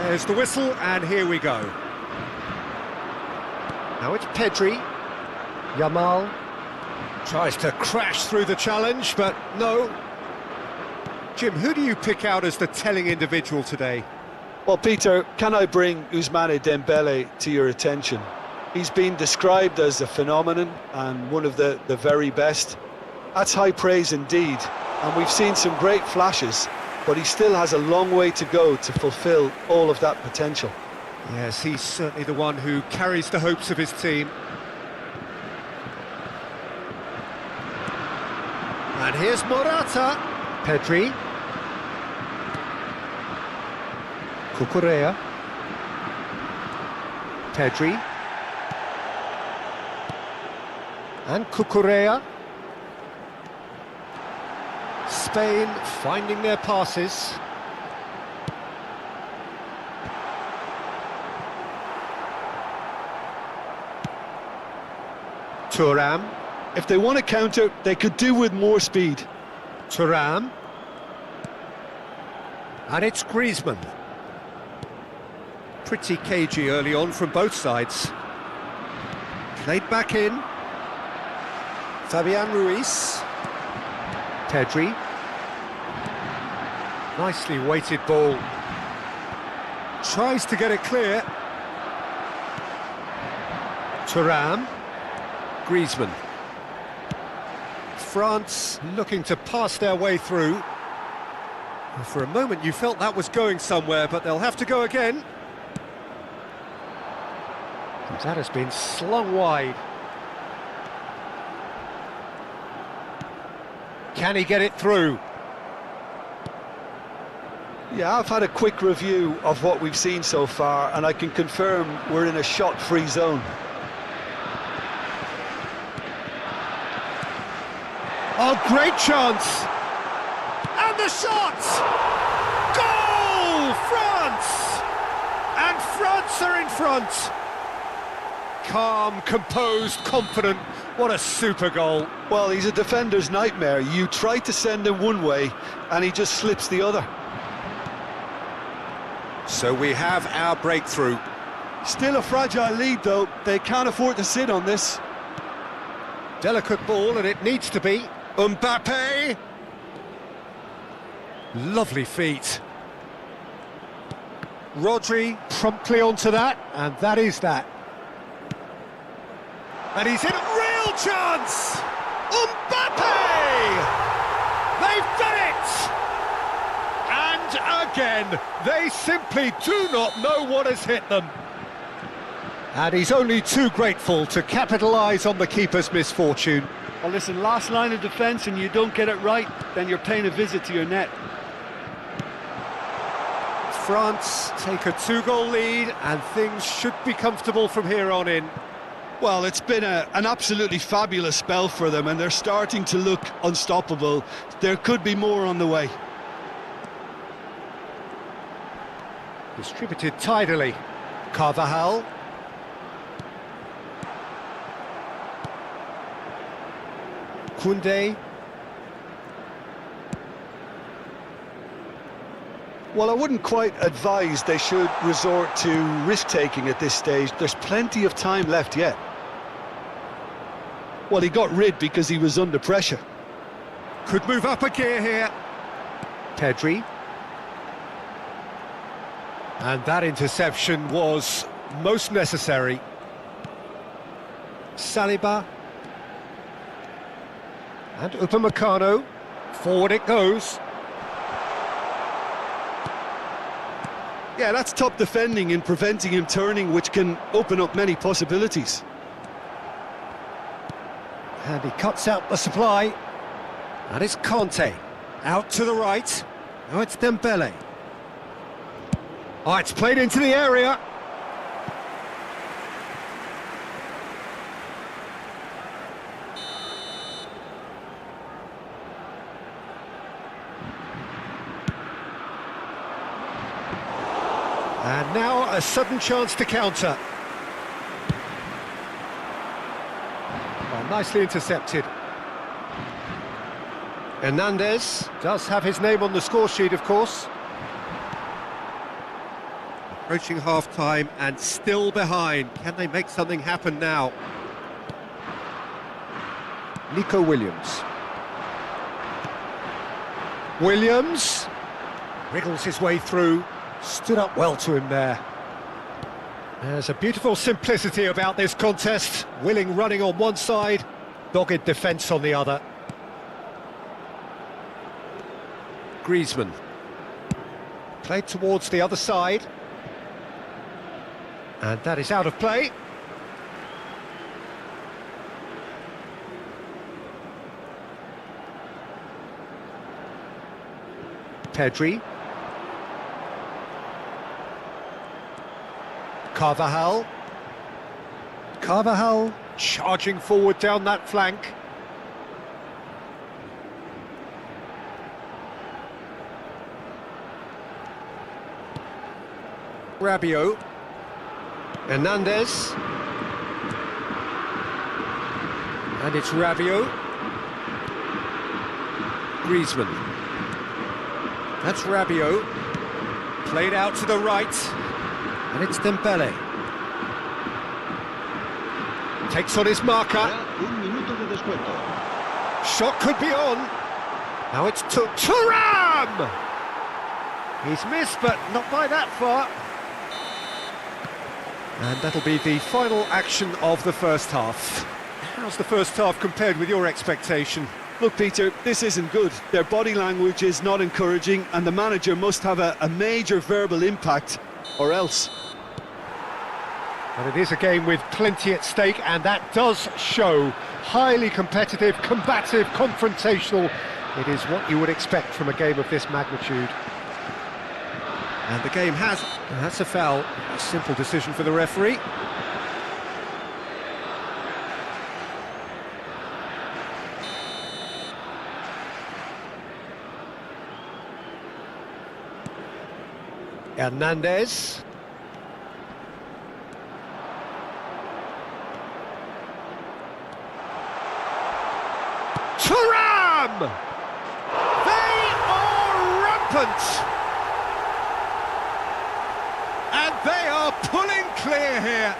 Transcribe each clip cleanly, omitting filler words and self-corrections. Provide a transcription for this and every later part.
There's the whistle, and here we go. Now it's Pedri. Yamal tries to crash through the challenge, but no. Jim, who do you pick out as the telling individual today? Well, Peter, can I bring Ousmane Dembele to your attention? He's been described as a phenomenon and one of the very best. That's high praise indeed, and we've seen some great flashes, but he still has a long way to go to fulfill all of that potential. Yes, he's certainly the one who carries the hopes of his team. And here's Morata. Pedri. Cucurella. Pedri. And Cucurella. Spain finding their passes. Thuram. If they want to counter, they could do with more speed. Thuram. And it's Griezmann. Pretty cagey early on from both sides. Played back in. Fabian Ruiz. Pedri. Nicely weighted ball. Tries to get it clear. Thuram. Griezmann. France looking to pass their way through. For a moment you felt that was going somewhere, but they'll have to go again. And that has been slung wide. Can he get it through? Yeah, I've had a quick review of what we've seen so far, and I can confirm we're in a shot-free zone. Oh, great chance! And the shot! Goal! France! And France are in front. Calm, composed, confident. What a super goal. Well, he's a defender's nightmare. You try to send him one way, and he just slips the other. So we have our breakthrough. Still a fragile lead, though. They can't afford to sit on this. Delicate ball, and it needs to be. Mbappe! Lovely feet. Rodri promptly onto that, and that is that. And he's in a real chance! Mbappe! They've done it! And again, they simply do not know what has hit them. And he's only too grateful to capitalise on the keeper's misfortune. Well, listen, last line of defence and you don't get it right, then you're paying a visit to your net. France take a 2-goal lead and things should be comfortable from here on in. Well, it's been an absolutely fabulous spell for them, and they're starting to look unstoppable. There could be more on the way. Distributed tidily. Carvajal. Koundé. Well, I wouldn't quite advise they should resort to risk-taking at this stage. There's plenty of time left yet. Well, he got rid because he was under pressure. Could move up a gear here. Pedri. And that interception was most necessary. Saliba. And Upamecano. Forward it goes. Yeah, that's top defending and preventing him turning, which can open up many possibilities. And he cuts out the supply. And it's Conte. Out to the right. Now it's Dembele. Oh, it's played into the area. And now a sudden chance to counter. Well, nicely intercepted. Hernandez does have his name on the score sheet, of course. Approaching half-time and still behind. Can they make something happen now? Nico Williams. Williams wriggles his way through, stood up well to him there. There's a beautiful simplicity about this contest. Willing running on one side, dogged defence on the other. Griezmann. Played towards the other side. And that is out of play. Pedri. Carvajal. Carvajal charging forward down that flank. Rabiot. Hernandez. And it's Rabiot. Griezmann. That's Rabiot. Played out to the right. And it's Dembele. Takes on his marker. Shot could be on. Now it's Thuram! He's missed, but not by that far. And that'll be the final action of the first half. How's the first half compared with your expectation? Look, Peter, this isn't good. Their body language is not encouraging, and the manager must have a major verbal impact, or else. But it is a game with plenty at stake, and that does show. Highly competitive, combative, confrontational. It is what you would expect from a game of this magnitude. And the game has... That's a foul. A simple decision for the referee. Hernandez. Thuram! They are rampant! And they are pulling clear here.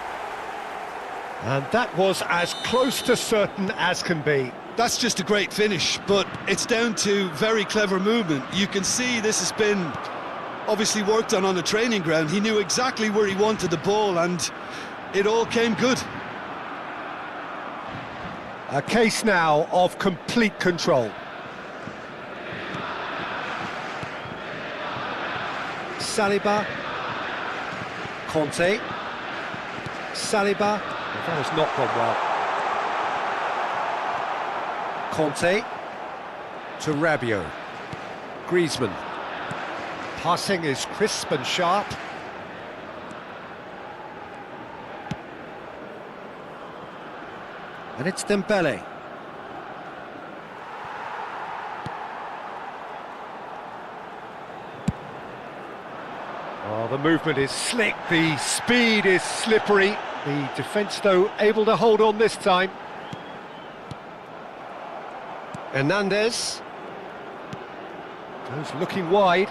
And that was as close to certain as can be. That's just a great finish, but it's down to very clever movement. You can see this has been obviously worked on the training ground. He knew exactly where he wanted the ball, and it all came good. A case now of complete control. Saliba. Conte. Saliba. That has not gone well. Conte. To Rabiot. Griezmann. Passing is crisp and sharp. And it's Dembele. Oh, the movement is slick, the speed is slippery. The defence, though, able to hold on this time. Hernandez. Goes looking wide.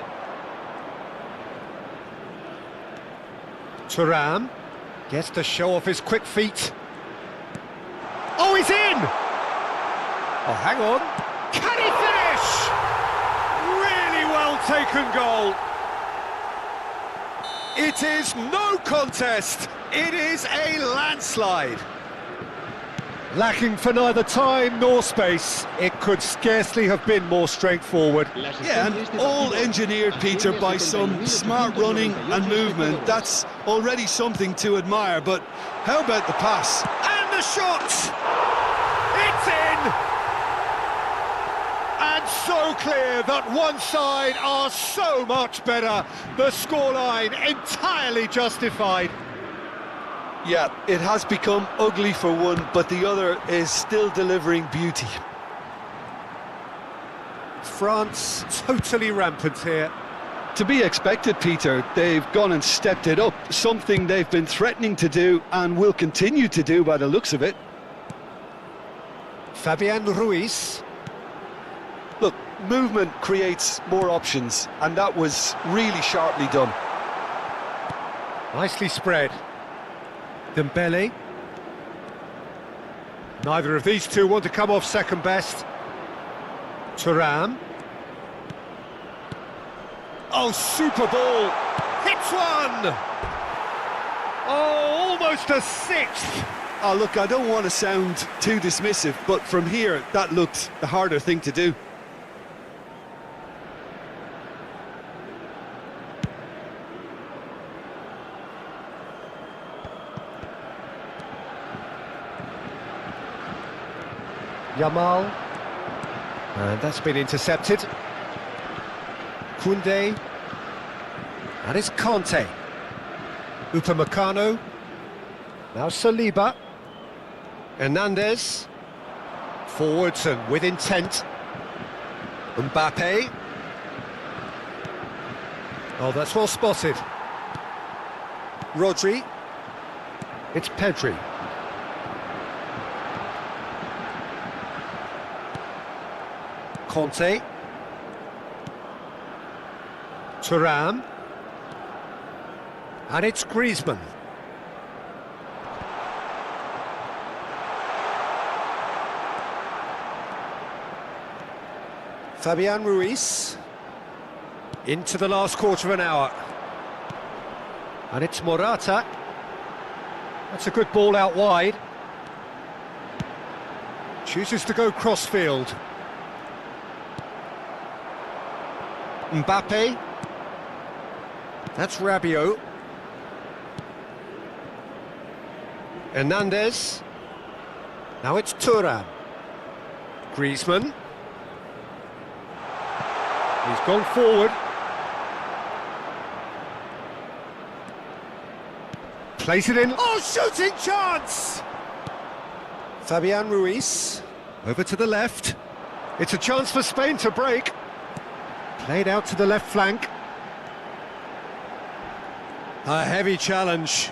Thuram gets to show off his quick feet. Oh, he's in! Oh, hang on. Can he finish? Really well taken goal. It is no contest. It is a landslide. Lacking for neither time nor space. It could scarcely have been more straightforward. Yeah, and all engineered, Peter, by some smart running and movement. That's already something to admire, but how about the pass? And the shot! It's in! And so clear that one side are so much better. The scoreline entirely justified. Yeah, it has become ugly for one, but the other is still delivering beauty. France totally rampant here. To be expected, Peter. They've gone and stepped it up, something they've been threatening to do and will continue to do by the looks of it. Fabian Ruiz. Look, movement creates more options, and that was really sharply done. Nicely spread. Dembele. Neither of these two want to come off second best. Thuram. Oh, super ball. Hits one! Oh, almost a sixth. Oh, look, I don't want to sound too dismissive, but from here, that looked the harder thing to do. Yamal. And that's been intercepted. Koundé. And it's Conte. Upamecano. Now Saliba. Hernandez. Forwards and with intent. Mbappe. Oh, that's well spotted. Rodri. It's Pedri. Conte. Thuram. And it's Griezmann. Fabian Ruiz. Into the last quarter of an hour. And it's Morata. That's a good ball out wide. Chooses to go cross-field. Mbappe. That's Rabiot. Hernandez. Now it's Thuram. Griezmann. He's gone forward. Plays it in. Oh, shooting chance! Fabian Ruiz. Over to the left. It's a chance for Spain to break. Played out to the left flank. A heavy challenge.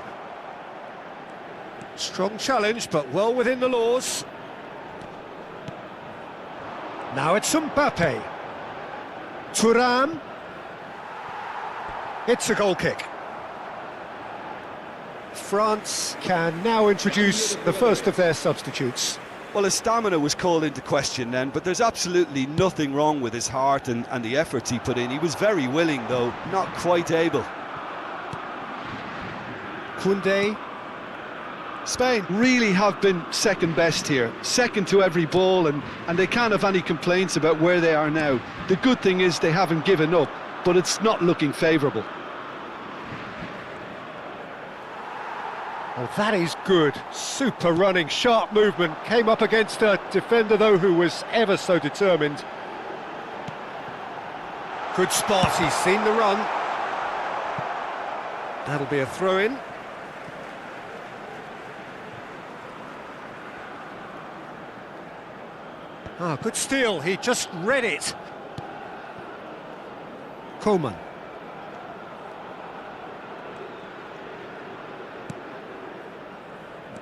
Strong challenge, but well within the laws. Now it's Mbappe. Thuram. It's a goal kick. France can now introduce the first of their substitutes. Well, his stamina was called into question then, but there's absolutely nothing wrong with his heart and the efforts he put in. He was very willing, though, not quite able. Koundé. Spain really have been second best here, second to every ball, and they can't have any complaints about where they are now. The good thing is they haven't given up, but it's not looking favourable. Oh, that is good. Super running, sharp movement. Came up against a defender, though, who was ever so determined. Good spot, he's seen the run. That'll be a throw-in. Ah, good steal, he just read it. Coman.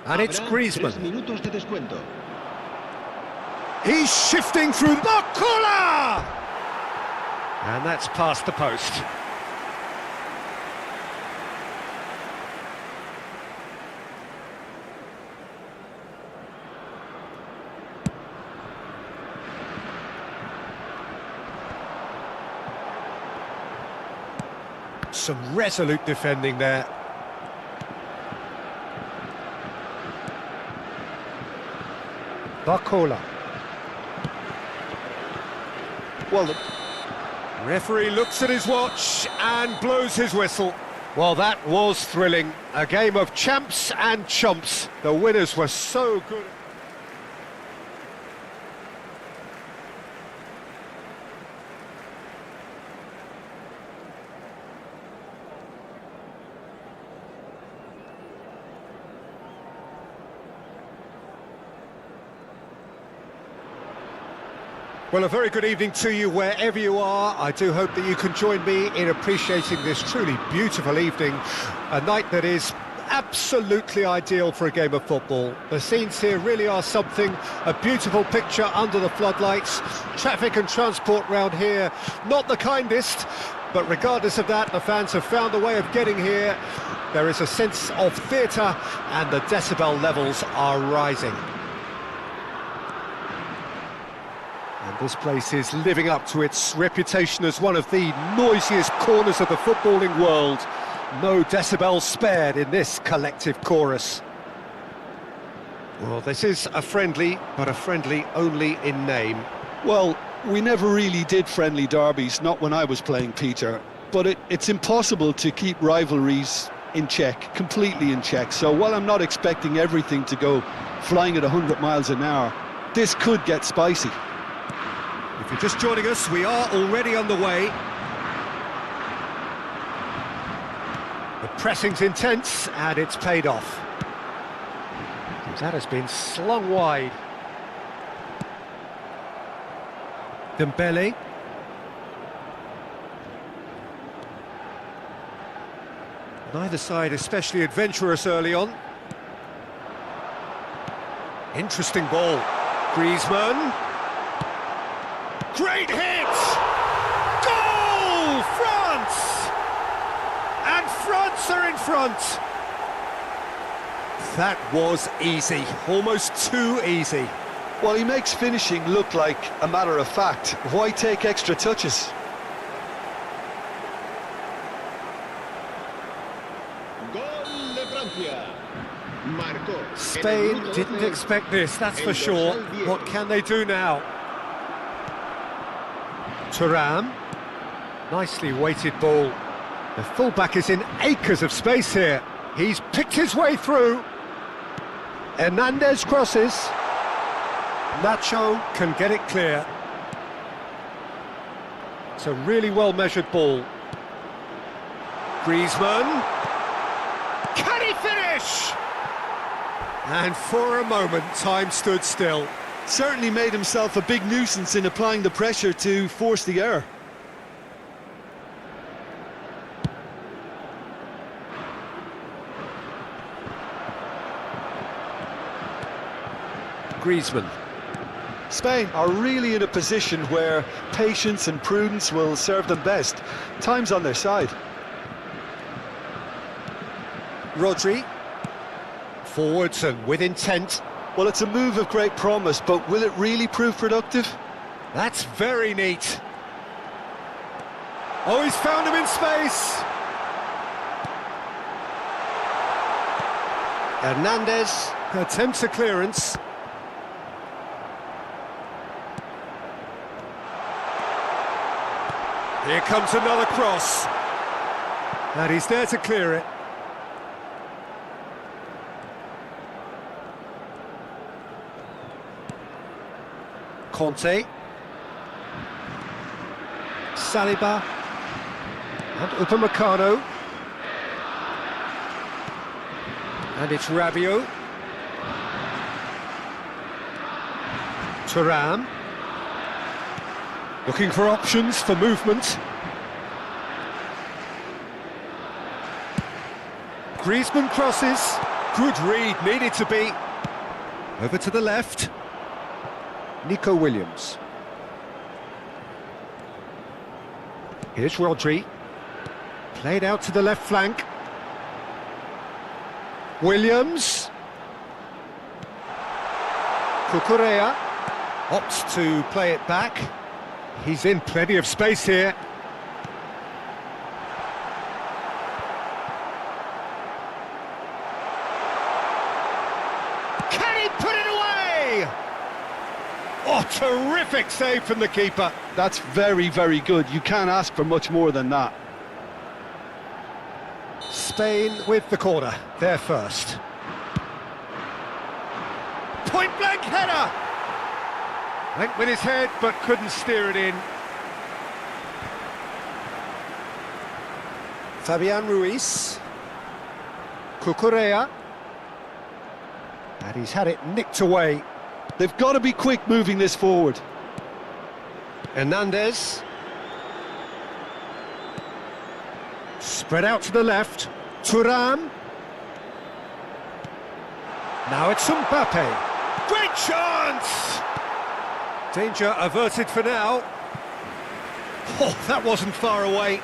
And it's Griezmann. He's shifting through Barcola! And that's past the post. Some resolute defending there. Barcola. Well, the referee looks at his watch and blows his whistle. Well, that was thrilling. A game of champs and chumps. The winners were so good. Well, a very good evening to you wherever you are. I do hope that you can join me in appreciating this truly beautiful evening. A night that is absolutely ideal for a game of football. The scenes here really are something, a beautiful picture under the floodlights. Traffic and transport round here, not the kindest, but regardless of that, the fans have found a way of getting here. There is a sense of theatre, and the decibel levels are rising. And this place is living up to its reputation as one of the noisiest corners of the footballing world. No decibels spared in this collective chorus. Well, this is a friendly, but a friendly only in name. Well, we never really did friendly derbies, not when I was playing, Peter. But it's impossible to keep rivalries in check, completely in check. So while I'm not expecting everything to go flying at 100 miles an hour, this could get spicy. If you're just joining us, we are already underway. The pressing's intense, and it's paid off. That has been slung wide. Dembele. Neither side especially adventurous early on. Interesting ball. Griezmann. Great hit! Goal! France! And France are in front. That was easy, almost too easy. Well, he makes finishing look like a matter of fact. Why take extra touches? Spain didn't expect this, that's for sure. What can they do now? Thuram. Nicely weighted ball. The fullback is in acres of space here. He's picked his way through. Hernandez crosses. Nacho can get it clear. It's a really well-measured ball. Griezmann. Can he finish? And for a moment, time stood still. Certainly made himself a big nuisance in applying the pressure to force the error. Griezmann. Spain are really in a position where patience and prudence will serve them best. Time's on their side. Rodri. Forwards and with intent. Well, it's a move of great promise, but will it really prove productive? That's very neat. Oh, he's found him in space. Hernandez attempts a clearance. Here comes another cross. And he's there to clear it. Conte. Saliba. And Upamecano. And it's Rabiot. Thuram. Looking for options for movement. Griezmann crosses. Good read, needed to be. Over to the left. Nico Williams. Here's Rodri. Played out to the left flank. Williams. Cucurella opts to play it back. He's in plenty of space here. Can he put it away? Oh, terrific save from the keeper. That's very, very good. You can't ask for much more than that. Spain with the corner, they're first. Point-blank header! Went with his head, but couldn't steer it in. Fabian Ruiz. Cucurella. And he's had it nicked away. They've got to be quick moving this forward. Hernandez. Spread out to the left. Thuram. Now it's Mbappe. Great chance! Danger averted for now. Oh, that wasn't far away.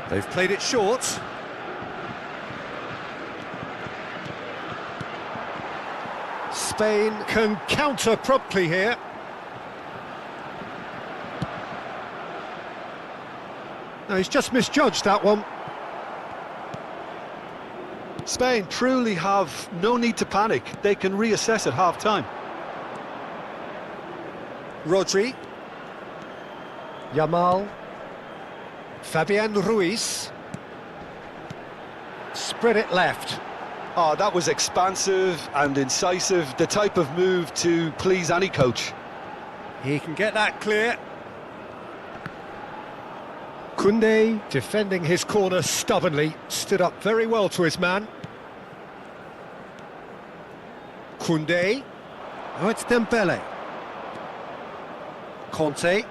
They've played it short. Spain can counter promptly here. No, he's just misjudged that one. Spain truly have no need to panic. They can reassess at half-time. Rodri. Yamal. Fabian Ruiz. Spread it left. Oh, that was expansive and incisive, the type of move to please any coach. He can get that clear. Koundé, defending his corner stubbornly, stood up very well to his man. Koundé. Oh, it's Dembele. Conte.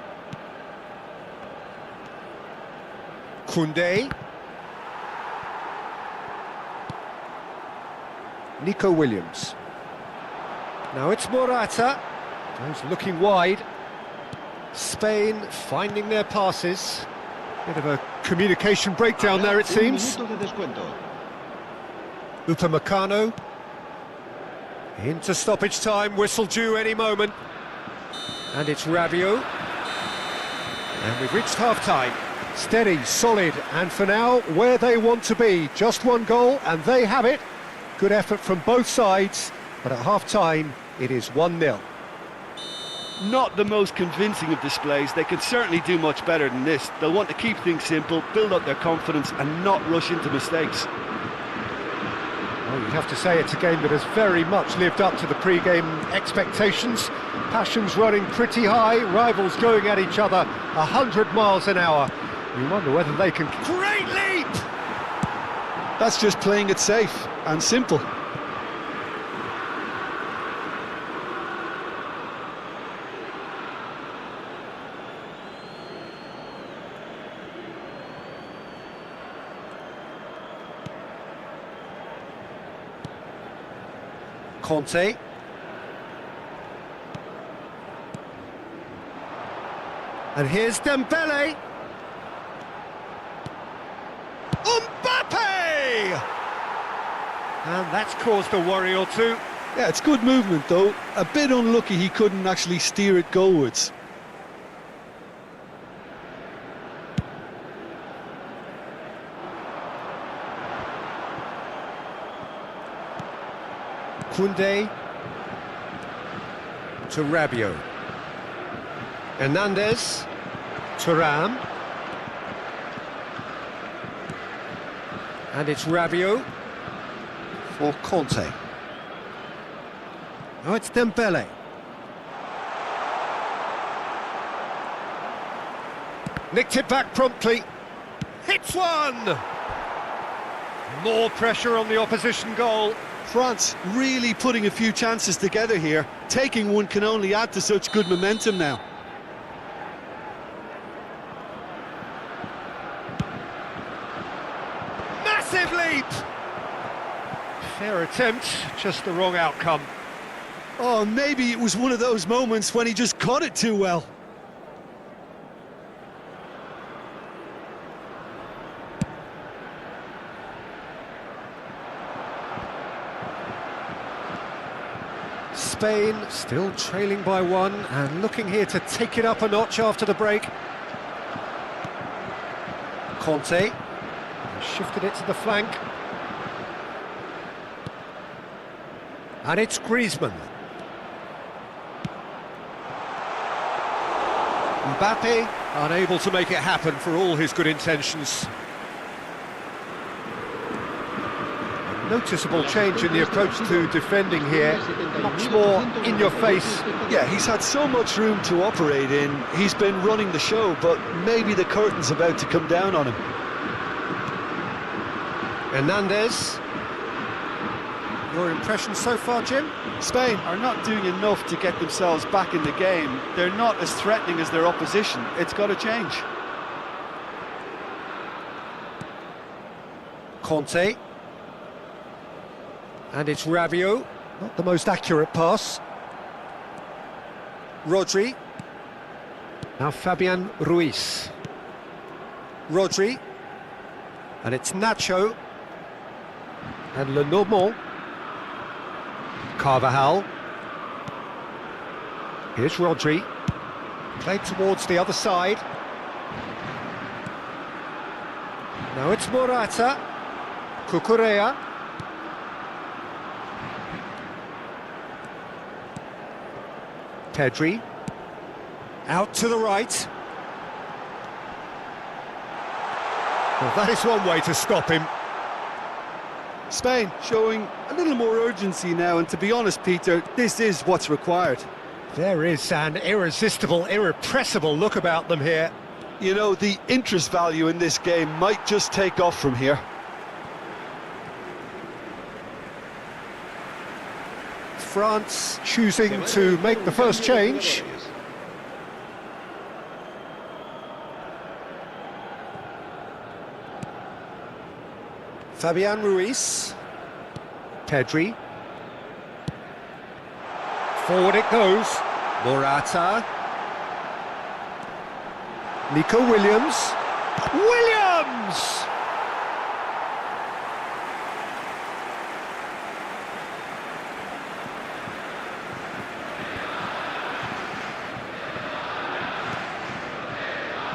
Koundé. Nico Williams. Now it's Morata. He's looking wide. Spain finding their passes. Bit of a communication breakdown there, it seems. Upamecano. Into stoppage time, whistle due any moment. And it's Rabiot. And we've reached half-time. Steady, solid, and for now, where they want to be. Just one goal, and they have it. Good effort from both sides, but at half-time, it is 1-0. Not the most convincing of displays. They can certainly do much better than this. They'll want to keep things simple, build up their confidence, and not rush into mistakes. Well, you'd have to say it's a game that has very much lived up to the pre-game expectations. Passions running pretty high, rivals going at each other 100 miles an hour. You wonder whether they can... Great leap! That's just playing it safe and simple. Conte. And here's Dembele. Mbappe! And that's caused a worry or two. Yeah, it's good movement though. A bit unlucky he couldn't actually steer it goalwards. Koundé to Rabiot. Hernandez to Ram. And it's Rabiot for Conte. Oh, it's Dembele. Nicked it back promptly. Hits one! More pressure on the opposition goal. France really putting a few chances together here. Taking one can only add to such good momentum now. Massive leap! Fair attempt, just the wrong outcome. Oh, maybe it was one of those moments when he just caught it too well. Spain still trailing by one and looking here to take it up a notch after the break. Conte shifted it to the flank. And it's Griezmann. Mbappe unable to make it happen for all his good intentions. Noticeable change in the approach to defending here, much more in your face. Yeah, he's had so much room to operate in. He's been running the show, but maybe the curtain's about to come down on him. Hernandez. Your impression so far, Jim? Spain are not doing enough to get themselves back in the game. They're not as threatening as their opposition. It's got to change. Conte. And it's Rabiot. Not the most accurate pass. Rodri. Now Fabian Ruiz. Rodri. And it's Nacho. And Lenormand. Carvajal. Here's Rodri. Played towards the other side. Now it's Morata. Cucurella. Pedri. Out to the right. Well, that is one way to stop him. Spain showing a little more urgency now, and to be honest, Peter, this is what's required. There is an irresistible, irrepressible look about them here. You know, the interest value in this game might just take off from here. France choosing to make the first change. Fabian Ruiz. Pedri. Forward it goes. Morata. Nico Williams. Williams!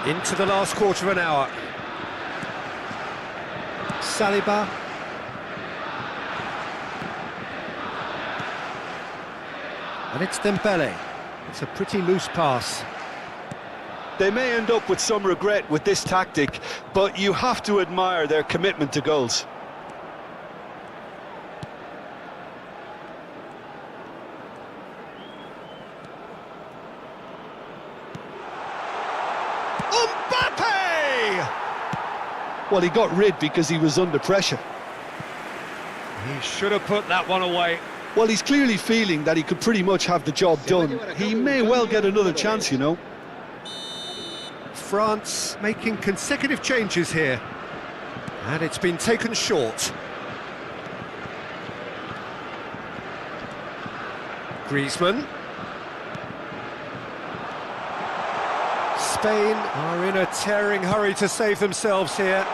Into the last quarter of an hour. Saliba. And it's Dembele. It's a pretty loose pass. They may end up with some regret with this tactic, but you have to admire their commitment to goals. Mbappe! Well, he got rid because he was under pressure. He should have put that one away. Well, he's clearly feeling that he could pretty much have the job done. He may well get another chance, you know. France making consecutive changes here. And it's been taken short. Griezmann. Spain are in a tearing hurry to save themselves here.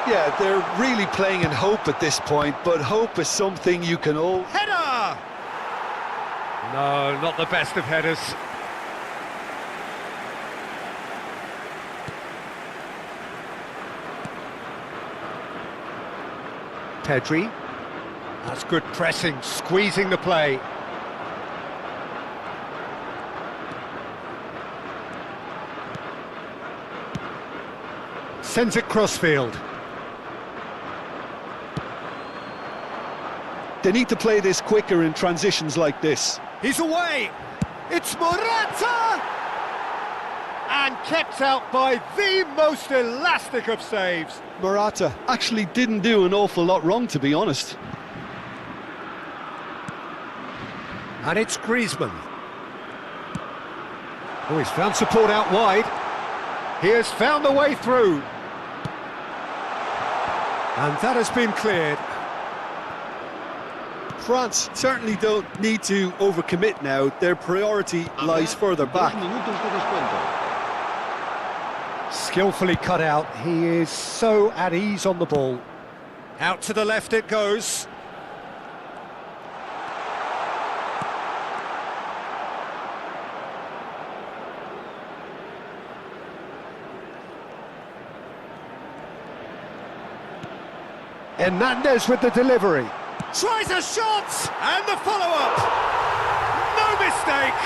Yeah, they're really playing in hope at this point, but hope is something you can all... Header! No, not the best of headers. Pedri. That's good pressing, squeezing the play. Sends it crossfield. They need to play this quicker in transitions like this. He's away! It's Morata! And kept out by the most elastic of saves. Morata actually didn't do an awful lot wrong, to be honest. And it's Griezmann. Oh, he's found support out wide. He has found the way through. And that has been cleared. France certainly don't need to overcommit now. Their priority lies further back. Skillfully cut out. He is so at ease on the ball. Out to the left it goes. Hernandez with the delivery. Tries a shot! And the follow-up! No mistake!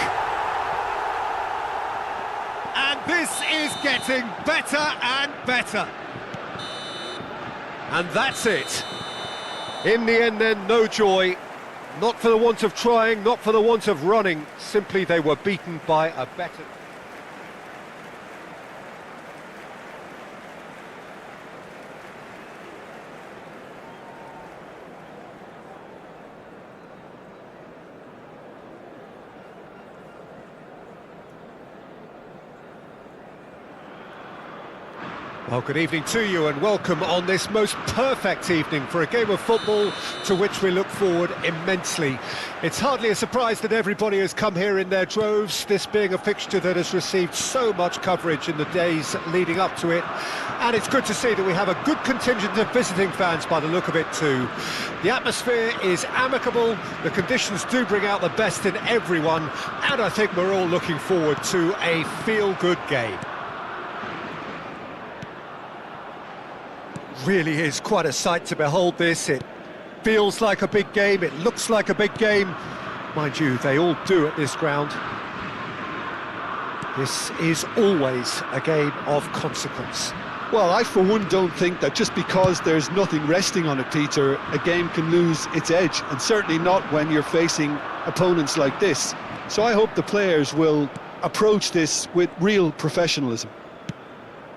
And this is getting better and better. And that's it. In the end then, no joy. Not for the want of trying, not for the want of running. Simply they were beaten by a better... Well, good evening to you and welcome on this most perfect evening for a game of football to which we look forward immensely. It's hardly a surprise that everybody has come here in their droves, this being a fixture that has received so much coverage in the days leading up to it. And it's good to see that we have a good contingent of visiting fans by the look of it too. The atmosphere is amicable, the conditions do bring out the best in everyone, and I think we're all looking forward to a feel-good game. Really is quite a sight to behold this. It feels like a big game, it looks like a big game. Mind you, they all do at this ground. This is always a game of consequence. Well, I for one don't think that just because there's nothing resting on it, Peter, a game can lose its edge, and certainly not when you're facing opponents like this. So I hope the players will approach this with real professionalism.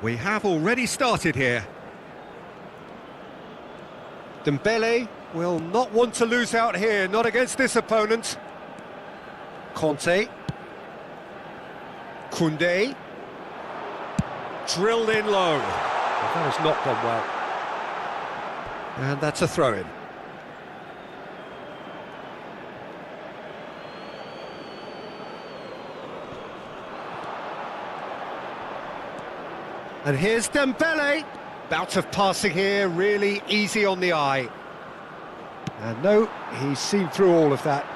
We have already started here. Dembele will not want to lose out here, not against this opponent. Conte. Koundé. Drilled in low. Well, that has not gone well. And that's a throw-in. And here's Dembele. Bout of passing here, really easy on the eye. And no, he's seen through all of that.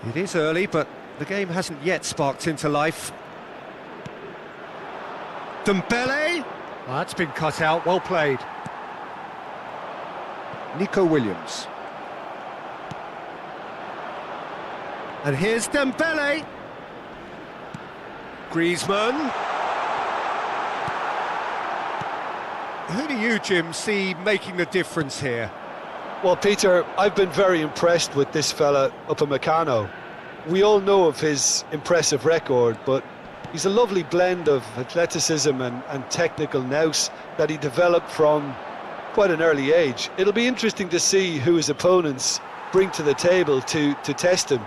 It is early, but the game hasn't yet sparked into life. Dembele! Well, that's been cut out, well played. Nico Williams. And here's Dembele. Griezmann. Who do you, Jim, see making the difference here? Well, Peter, I've been very impressed with this fella Upamecano. We all know of his impressive record, but he's a lovely blend of athleticism and technical nous that he developed from quite an early age. It'll be interesting to see who his opponents bring to the table to test him,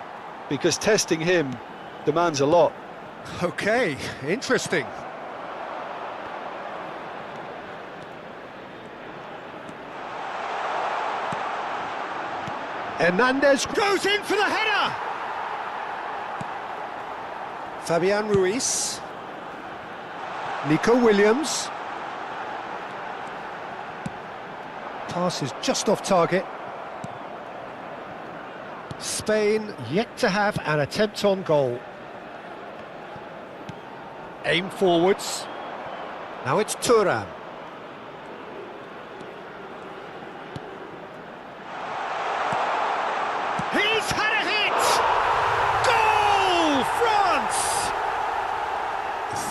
because testing him demands a lot. Okay, interesting. Hernandez goes in for the header! Fabian Ruiz. Nico Williams. Pass is just off target. Spain yet to have an attempt on goal. Aim forwards. Now it's Thuram. He's had a hit! Goal, France!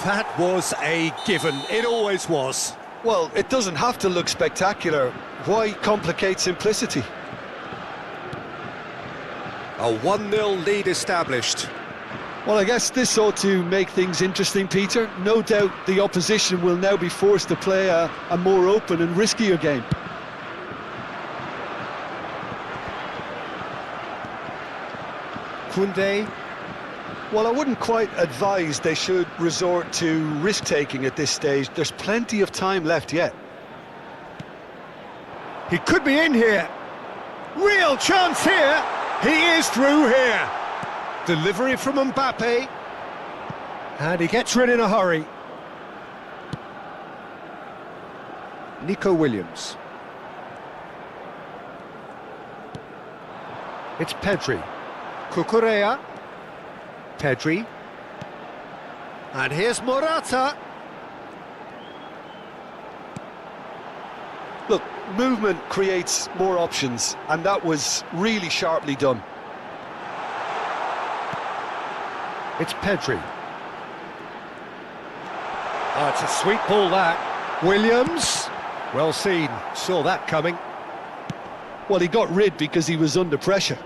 That was a given. It always was. Well, it doesn't have to look spectacular. Why complicate simplicity? A 1-0 lead established. Well, I guess this ought to make things interesting, Peter. No doubt the opposition will now be forced to play a more open and riskier game. Koundé. Well, I wouldn't quite advise they should resort to risk-taking at this stage. There's plenty of time left yet. He could be in here. Real chance here. He is through here. Delivery from Mbappe. And he gets rid in a hurry. Nico Williams. It's Pedri. Cucurella. Pedri. And here's Morata. Look, movement creates more options, and that was really sharply done. It's Pedri. Oh, it's a sweet ball, that. Williams. Well seen. Saw that coming. Well, he got rid because he was under pressure.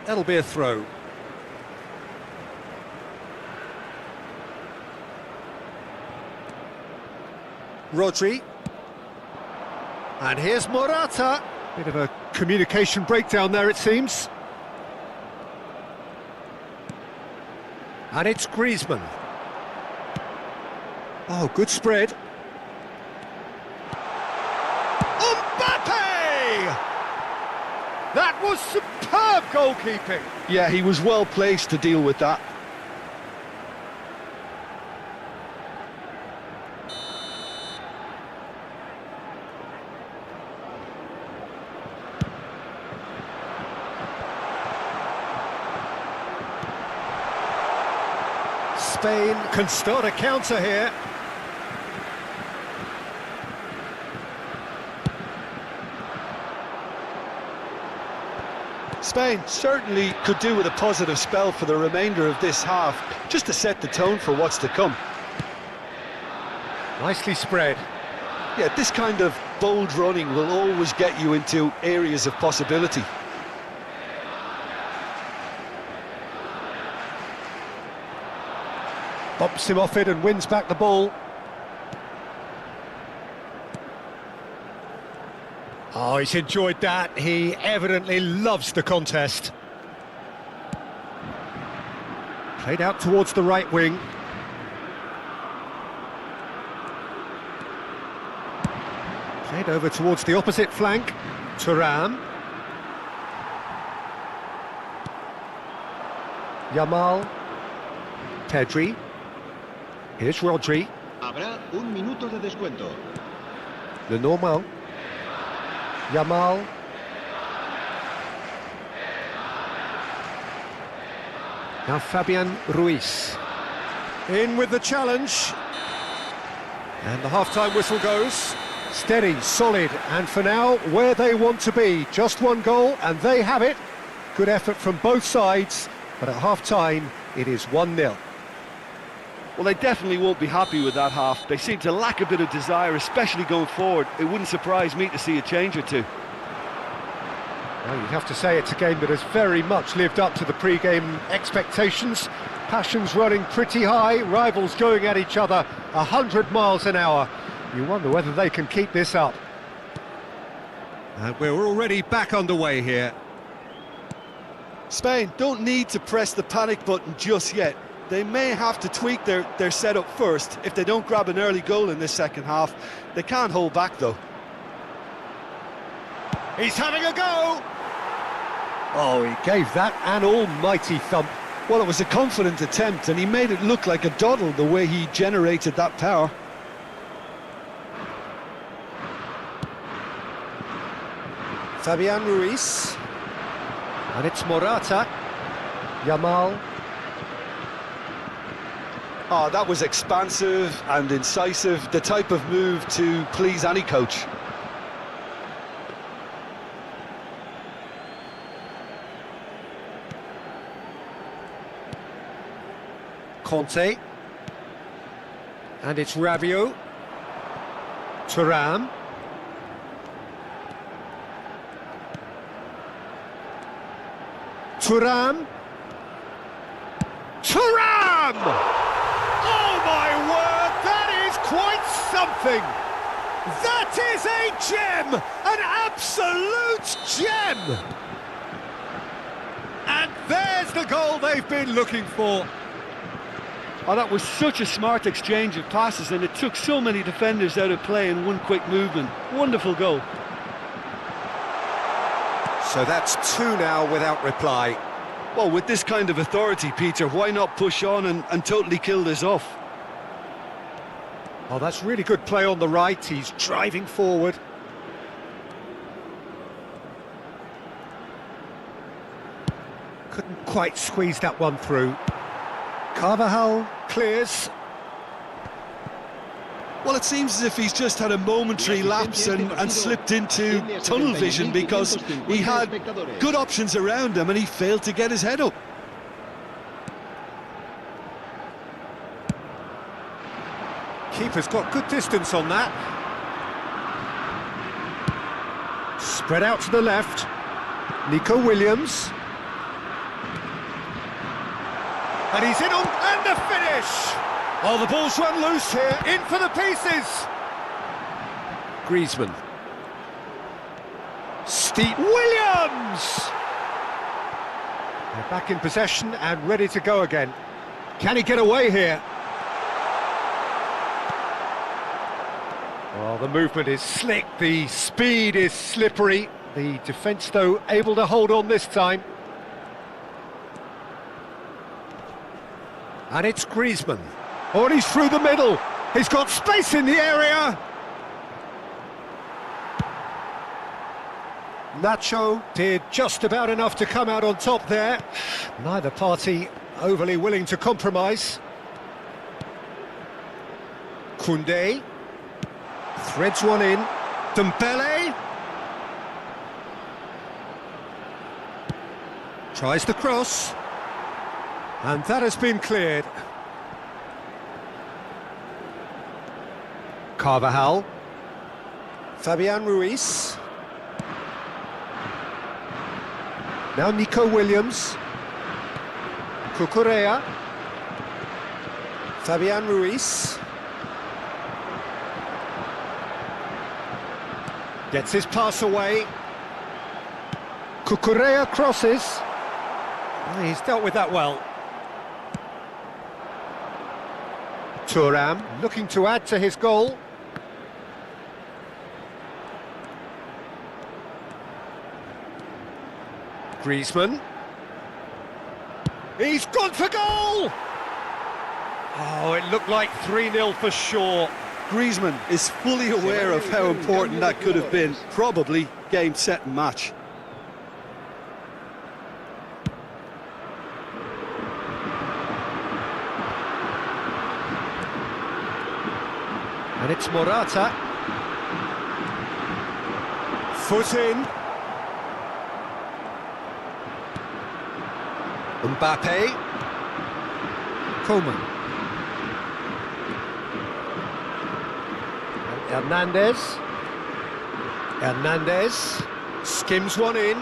That'll be a throw. Rodri. And here's Morata. Bit of a communication breakdown there, it seems. And it's Griezmann. Oh, good spread. Mbappe! That was superb goalkeeping. Yeah, he was well placed to deal with that. Spain can start a counter here. Spain certainly could do with a positive spell for the remainder of this half, just to set the tone for what's to come. Nicely spread. Yeah, this kind of bold running will always get you into areas of possibility. Bumps him off it and wins back the ball. Oh, he's enjoyed that. He evidently loves the contest. Played out towards the right wing. Played over towards the opposite flank. Thuram. Yamal. Pedri. Here's Rodri. Habrá un minuto de descuento. Lenormand. Yamal. Now Fabian Ruiz. In with the challenge. And the half-time whistle goes. Steady, solid, and for now, where they want to be. Just one goal, and they have it. Good effort from both sides, but at half-time, it is 1-0. Well, they definitely won't be happy with that half. They seem to lack a bit of desire, especially going forward. It wouldn't surprise me to see a change or two. Well, you'd have to say it's a game that has very much lived up to the pre-game expectations. Passions running pretty high, rivals going at each other 100 miles an hour. You wonder whether they can keep this up. And we're already back underway here. Spain don't need to press the panic button just yet. They may have to tweak their setup first if they don't grab an early goal in this second half. They can't hold back though. He's having a go! Oh, he gave that an almighty thump. Well, it was a confident attempt and he made it look like a doddle the way he generated that power. Fabian Ruiz. And it's Morata. Yamal. Oh, that was expansive and incisive, the type of move to please any coach. Conte. And it's Rabiot. Thuram. Thuram. Thuram! Oh my word, that is quite something! That is a gem! An absolute gem! And there's the goal they've been looking for. Oh, that was such a smart exchange of passes, and it took so many defenders out of play in one quick movement. Wonderful goal. So that's 2 now without reply. Well, with this kind of authority, Peter, why not push on and totally kill this off? Oh, that's really good play on the right. He's driving forward. Couldn't quite squeeze that one through. Carvajal clears. Well, it seems as if he's just had a momentary lapse and slipped into tunnel vision because he had good options around him and he failed to get his head up. Keeper's got good distance on that. Spread out to the left. Nico Williams. And he's in on, and the finish! Oh, the ball's run loose here, in for the pieces! Griezmann. Steep Williams! They're back in possession and ready to go again. Can he get away here? Well, the movement is slick, the speed is slippery. The defence, though, able to hold on this time. And it's Griezmann. Oh, and he's through the middle. He's got space in the area. Nacho did just about enough to come out on top there. Neither party overly willing to compromise. Koundé threads one in. Dembele tries the cross, and that has been cleared. Carvajal, Fabian Ruiz. Now Nico Williams, Cucurella, Fabian Ruiz. Gets his pass away. Cucurella crosses. Oh, he's dealt with that well. Thuram looking to add to his goal. Griezmann. He's gone for goal! Oh, it looked like 3-0 for sure. Griezmann is fully aware of how important that could have been. Probably game, set and match. And it's Morata. Foot in. Mbappe. Coman. Hernandez. Hernandez skims one in.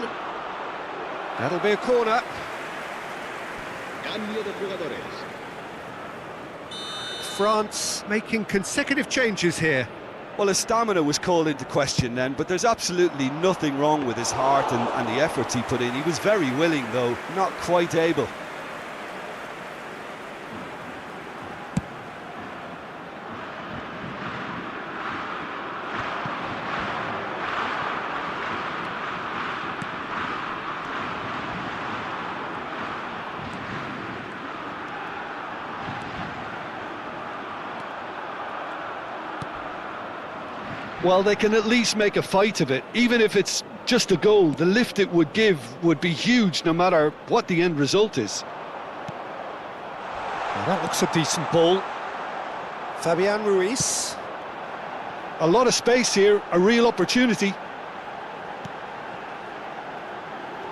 That'll be a corner. Cambio de jugadores. France making consecutive changes here. Well, his stamina was called into question then, but there's absolutely nothing wrong with his heart and the efforts he put in. He was very willing, though, not quite able. Well, they can at least make a fight of it. Even if it's just a goal, the lift it would give would be huge no matter what the end result is. Well, that looks a decent ball. Fabian Ruiz. A lot of space here, a real opportunity.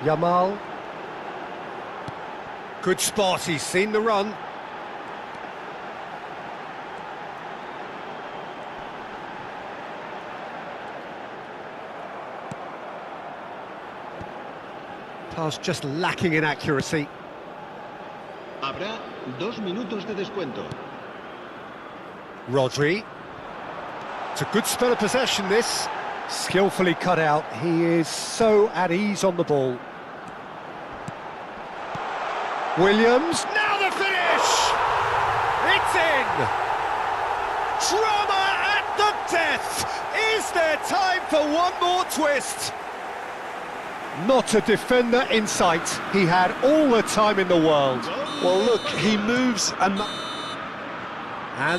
Yamal. Good spot, he's seen the run. Pass just lacking in accuracy. Habrá 2 minutos de descuento. Rodri. It's a good spell of possession, this. Skillfully cut out. He is so at ease on the ball. Williams. Now the finish! It's in! Drama at the death! Is there time for one more twist? Not a defender in sight. He had all the time in the world. Well, look, he moves and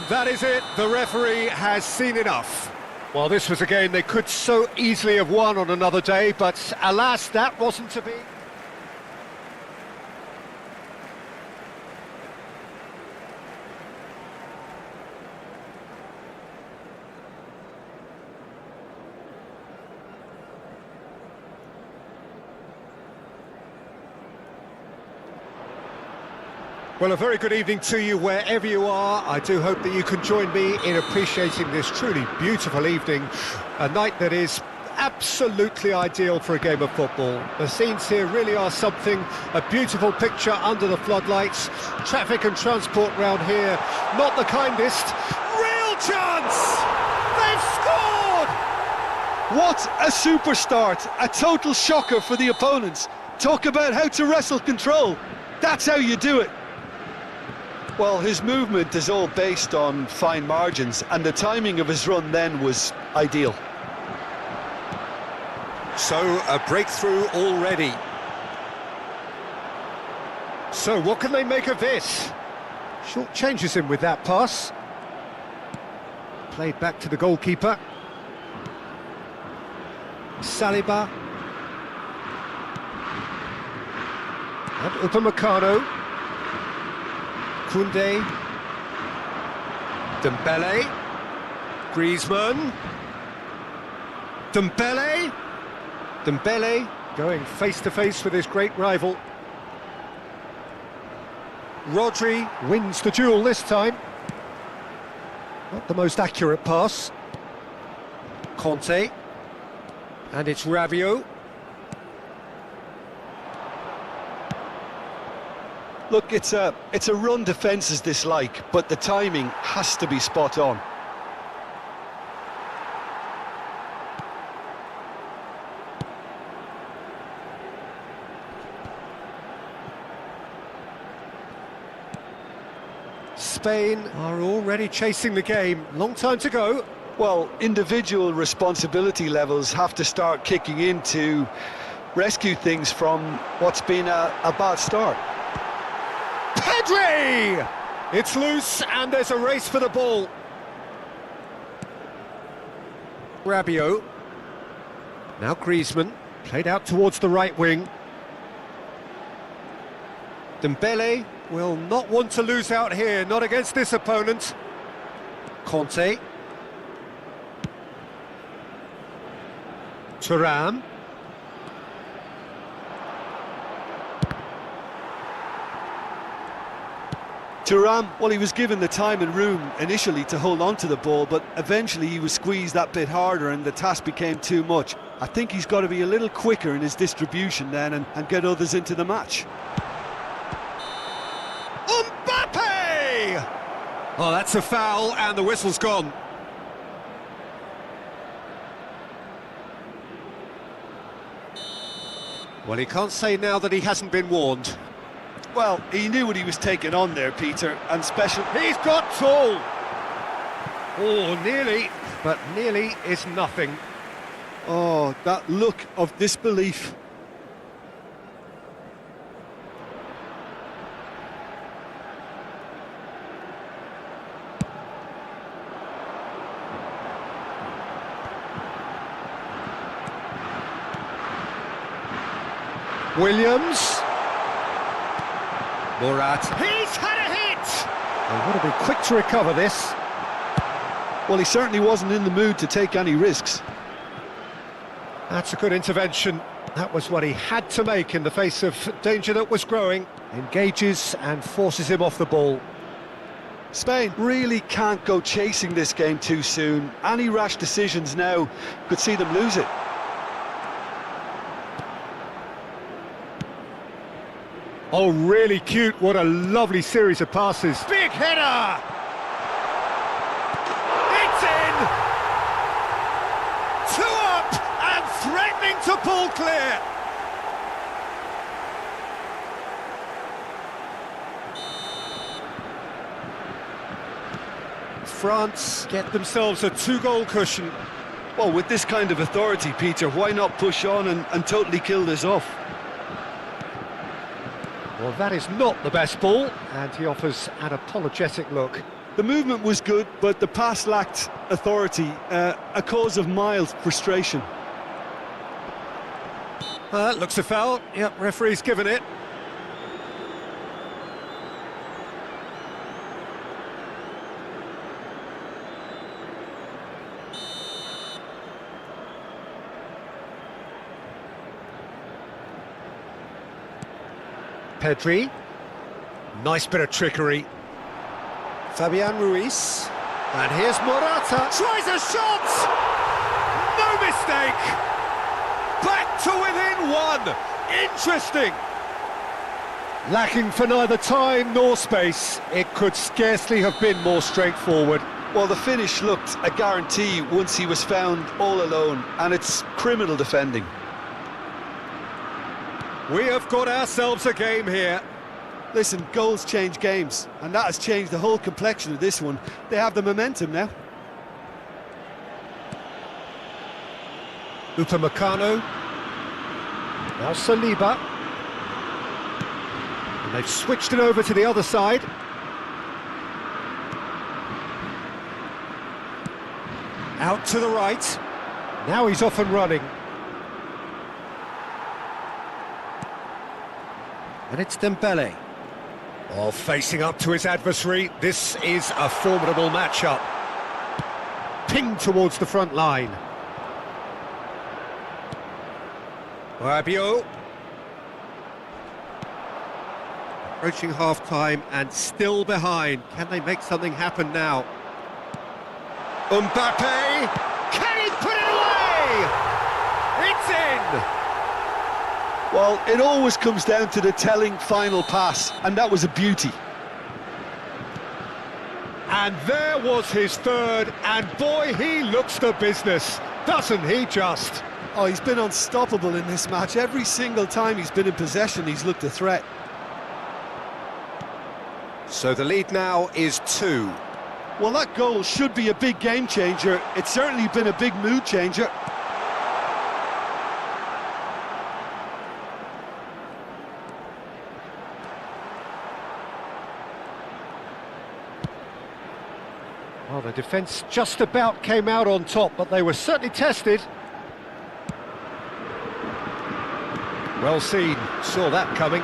that is it. The referee has seen enough. Well, this was a game they could so easily have won on another day, but alas, that wasn't to be. Well, a very good evening to you wherever you are. I do hope that you can join me in appreciating this truly beautiful evening, a night that is absolutely ideal for a game of football. The scenes here really are something, a beautiful picture under the floodlights. Traffic and transport round here, not the kindest. Real chance! They've scored! What a super start, a total shocker for the opponents. Talk about how to wrestle control, that's how you do it. Well, his movement is all based on fine margins, and the timing of his run then was ideal. So, a breakthrough already. So, what can they make of this? Short changes him with that pass. Played back to the goalkeeper. Saliba. And Upamecano. Koundé. Dembele. Griezmann. Dembele. Dembele going face-to-face with his great rival. Rodri wins the duel this time. Not the most accurate pass. Conte. And it's Rabiot. Look, it's a run defence's dislike, but the timing has to be spot on. Spain are already chasing the game. Long time to go. Well, individual responsibility levels have to start kicking in to rescue things from what's been a bad start. Pedri! It's loose and there's a race for the ball. Rabiot. Now Griezmann, played out towards the right wing. Dembele will not want to lose out here, not against this opponent. Conte. Thuram. Thuram, well, he was given the time and room initially to hold on to the ball, but eventually he was squeezed that bit harder and the task became too much. I think he's got to be a little quicker in his distribution then and get others into the match. Mbappe! Oh, that's a foul and the whistle's gone. Well, he can't say now that he hasn't been warned. Well, he knew what he was taking on there, Peter, and special... He's got tall! Oh, nearly, but nearly is nothing. Oh, that look of disbelief. Williams. Murat. He's had a hit! They want to be quick to recover this. Well, he certainly wasn't in the mood to take any risks. That's a good intervention. That was what he had to make in the face of danger that was growing. Engages and forces him off the ball. Spain really can't go chasing this game too soon. Any rash decisions now could see them lose it. Oh, really cute. What a lovely series of passes. Big header! It's in! 2 up and threatening to pull clear. France get themselves a 2-goal cushion. Well, with this kind of authority, Peter, why not push on and totally kill this off? Well, that is not the best ball, and he offers an apologetic look. The movement was good, but the pass lacked authority, a cause of mild frustration. That looks a foul. Yep, referee's given it. Pedri. Nice bit of trickery. Fabian Ruiz. And here's Morata. Tries a shot! No mistake! Back to within 1. Interesting. Lacking for neither time nor space. It could scarcely have been more straightforward. Well, the finish looked a guarantee once he was found all alone, and it's criminal defending. We have got ourselves a game here. Listen, goals change games, and that has changed the whole complexion of this one. They have the momentum now. Upamecano. Now Saliba. And they've switched it over to the other side. Out to the right. Now he's off and running. And it's Dembele. Oh, facing up to his adversary. This is a formidable matchup. Pinged towards the front line. Rabiot. Approaching half-time and still behind. Can they make something happen now? Mbappe! Can he put it away? It's in! Well, it always comes down to the telling final pass, and that was a beauty. And there was his third, and boy, he looks the business, doesn't he just? Oh, he's been unstoppable in this match. Every single time he's been in possession, he's looked a threat. So the lead now is 2. Well, that goal should be a big game changer. It's certainly been a big mood changer. Well, the defence just about came out on top, but they were certainly tested. Well seen, saw that coming.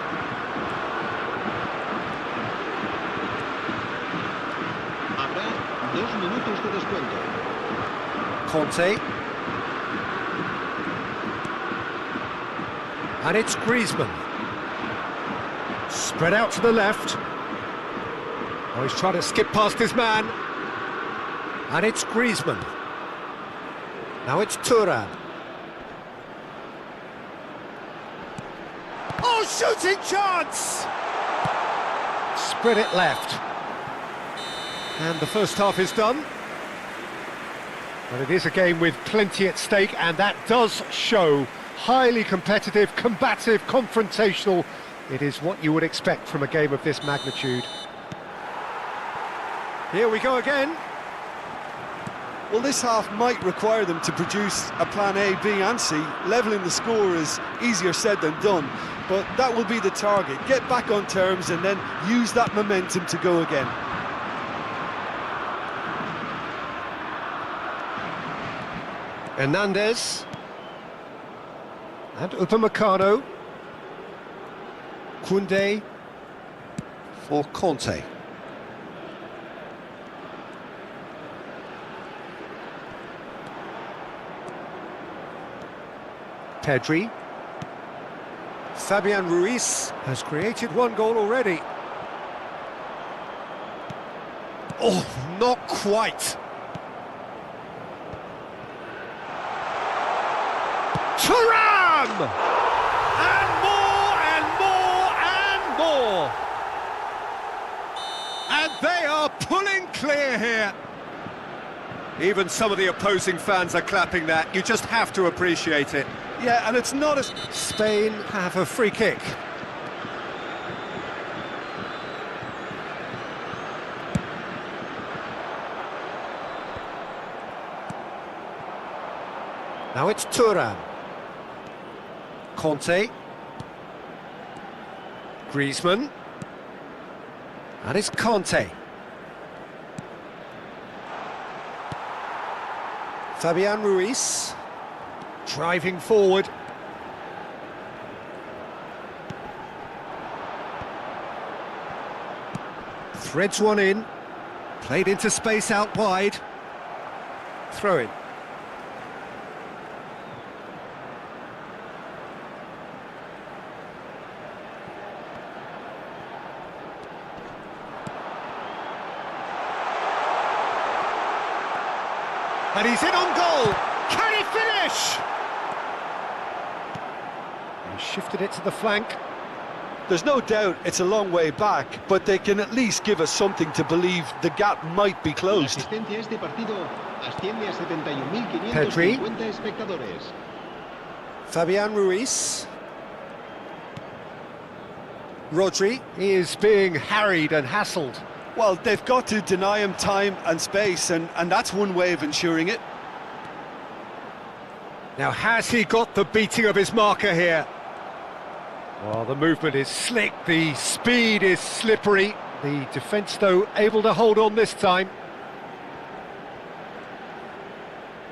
Habrá 2 minutos de descuento. Conte. And it's Griezmann. Spread out to the left. Oh, he's trying to skip past his man. And it's Griezmann. Now it's Thuram. Oh, shooting chance! Spread it left. And the first half is done. But it is a game with plenty at stake, and that does show. Highly competitive, combative, confrontational. It is what you would expect from a game of this magnitude. Here we go again. Well, this half might require them to produce a plan A, B and C. Levelling the score is easier said than done, but that will be the target. Get back on terms and then use that momentum to go again. Hernandez. And Upamecano. Koundé for Conte. Pedri. Fabian Ruiz has created one goal already. Oh, not quite. Thuram! And more and more and more. And they are pulling clear here. Even some of the opposing fans are clapping that. You just have to appreciate it. Yeah, and it's not as... Spain have a free kick. Now it's Thuram. Conte. Griezmann. And it's Conte. Fabian Ruiz. Driving forward. Threads one in. Played into space out wide. Throw in. And he's in on goal. Can he finish? He shifted it to the flank. There's no doubt it's a long way back, but they can at least give us something to believe the gap might be La closed. asistencia a este partido asciende a Pedri. 71.550 espectadores. Fabian Ruiz. Rodri. He is being harried and hassled. Well, they've got to deny him time and space, and that's one way of ensuring it. Now, has he got the beating of his marker here? Well, the movement is slick, the speed is slippery. The defence, though, able to hold on this time.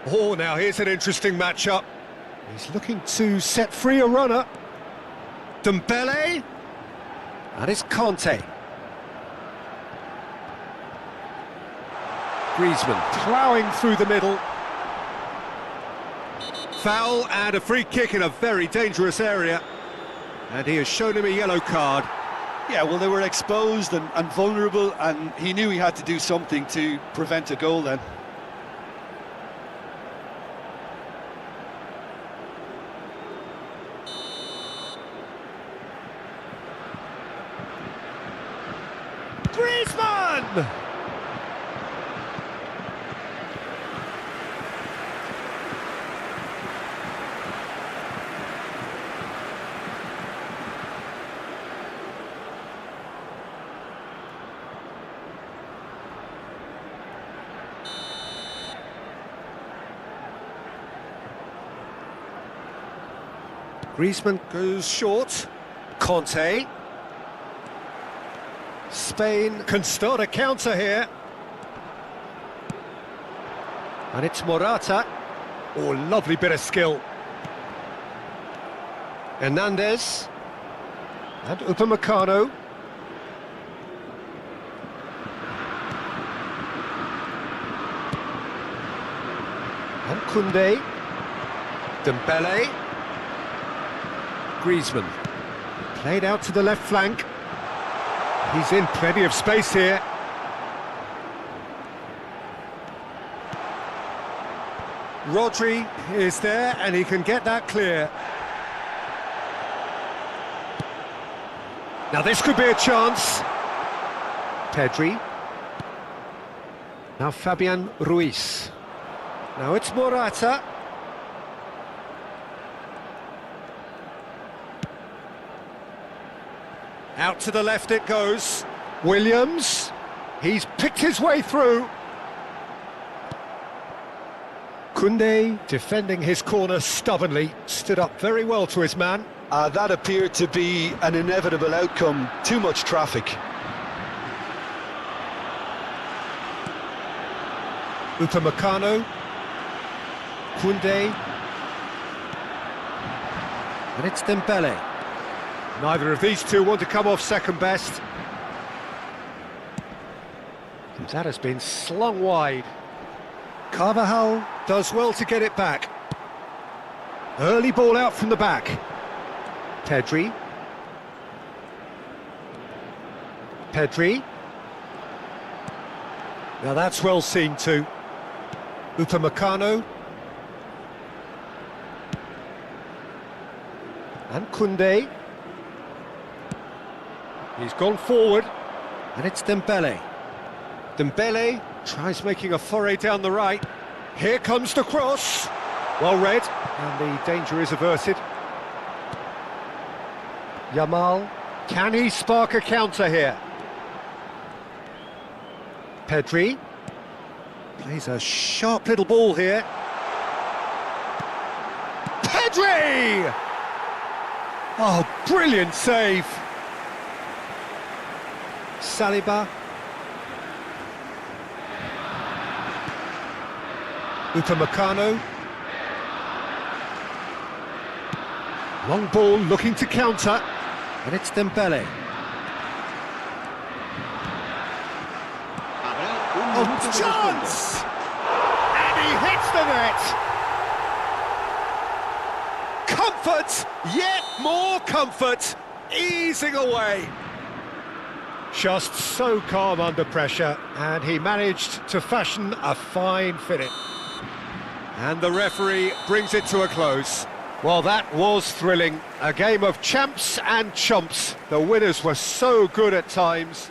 Oh, now here's an interesting matchup. He's looking to set free a runner. Dembele. And it's Conte. Griezmann ploughing through the middle. Foul and a free kick in a very dangerous area. And he has shown him a yellow card. Yeah, well, they were exposed and vulnerable, and he knew he had to do something to prevent a goal then. Griezmann! Griezmann goes short. Conte. Spain can start a counter here. And it's Morata. Oh, lovely bit of skill. Hernandez. And Upamecano. And Koundé. Dembele. Griezmann. Played out to the left flank. He's in plenty of space here. Rodri is there and he can get that clear. Now this could be a chance. Pedri. Now Fabian Ruiz. Now it's Morata. Out to the left it goes. Williams. He's picked his way through. Koundé defending his corner stubbornly. Stood up very well to his man. That appeared to be an inevitable outcome. Too much traffic. Upamecano. Koundé. And it's Dembele. Neither of these two want to come off second best. And that has been slung wide. Carvajal does well to get it back. Early ball out from the back. Pedri. Pedri. Now that's well seen too. Upamecano. And Koundé. He's gone forward, and it's Dembele. Dembele tries making a foray down the right. Here comes the cross. Well read, and the danger is averted. Yamal, can he spark a counter here? Pedri. Plays a sharp little ball here. Pedri! Oh, brilliant save. Saliba. Upamecano. Long ball looking to counter, and it's Dembele. Oh, chance! And he hits the net! Comfort, yet more comfort, easing away. Just so calm under pressure, and he managed to fashion a fine finish. And the referee brings it to a close. Well, that was thrilling. A game of champs and chumps. The winners were so good at times.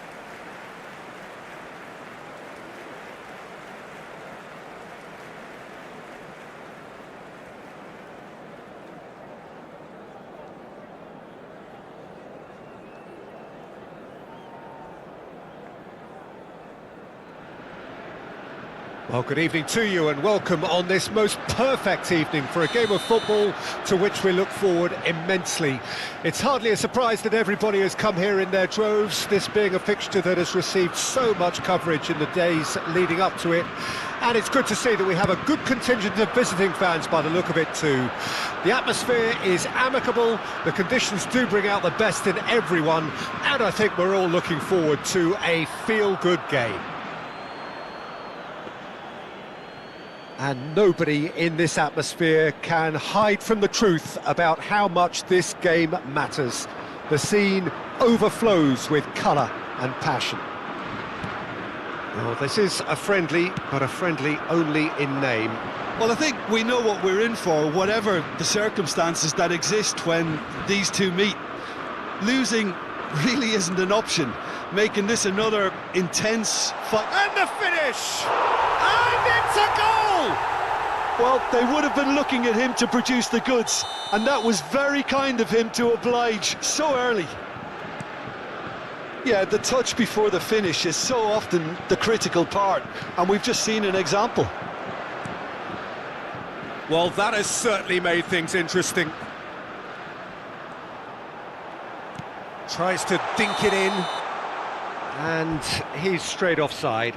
Well, good evening to you and welcome on this most perfect evening for a game of football to which we look forward immensely. It's hardly a surprise that everybody has come here in their droves, this being a fixture that has received so much coverage in the days leading up to it. And it's good to see that we have a good contingent of visiting fans by the look of it too. The atmosphere is amicable, the conditions do bring out the best in everyone, and I think we're all looking forward to a feel-good game. And nobody in this atmosphere can hide from the truth about how much this game matters. The scene overflows with colour and passion. Well, this is a friendly, but a friendly only in name. Well, I think we know what we're in for, whatever the circumstances that exist when these two meet. Losing really isn't an option, making this another intense fight. And the finish! And it's a goal! Well, they would have been looking at him to produce the goods, and that was very kind of him to oblige so early. Yeah, the touch before the finish is so often the critical part, and we've just seen an example. Well, that has certainly made things interesting. Tries to dink it in, and he's straight offside.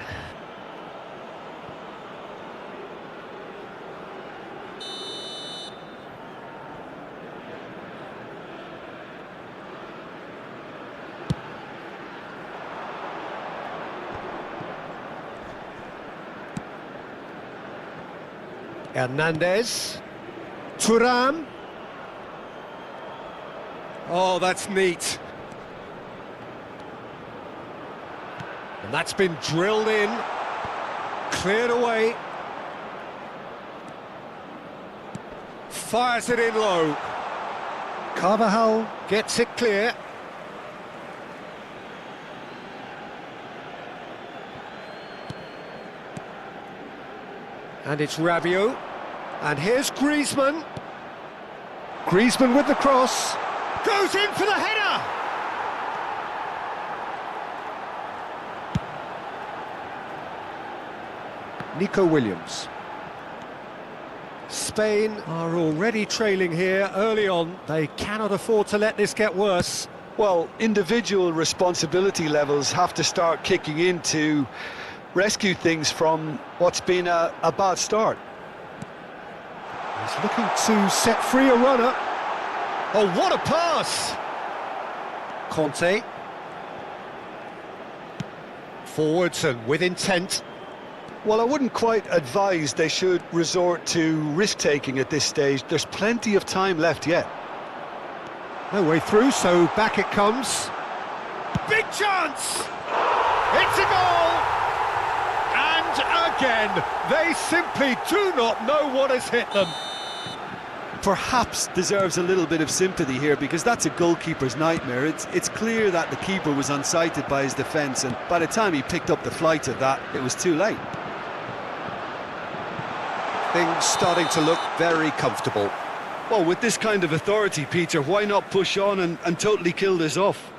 Hernandez, Thuram. Oh, that's neat. And that's been drilled in, cleared away. Fires it in low. Carvajal gets it clear. And it's Rabiot. And here's Griezmann. Griezmann with the cross. Goes in for the header! Nico Williams. Spain are already trailing here early on. They cannot afford to let this get worse. Well, individual responsibility levels have to start kicking in to rescue things from what's been a bad start. He's looking to set free a runner. Oh, what a pass! Conte. Forwards and with intent. Well, I wouldn't quite advise they should resort to risk-taking at this stage. There's plenty of time left yet. No way through, so back it comes. Big chance! It's a goal! And again, they simply do not know what has hit them. Perhaps deserves a little bit of sympathy here, because that's a goalkeeper's nightmare. It's clear that the keeper was unsighted by his defence, and by the time he picked up the flight of that, it was too late. Things starting to look very comfortable. Well, with this kind of authority, Peter, why not push on and totally kill this off?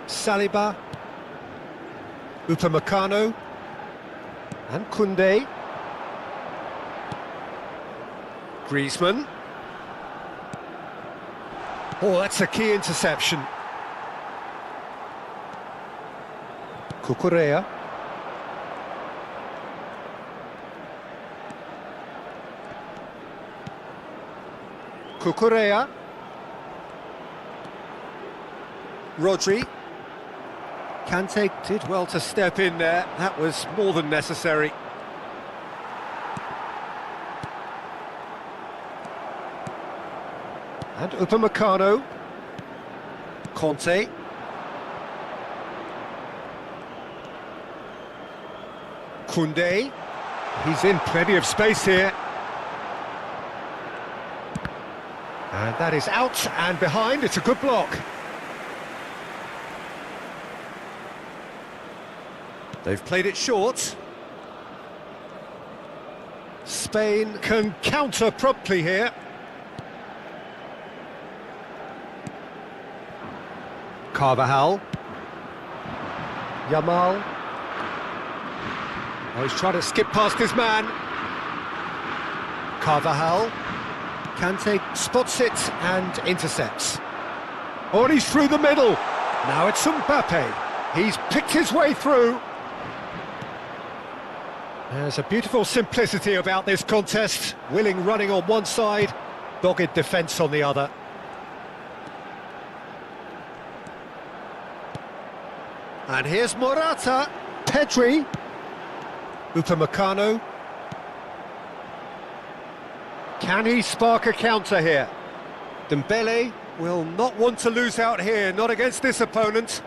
Saliba, Upamecano, and Koundé. Griezmann. Oh, that's a key interception. Cucurella. Cucurella. Rodri. Kante did well to step in there. That was more than necessary. And Upamecano. Conte. Koundé. He's in plenty of space here. And that is out and behind. It's a good block. They've played it short. Spain can counter promptly here. Carvajal. Yamal. Oh, he's trying to skip past his man. Carvajal. Kante spots it and intercepts. Oh, and he's through the middle. Now it's Mbappe. He's picked his way through. There's a beautiful simplicity about this contest. Willing running on one side, dogged defence on the other. And here's Morata. Pedri. Upamecano. Can he spark a counter here? Dembele will not want to lose out here, not against this opponent.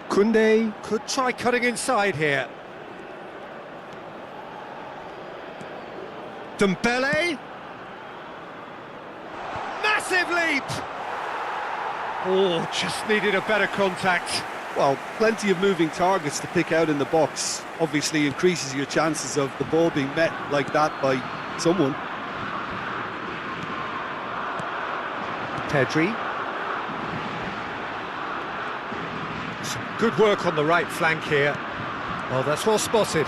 Koundé could try cutting inside here. Dembele. Massive leap! Oh, just needed a better contact. Well, plenty of moving targets to pick out in the box. Obviously increases your chances of the ball being met like that by someone. Pedri. Some good work on the right flank here. Well, that's well spotted.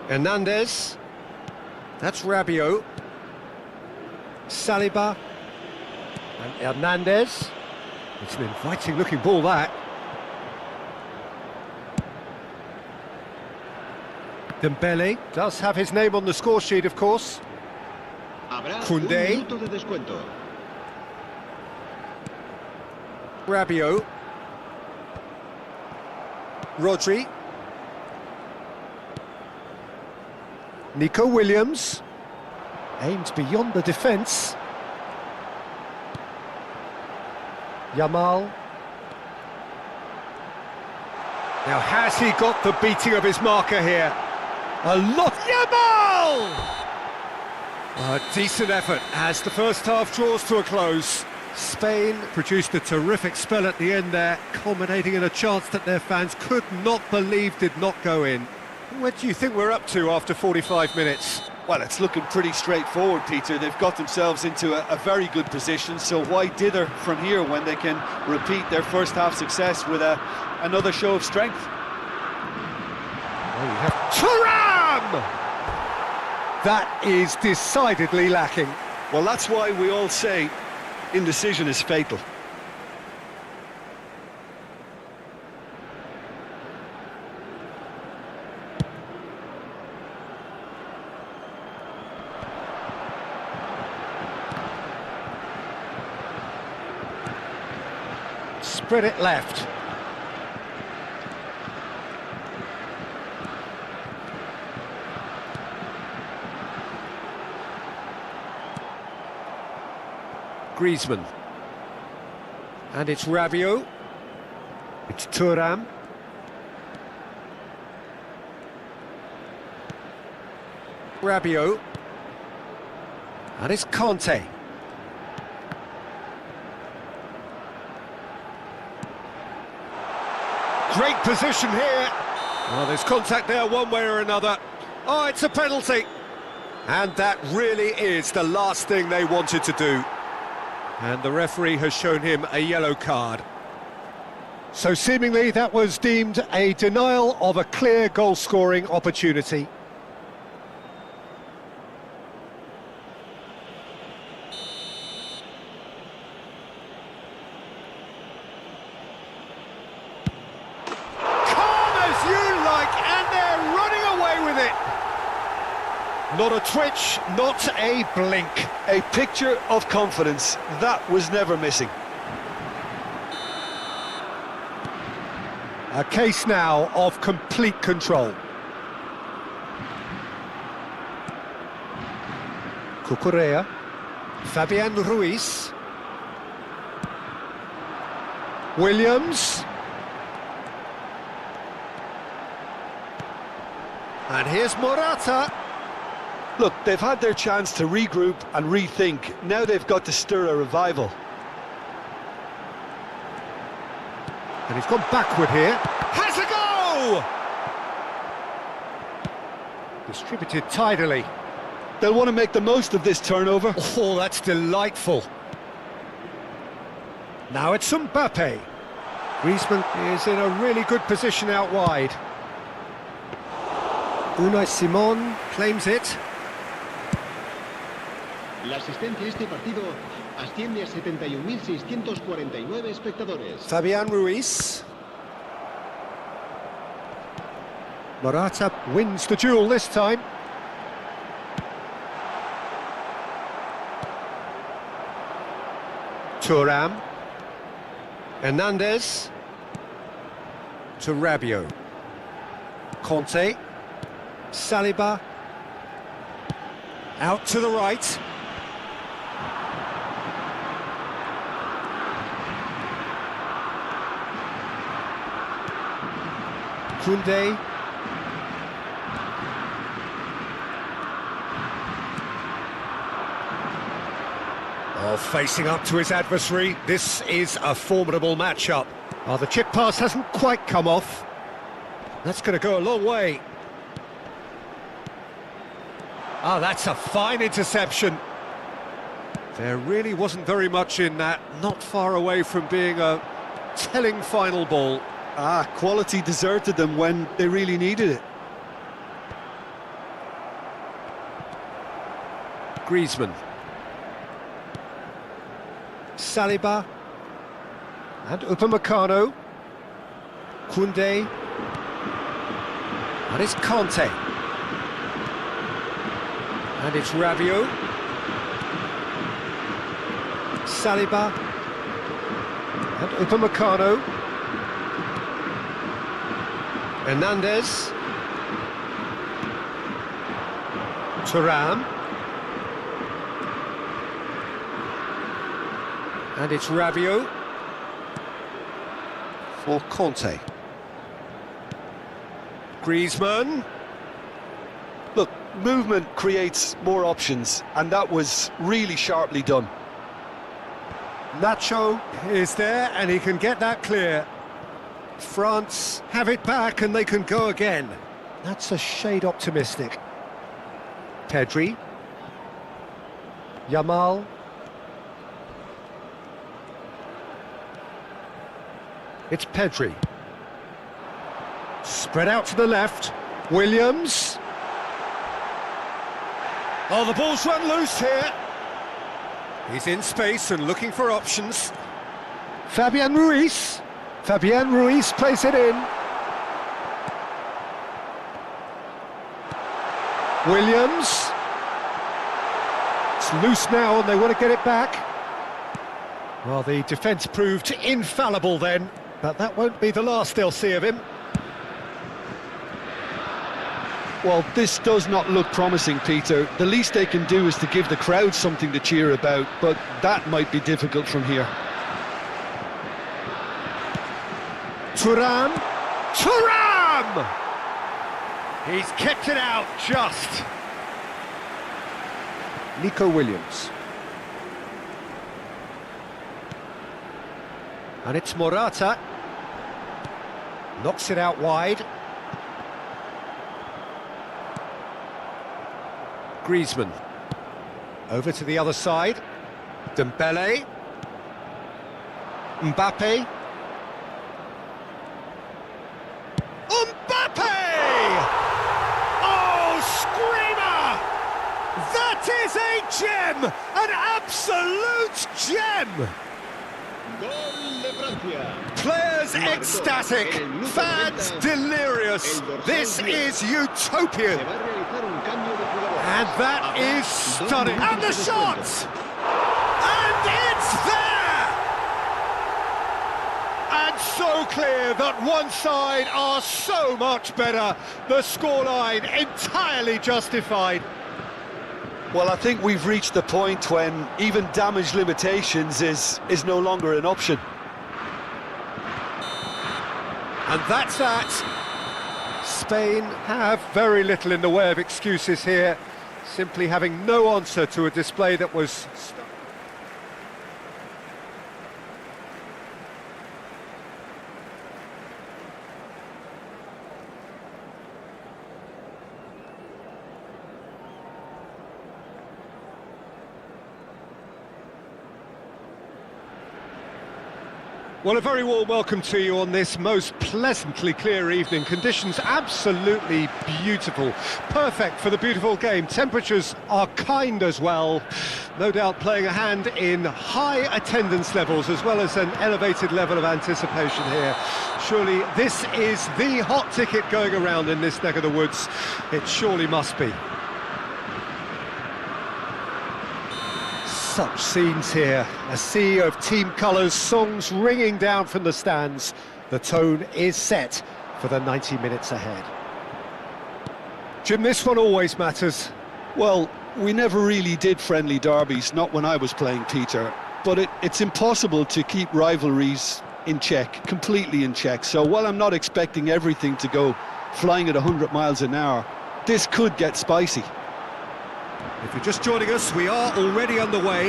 Hernandez. That's Rabiot. Saliba. And Hernandez. It's an inviting looking ball, that. Dembele does have his name on the score sheet, of course. Habrá Koundé. un minuto de descuento. Rabiot. Rodri. Nico Williams. Aimed beyond the defence. Yamal. Now, has he got the beating of his marker here? A lot. Yamal! A decent effort as the first half draws to a close. Spain produced a terrific spell at the end there, culminating in a chance that their fans could not believe did not go in. What do you think we're up to after 45 minutes? Well, it's looking pretty straightforward, Peter. They've got themselves into a very good position, so why dither from here when they can repeat their first half success with another show of strength? Oh, you have Thuram! That is decidedly lacking. Well, that's why we all say indecision is fatal. Spread it left. Griezmann. And it's Rabiot. It's Thuram. Rabiot. And it's Conte. Great position here. Well, there's contact there one way or another. Oh, it's a penalty. And that really is the last thing they wanted to do. And the referee has shown him a yellow card. So seemingly that was deemed a denial of a clear goal-scoring opportunity. Not a twitch, not a blink. A picture of confidence, that was never missing. A case now of complete control. Cucurella. Fabian Ruiz. Williams. And here's Morata. Look, they've had their chance to regroup and rethink. Now they've got to stir a revival. And he's gone backward here. Has a go! Distributed tidily. They'll want to make the most of this turnover. Oh, that's delightful. Now it's Mbappe. Griezmann is in a really good position out wide. Unai Simon claims it. La asistencia a este partido asciende a 71.649 espectadores. Fabian Ruiz. Morata wins the duel this time. Thuram. Hernandez. To Rabiot. Conte. Saliba. Out to the right. Koundé. Oh, facing up to his adversary. This is a formidable matchup. Oh, the chip pass hasn't quite come off. That's going to go a long way. Ah, that's a fine interception. There really wasn't very much in that. Not far away from being a telling final ball. Ah, quality deserted them when they really needed it. Griezmann. Saliba. And Upamecano. Koundé. And it's Conte. And it's Rabiot. Saliba. And Upamecano. Hernandez. Thuram. And it's Rabiot. For Conte. Griezmann. Look, movement creates more options, and that was really sharply done. Nacho is there, and he can get that clear. France have it back, and they can go again. That's a shade optimistic. Pedri. Yamal. It's Pedri. Spread out to the left. Williams. Oh, the ball's run loose here. He's in space and looking for options. Fabian Ruiz. Fabian Ruiz plays it in. Williams. It's loose now and they want to get it back. Well, the defence proved infallible then, but that won't be the last they'll see of him. Well, this does not look promising, Peter. The least they can do is to give the crowd something to cheer about, but that might be difficult from here. Thuram! Thuram! He's kept it out just. Nico Williams. And it's Morata. Knocks it out wide. Griezmann. Over to the other side. Dembele. Mbappe. Mbappe! Oh, screamer! That is a gem! An absolute gem! Gol de Francia. Players ecstatic, fans delirious. This is utopian. Se va a realizar un cambio de jugador. And that is stunning. And the shot! And it's there! And so clear that one side are so much better. The scoreline entirely justified. Well, I think we've reached the point when even damage limitations is no longer an option. And that's that. Spain have very little in the way of excuses here, simply having no answer to a display that was... Well, a very warm welcome to you on this most pleasantly clear evening. Conditions absolutely beautiful. Perfect for the beautiful game. Temperatures are kind as well. No doubt playing a hand in high attendance levels as well as an elevated level of anticipation here. Surely this is the hot ticket going around in this neck of the woods. It surely must be. Such scenes here, a sea of team colours, songs ringing down from the stands. The tone is set for the 90 minutes ahead. Jim, this one always matters. Well, we never really did friendly derbies, not when I was playing, Peter. But it's impossible to keep rivalries in check, completely in check. So while I'm not expecting everything to go flying at 100 miles an hour, this could get spicy. If you're just joining us, we are already underway.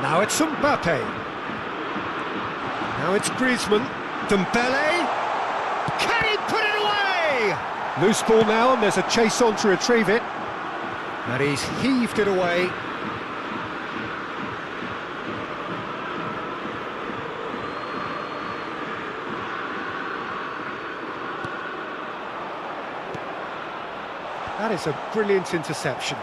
Now it's Mbappe. Now it's Griezmann. Dembele. Can he put it away? Loose ball now, and there's a chase on to retrieve it. And he's heaved it away. That is a brilliant interception.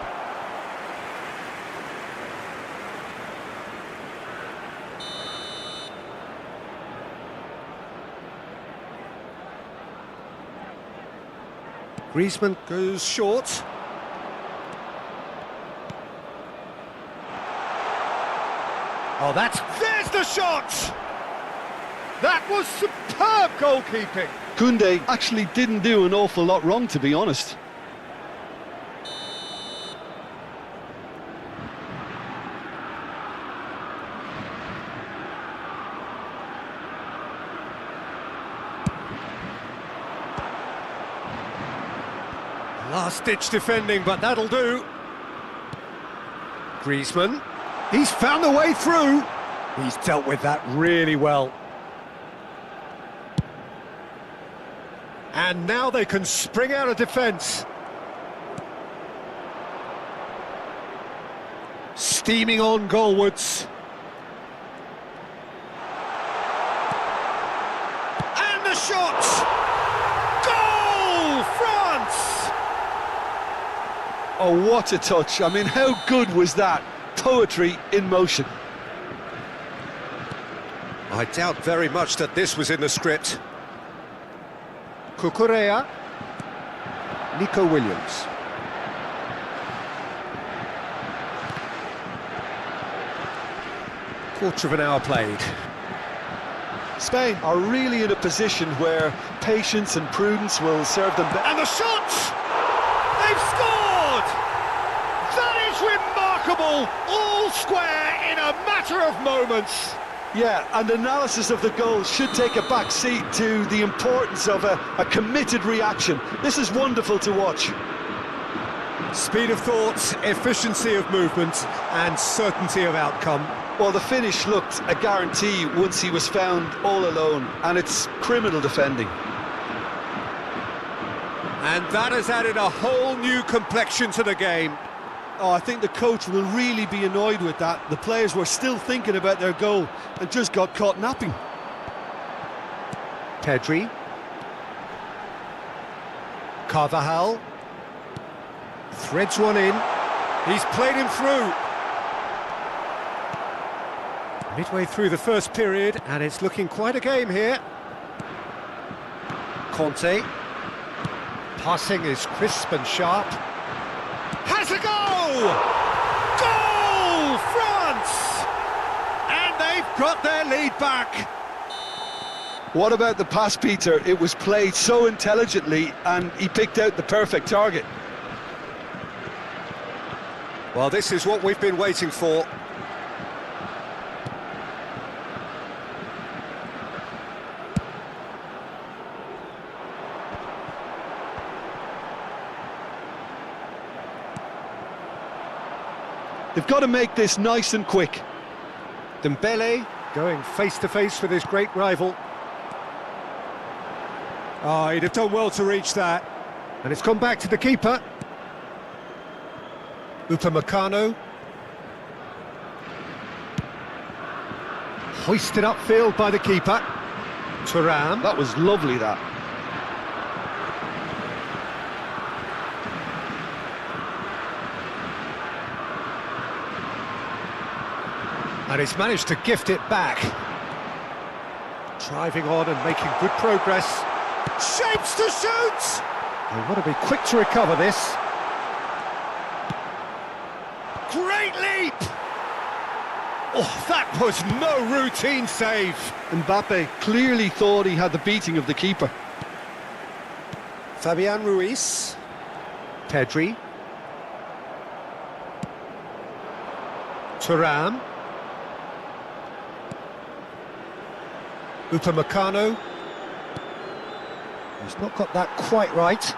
Griezmann goes short. Oh, there's the shot! That was superb goalkeeping. Koundé actually didn't do an awful lot wrong, to be honest. Last-ditch defending, but that'll do. Griezmann, he's found a way through. He's dealt with that really well. And now they can spring out of defence. Steaming on goalwards. And the shot! Goal, France! Oh, what a touch. I mean, how good was that? Poetry in motion. I doubt very much that this was in the script. Cucurella. Nico Williams. Quarter of an hour played. Spain are really in a position where patience and prudence will serve them better. And the shot! They've scored! That is remarkable! All square in a matter of moments. Yeah, and analysis of the goal should take a back seat to the importance of a committed reaction. This is wonderful to watch. Speed of thought, efficiency of movement, and certainty of outcome. Well, the finish looked a guarantee once he was found all alone, and it's criminal defending. And that has added a whole new complexion to the game. Oh, I think the coach will really be annoyed with that. The players were still thinking about their goal and just got caught napping. Pedri. Carvajal. Threads one in. He's played him through. Midway through the first period, and it's looking quite a game here. Conte. Passing is crisp and sharp. Has a goal! Goal, France! And they've got their lead back. What about the pass, Peter? It was played so intelligently, and he picked out the perfect target. Well, this is what we've been waiting for. They've got to make this nice and quick. Dembele going face-to-face with his great rival. Oh, he'd have done well to reach that. And it's gone back to the keeper. Upamecano. Hoisted upfield by the keeper. Thuram. That was lovely, that. And he's managed to gift it back. Driving on and making good progress. Shapes to shoot! They want to be quick to recover this. Great leap! Oh, that was no routine save. Mbappe clearly thought he had the beating of the keeper. Fabian Ruiz. Pedri. Thuram. Upamecano. He's not got that quite right.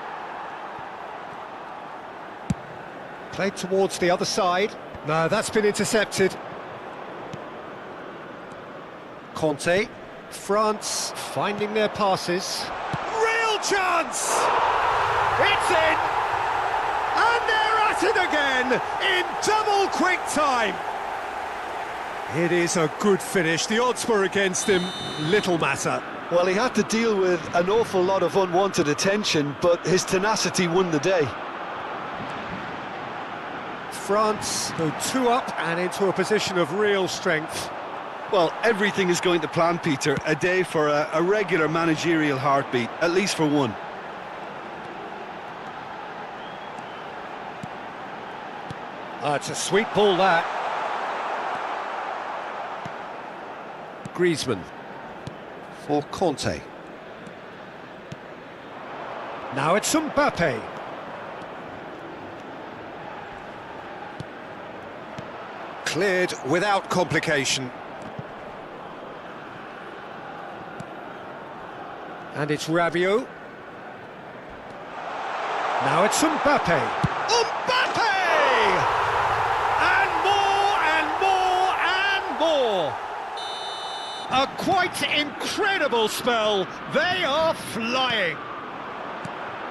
Played towards the other side. No, that's been intercepted. Conte. France finding their passes. Real chance! It's in! And they're at it again in double quick time. It is a good finish. The odds were against him. Little matter. Well, he had to deal with an awful lot of unwanted attention, but his tenacity won the day. France go 2 up and into a position of real strength. Well, everything is going to plan, Peter. A day for a regular managerial heartbeat, at least for one. It's a sweet ball, that. Griezmann for Conte. Now it's Mbappe. Cleared without complication. And it's Rabiot. Now it's Mbappe. Mbappe! And more and more and more. A quite incredible spell. They are flying.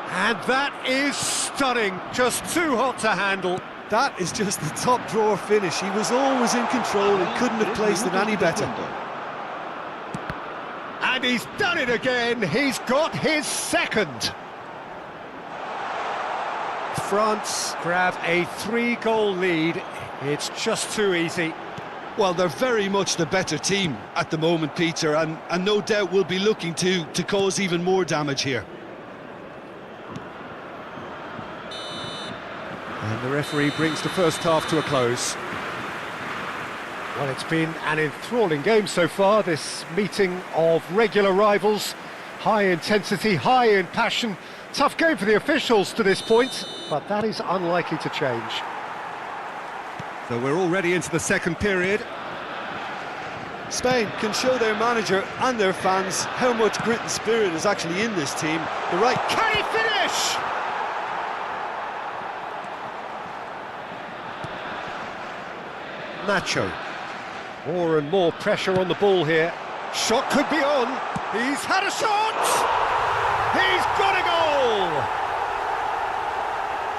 And that is stunning. Just too hot to handle. That is just the top drawer finish. He was always in control and couldn't have placed it any better. And he's done it again. He's got his second. France grab a 3-goal lead. It's just too easy. Well, they're very much the better team at the moment, Peter, and no doubt will be looking to cause even more damage here. And the referee brings the first half to a close. Well, it's been an enthralling game so far, this meeting of regular rivals. High intensity, high in passion. Tough game for the officials to this point, but that is unlikely to change. So we're already into the second period. Spain can show their manager and their fans how much grit and spirit is actually in this team. The right... Can he finish? Nacho. More and more pressure on the ball here. Shot could be on. He's had a shot! He's got a goal!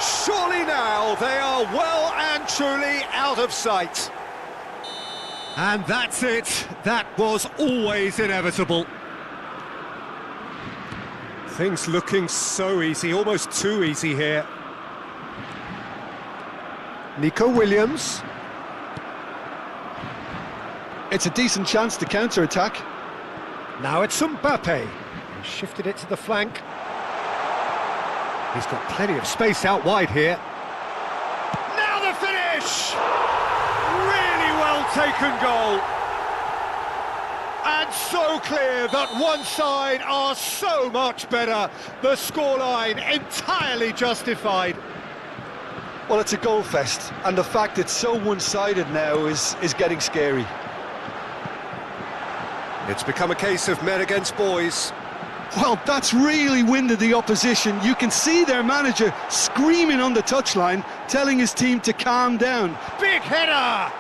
Surely now they are well and truly out of sight. And that's it. That was always inevitable. Things looking so easy, almost too easy here. Nico Williams. It's a decent chance to counter-attack. Now it's Mbappe. He shifted it to the flank. He's got plenty of space out wide here. Now the finish! Really well taken goal. And so clear that one side are so much better. The scoreline entirely justified. Well, it's a goal fest, and the fact it's so one-sided now is getting scary. It's become a case of men against boys. Well, that's really winded the opposition. You can see their manager screaming on the touchline, telling his team to calm down. Big header!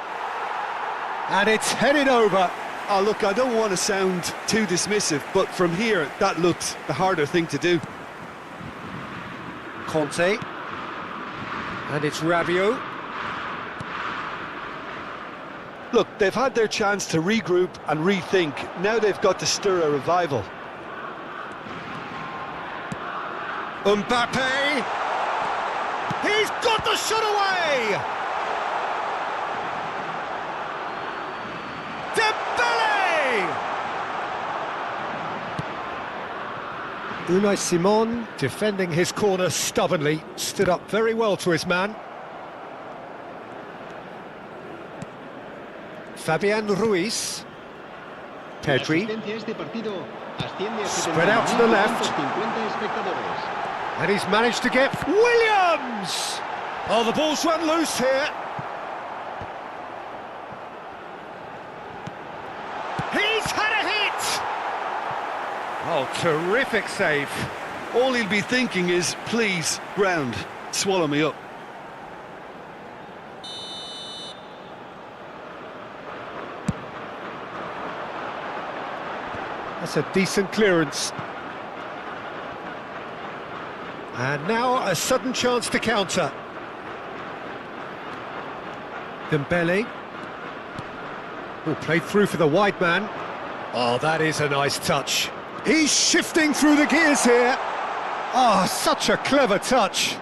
And it's headed over. Oh, look, I don't want to sound too dismissive, but from here, that looked the harder thing to do. Conte. And it's Rabiot. Look, they've had their chance to regroup and rethink. Now they've got to stir a revival. Mbappe! He's got the shot away! Dembele! Unai Simon, defending his corner stubbornly, stood up very well to his man. Fabian Ruiz. Pedri. Spread out to the left. And he's managed to get Williams! Oh, the ball's run loose here. He's had a hit! Oh, terrific save. All he'll be thinking is, please, ground, swallow me up. That's a decent clearance. And now a sudden chance to counter. Dembele. Oh, played through for the wide man. Oh, that is a nice touch. He's shifting through the gears here. Oh, such a clever touch.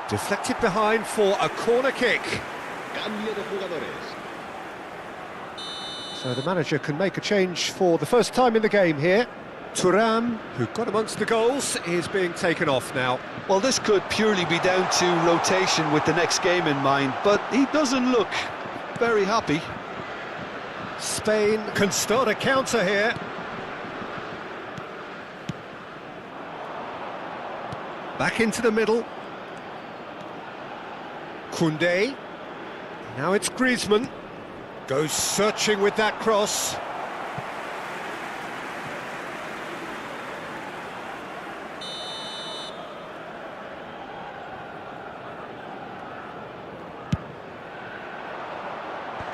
Deflected behind for a corner kick. Cambio de jugadores. So the manager can make a change for the first time in the game here. Thuram, who got amongst the goals, is being taken off now. Well, this could purely be down to rotation with the next game in mind, but he doesn't look very happy. Spain can start a counter here. Back into the middle. Koundé. Now it's Griezmann. Goes searching with that cross.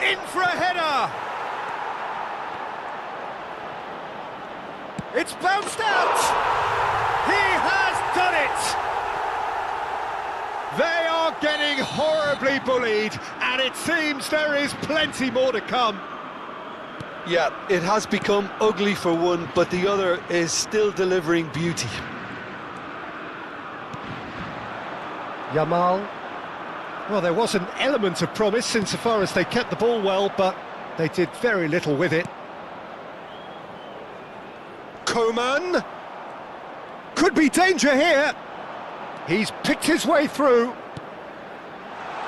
In for a header! It's bounced out! He has done it! They are getting horribly bullied, and it seems there is plenty more to come. Yeah, it has become ugly for one, but the other is still delivering beauty. Yamal. Well, there was an element of promise insofar as they kept the ball well, but they did very little with it. Coman. Could be danger here. He's picked his way through.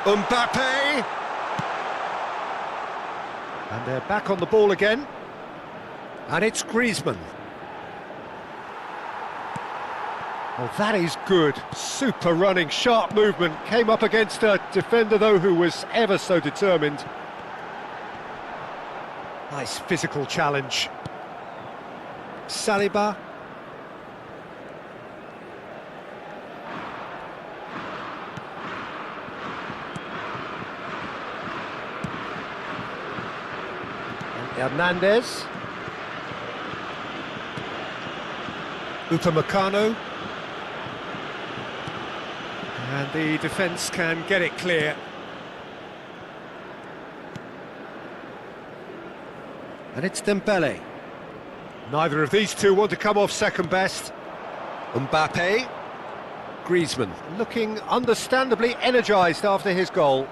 Mbappe. And they're back on the ball again. And it's Griezmann. Oh, that is good. Super running, sharp movement. Came up against a defender, though, who was ever so determined. Nice physical challenge. Saliba. Hernandez. Upamecano. And the defence can get it clear. And it's Dembele. Neither of these two want to come off second best. Mbappe. Griezmann, looking understandably energised after his goal.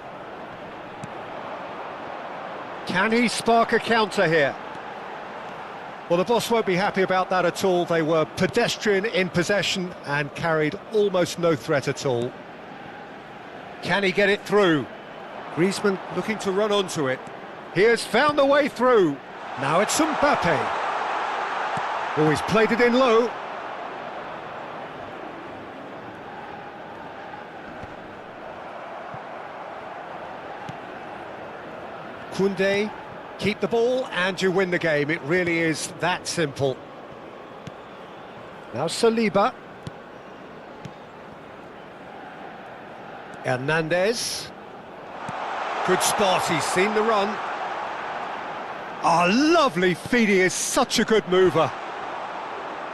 Can he spark a counter here? Well, the boss won't be happy about that at all. They were pedestrian in possession and carried almost no threat at all. Can he get it through? Griezmann looking to run onto it. He has found a way through. Now it's Mbappe. Oh, he's played it in low. Koundé, keep the ball and you win the game. It really is that simple. Now Saliba. Hernandez. Good spot, he's seen the run. Oh, lovely feed, he is such a good mover.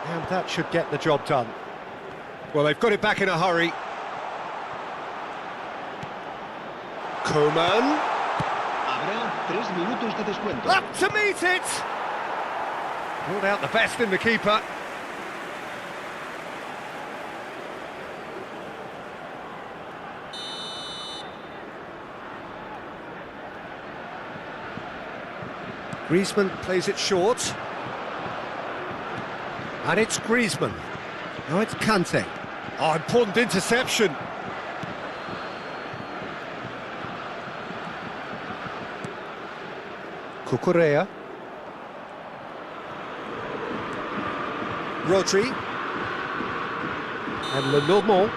And that should get the job done. Well, they've got it back in a hurry. Koeman. Habrá 3 minutos de descuento. Up to meet it! Pulled out the best in the keeper. Griezmann plays it short. And it's Griezmann. Now it's Kante. Oh, important interception. Cucurella. Rodri. And Lenormand.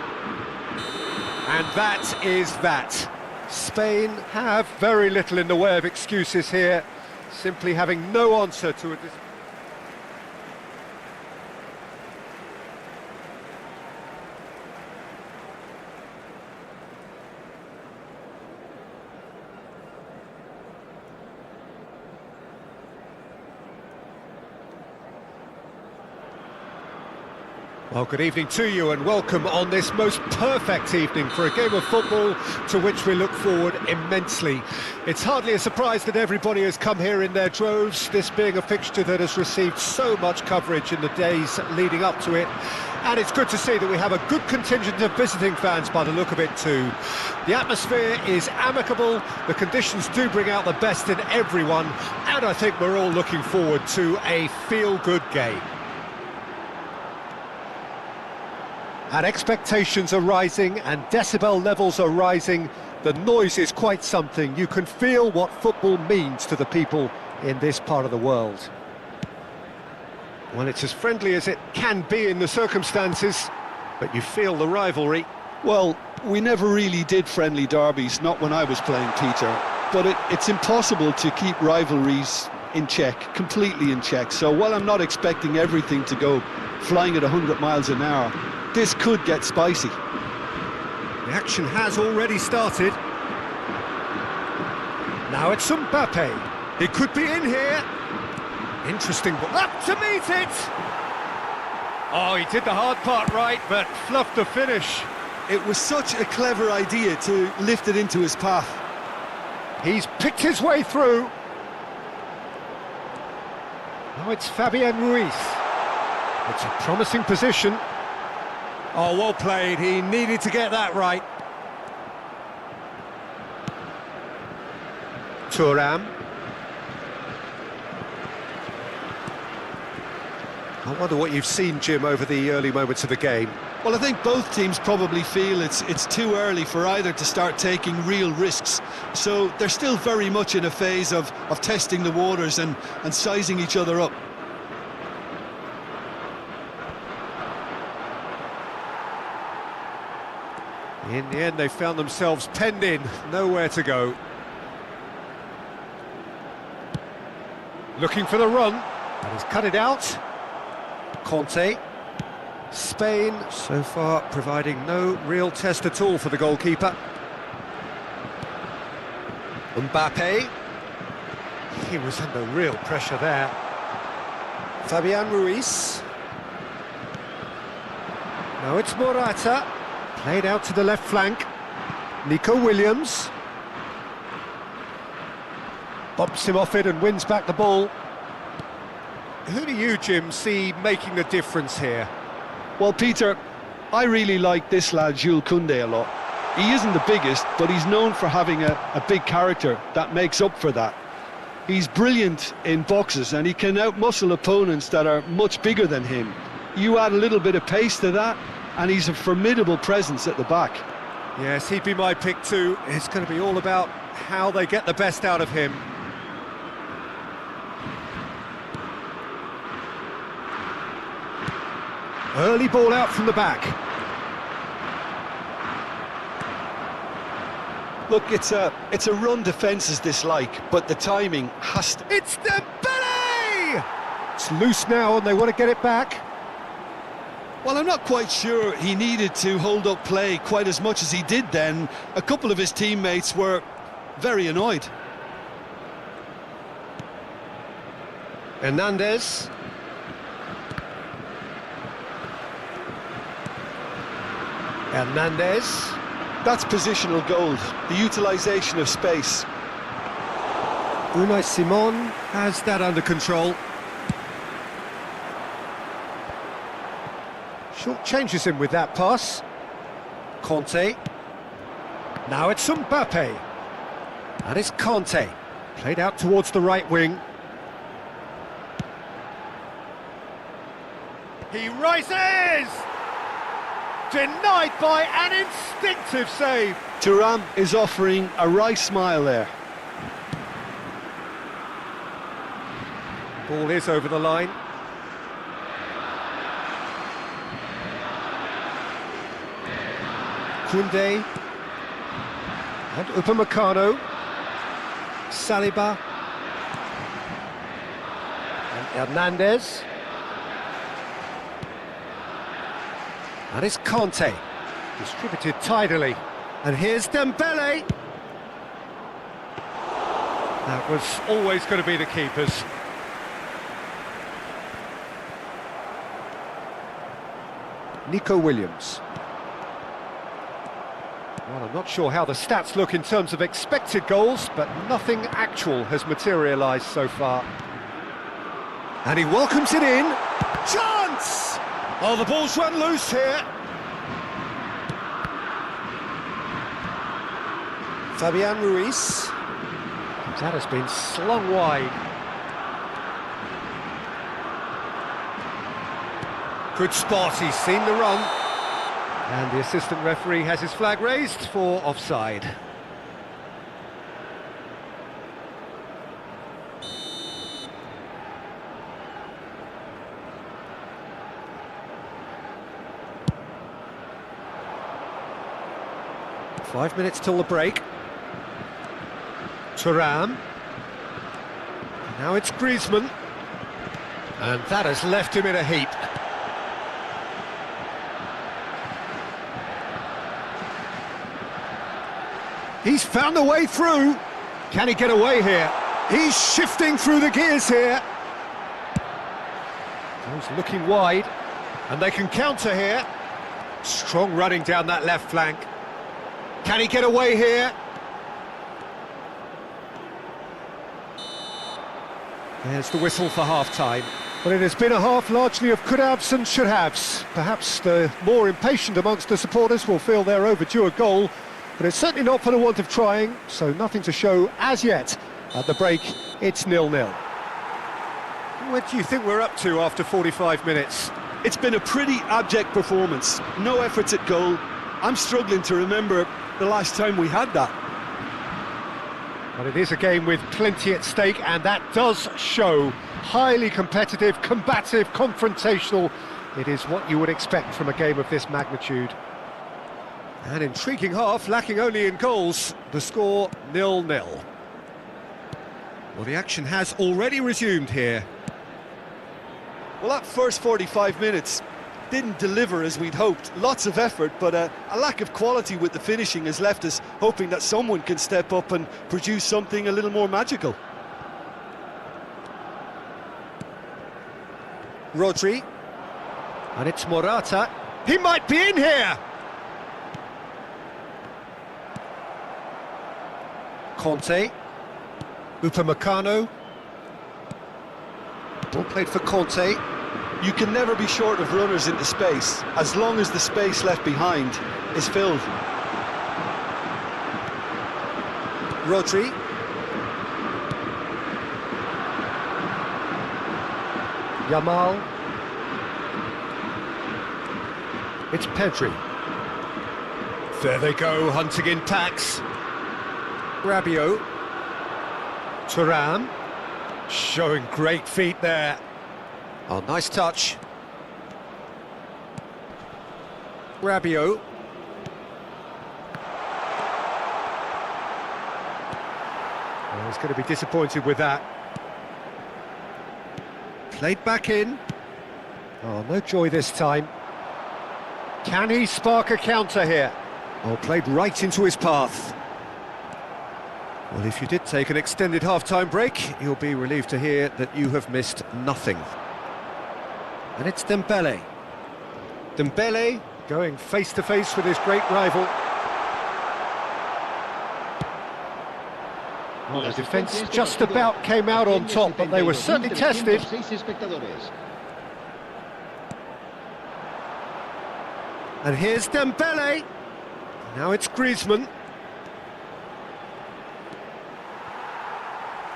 And that is that. Spain have very little in the way of excuses here, simply having no answer to it. Well, good evening to you and welcome on this most perfect evening for a game of football to which we look forward immensely. It's hardly a surprise that everybody has come here in their droves, this being a fixture that has received so much coverage in the days leading up to it. And it's good to see that we have a good contingent of visiting fans by the look of it too. The atmosphere is amicable, the conditions do bring out the best in everyone, and I think we're all looking forward to a feel-good game. And expectations are rising and decibel levels are rising. The noise is quite something. You can feel what football means to the people in this part of the world. Well, it's as friendly as it can be in the circumstances, but you feel the rivalry. Well, we never really did friendly derbies, not when I was playing, Peter. But it's impossible to keep rivalries in check, completely in check. So while I'm not expecting everything to go flying at 100 miles an hour, this could get spicy. The action has already started. Now it's Mbappe. He could be in here. Interesting, but up to meet it! Oh, he did the hard part right, but fluffed the finish. It was such a clever idea to lift it into his path. He's picked his way through. Now it's Fabian Ruiz. It's a promising position. Oh, well played. He needed to get that right. Thuram. I wonder what you've seen, Jim, over the early moments of the game. Well, I think both teams probably feel it's too early for either to start taking real risks. So they're still very much in a phase of testing the waters and sizing each other up. In the end, they found themselves penned in, nowhere to go. Looking for the run, and he's cut it out. Conte. Spain, so far, providing no real test at all for the goalkeeper. Mbappe. He was under real pressure there. Fabian Ruiz. Now it's Morata. Played out to the left flank. Nico Williams. Bumps him off it and wins back the ball. Who do you, Jim, see making the difference here? Well, Peter, I really like this lad, Jules Koundé, a lot. He isn't the biggest, but he's known for having a big character that makes up for that. He's brilliant in boxes and he can outmuscle opponents that are much bigger than him. You add a little bit of pace to that, and he's a formidable presence at the back. Yes, he'd be my pick too. It's going to be all about how they get the best out of him. Early ball out from the back. Look, it's a run defence's dislike, but the timing has to... It's Dembele! It's loose now and they want to get it back. Well, I'm not quite sure he needed to hold up play quite as much as he did then. A couple of his teammates were very annoyed. Hernandez. Hernandez. That's positional gold, the utilisation of space. Unai Simon has that under control. Short changes him with that pass. Conte. Now it's Mbappe. And it's Conte. Played out towards the right wing. He rises! Denied by an instinctive save. Thuram is offering a wry smile there. Ball is over the line. Koundé. And Upamecano. Saliba. And Hernandez. And it's Conte, distributed tidily. And here's Dembele. That was always going to be the keepers. Nico Williams. Well, I'm not sure how the stats look in terms of expected goals, but nothing actual has materialised so far. And he welcomes it in. Chance! Oh, the ball's run loose here. Fabian Ruiz. That has been slung wide. Good spot, he's seen the run. And the assistant referee has his flag raised for offside. Five minutes till the break. Thuram. Now it's Griezmann. And that has left him in a heap. He's found a way through. Can he get away here? He's shifting through the gears here. Goes looking wide. And they can counter here. Strong running down that left flank. Can he get away here? There's the whistle for half-time. But it has been a half largely of could-haves and should-haves. Perhaps the more impatient amongst the supporters will feel they're overdue a goal, but it's certainly not for the want of trying, so nothing to show as yet. At the break, it's 0-0. What do you think we're up to after 45 minutes? It's been a pretty abject performance. No efforts at goal. I'm struggling to remember the last time we had that. But it is a game with plenty at stake, and that does show. Highly competitive, combative, confrontational. It is what you would expect from a game of this magnitude. An intriguing half, lacking only in goals. The score 0-0. Well, the action has already resumed here. Well, that first 45 minutes didn't deliver as we'd hoped. Lots of effort, but a lack of quality with the finishing has left us hoping that someone can step up and produce something a little more magical. Rodri. And it's Morata. He might be in here! Conte. Upamecano. Ball played for Conte. You can never be short of runners into space, as long as the space left behind is filled. Rodri. Yamal. It's Pedri. There they go, hunting in packs. Rabiot. Thuram. Showing great feet there. Oh, nice touch. Rabiot. He's going to be disappointed with that. Played back in. Oh, no joy this time. Can he spark a counter here? Oh, played right into his path. Well, if you did take an extended half-time break, you'll be relieved to hear that you have missed nothing. And it's Dembele. Dembele going face-to-face with his great rival. Well, the defence just about came out on top, but they were certainly tested. And here's Dembele. Now it's Griezmann.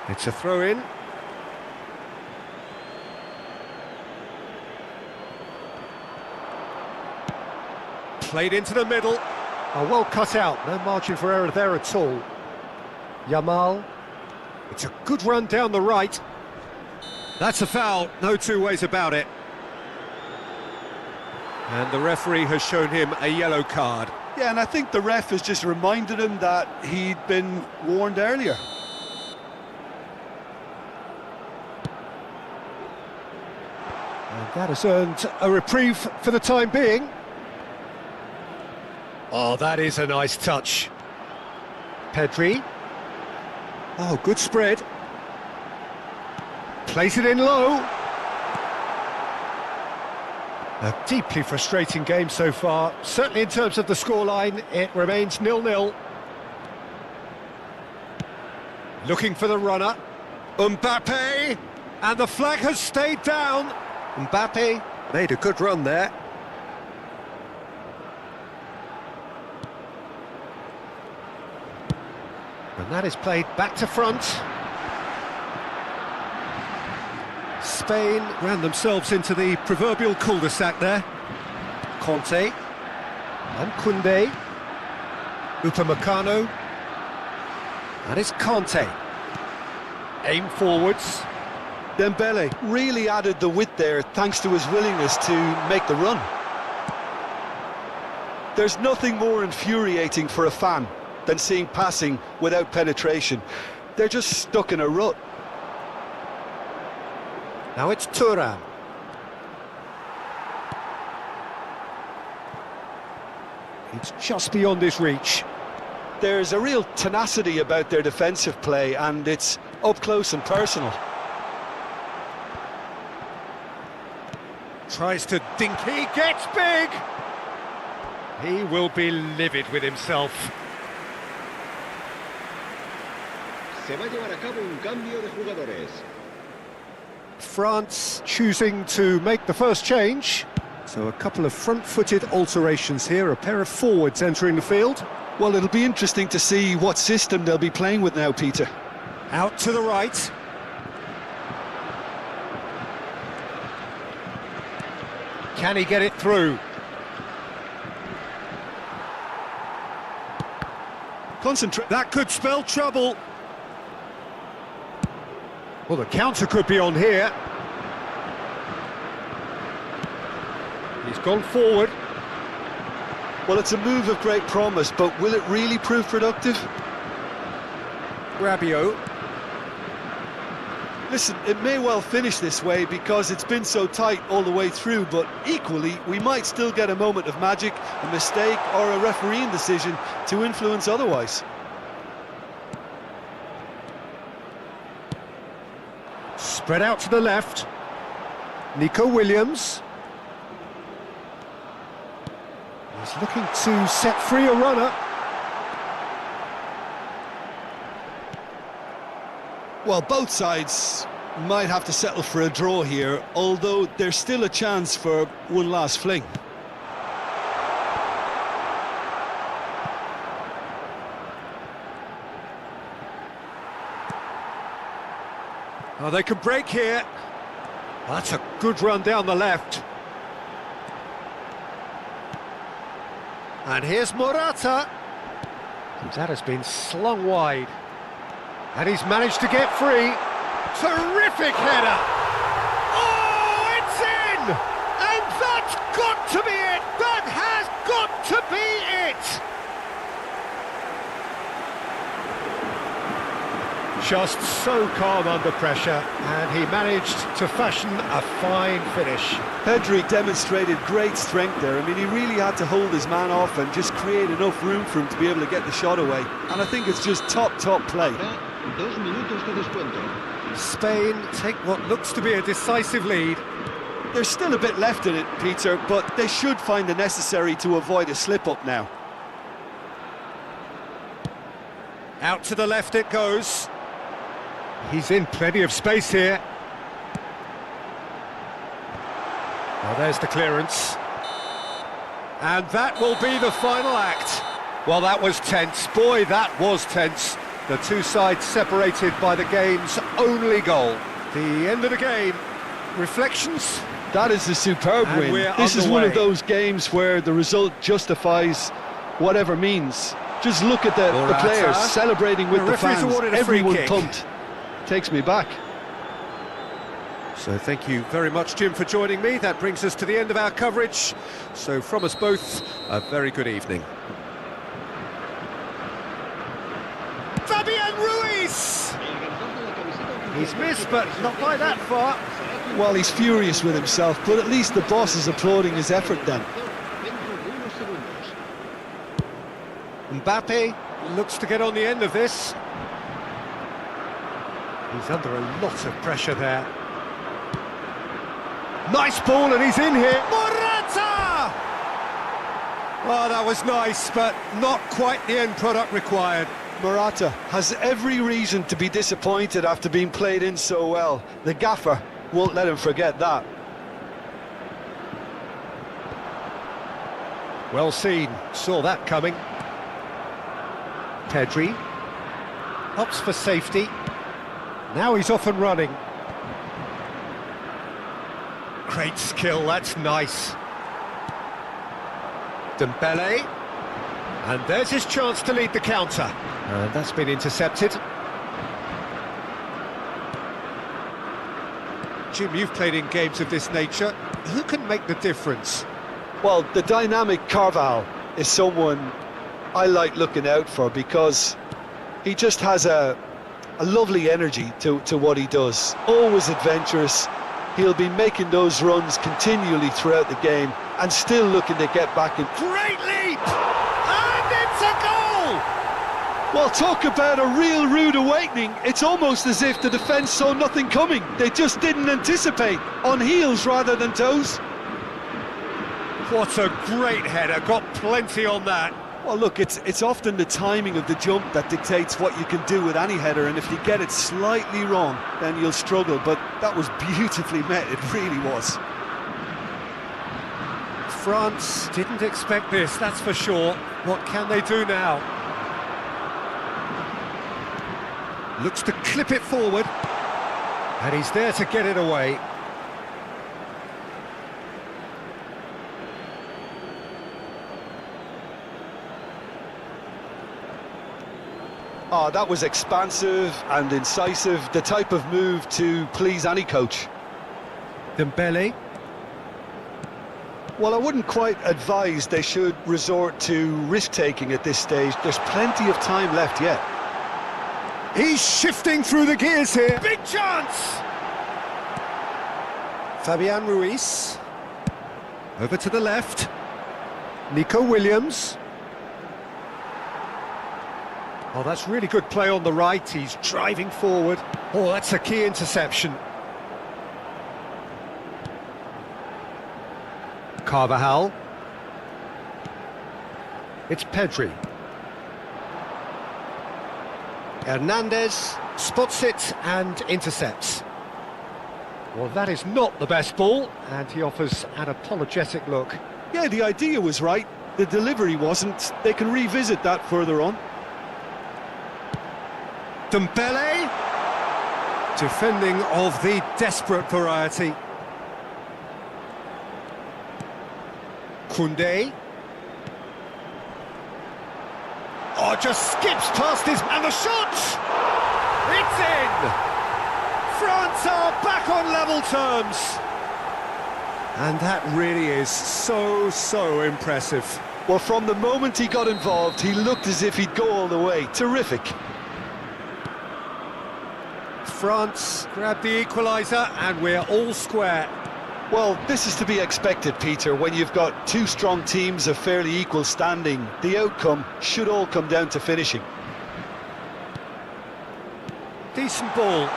It's a throw-in. Played into the middle. Oh, well cut out. No margin for error there at all. Yamal. It's a good run down the right. That's a foul. No two ways about it. And the referee has shown him a yellow card. Yeah, and I think the ref has just reminded him that he'd been warned earlier. And that has earned a reprieve for the time being. Oh, that is a nice touch. Pedri. Oh, good spread. Plays it in low. A deeply frustrating game so far. Certainly in terms of the scoreline, it remains 0-0. Looking for the runner. Mbappe! And the flag has stayed down. Mbappe made a good run there. And that is played back to front. Spain ran themselves into the proverbial cul-de-sac there. Conte. And Koundé. Upamecano. And it's Conte. Aim forwards. Dembele really added the width there thanks to his willingness to make the run. There's nothing more infuriating for a fan than seeing passing without penetration. They're just stuck in a rut. Now it's Thuram. It's just beyond his reach. There's a real tenacity about their defensive play, and it's up close and personal. Tries to dink, he gets big! He will be livid with himself. Se va a llevar a cabo un cambio de jugadores. France choosing to make the first change. So a couple of front-footed alterations here, a pair of forwards entering the field. Well, it'll be interesting to see what system they'll be playing with now, Peter. Out to the right. Can he get it through? Concentrate. That could spell trouble. Well, the counter could be on here. He's gone forward. Well, it's a move of great promise, but will it really prove productive? Rabiot. Listen, it may well finish this way because it's been so tight all the way through, but equally, we might still get a moment of magic, a mistake, or a refereeing decision to influence otherwise. Spread out to the left. Nico Williams. He's looking to set free a runner. Well, both sides might have to settle for a draw here, although there's still a chance for one last fling. Oh, they can break here. That's a good run down the left. And here's Morata. That has been slung wide. And he's managed to get free. Terrific header! Oh, it's in! And that's got to be it! That has got to be it! Just so calm under pressure, and he managed to fashion a fine finish. Pedri demonstrated great strength there. I mean, he really had to hold his man off and just create enough room for him to be able to get the shot away. And I think it's just top play. 2 minutos de descuento. Spain take what looks to be a decisive lead. There's still a bit left in it, Peter, but they should find the necessary to avoid a slip-up now. Out to the left it goes. He's in plenty of space here. Well, there's the clearance. And that will be the final act. Well, that was tense. Boy, that was tense. The two sides separated by the game's only goal. The end of the game. Reflections? That is a superb And win. we're This is one of underway. those games where the result justifies whatever means. Just look at the Morata. players celebrating with The the referee's fans. awarded a free Everyone kick. pumped. Takes me back. So thank you very much, Jim, for joining me. That brings us to the end of our coverage. So from us both, a very good evening. Fabian Ruiz! He's missed, but not by that far. Well, he's furious with himself, but at least the boss is applauding his effort then. Mbappe looks to get on the end of this. He's under a lot of pressure there. Nice ball, and he's in here. Morata! Oh, that was nice, but not quite the end product required. Morata has every reason to be disappointed after being played in so well. The gaffer won't let him forget that. Well seen, saw that coming. Pedri opts for safety. Now he's off and running. Great skill, that's nice. Dembele. And there's his chance to lead the counter. And that's been intercepted. Jim, you've played in games of this nature. Who can make the difference? Well, the dynamic Carvalho is someone I like looking out for because he just has a lovely energy to what he does. Always adventurous. He'll be making those runs continually throughout the game and still looking to get back in. Great leap! And it's a goal! Well, talk about a real rude awakening. It's almost as if the defence saw nothing coming. They just didn't anticipate. On heels rather than toes. What a great header, got plenty on that. Well, look, it's often the timing of the jump that dictates what you can do with any header, and if you get it slightly wrong, then you'll struggle, but that was beautifully met, it really was. France didn't expect this, that's for sure. What can they do now? Looks to clip it forward, and he's there to get it away. Oh, that was expansive and incisive, the type of move to please any coach. Dembele. Well, I wouldn't quite advise they should resort to risk-taking at this stage. There's plenty of time left yet. He's shifting through the gears here. Big chance! Fabian Ruiz. Over to the left. Nico Williams. Oh, that's really good play on the right. He's driving forward. Oh, that's a key interception. Carvajal. It's Pedri. Hernandez spots it and intercepts. Well, that is not the best ball, and he offers an apologetic look. Yeah, the idea was right. The delivery wasn't. They can revisit that further on. Dembele, defending of the desperate variety. Koundé. Oh, just skips past his... and the shot! It's in! France are back on level terms. And that really is so impressive. Well, from the moment he got involved, he looked as if he'd go all the way. Terrific. France grab the equaliser and we're all square. Well, this is to be expected, Peter. When you've got two strong teams of fairly equal standing, the outcome should all come down to finishing. Decent ball.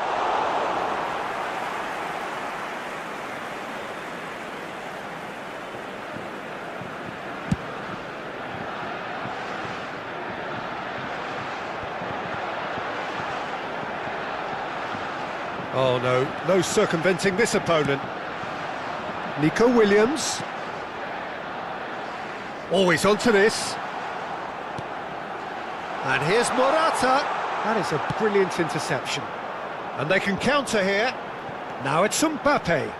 Oh no, no circumventing this opponent. Nico Williams. Always onto this. And here's Morata. That is a brilliant interception. And they can counter here. Now it's Mbappe.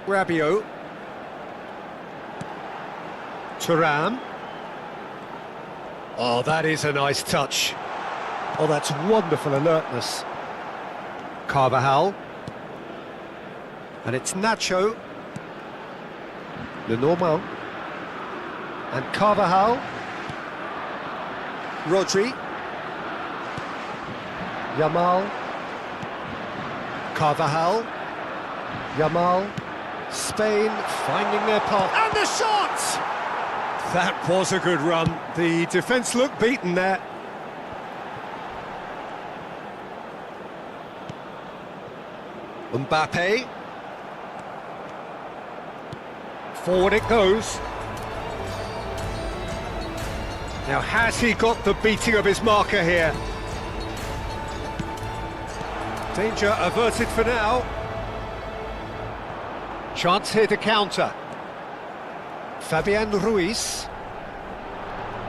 Rabiot. Thuram. Oh, that is a nice touch. Oh, that's wonderful alertness. Carvajal. And it's Nacho. Lenormand. And Carvajal. Rodri. Yamal. Carvajal. Yamal. Spain finding their path. And the shot! That was a good run. The defence looked beaten there. Mbappe. Forward it goes. Now, has he got the beating of his marker here? Danger averted for now. Chance here to counter. Fabian Ruiz.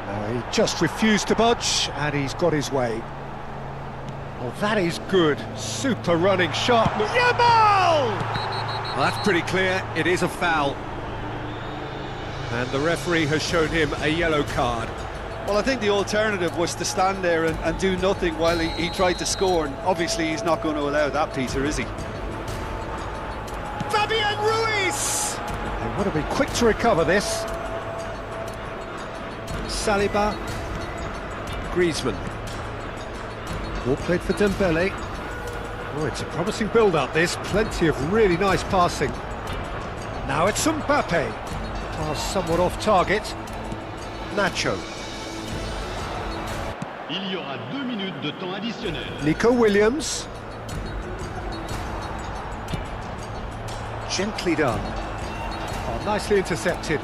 No, he just refused to budge, and he's got his way. Oh, that is good. Super running, sharp move. Yamal! Well, that's pretty clear. It is a foul. And the referee has shown him a yellow card. Well, I think the alternative was to stand there and do nothing while he tried to score, and obviously he's not going to allow that, Peter, is he? Fabian Ruiz! They want to be quick to recover this. Saliba. Griezmann. Ball played for Dembele. Oh, it's a promising build-up, this. Plenty of really nice passing. Now it's Mbappe. Pass somewhat off target. Nacho. Il y aura 2 minutes de temps additionnel. Nico Williams. Gently done. Oh, nicely intercepted.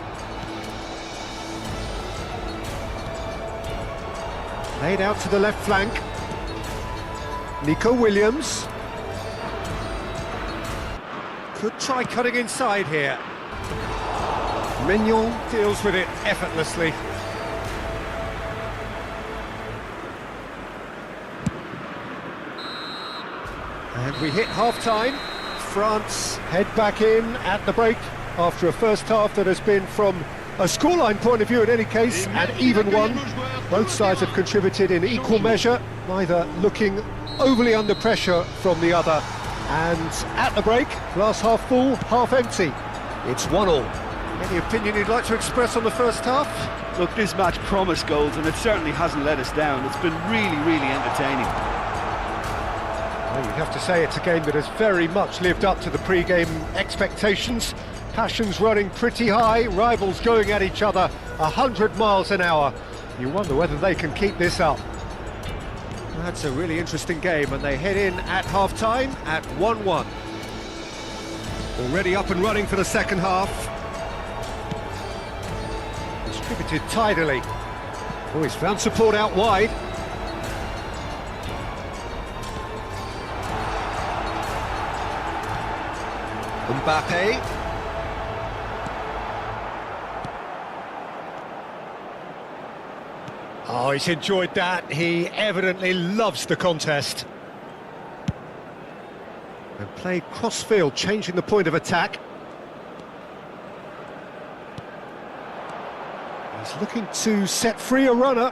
Laid out to the left flank. Nico Williams. Could try cutting inside here. Mignon deals with it effortlessly. And we hit half-time. France head back in at the break after a first half that has been, from a scoreline point of view in any case, an even one. Both sides have contributed in equal measure, neither looking overly under pressure from the other. And at the break, glass half full, half empty. It's 1-1. Any opinion you'd like to express on the first half? Look, this match promised goals, and it certainly hasn't let us down. It's been really, really entertaining. Well, you'd have to say it's a game that has very much lived up to the pre-game expectations. Passions running pretty high, rivals going at each other 100 miles an hour. You wonder whether they can keep this up. That's a really interesting game, and they head in at half-time at 1-1. Already up and running for the second half. Distributed tidily. Oh, he's found support out wide. Mbappe. Oh, he's enjoyed that. He evidently loves the contest. And played cross-field, changing the point of attack. He's looking to set free a runner.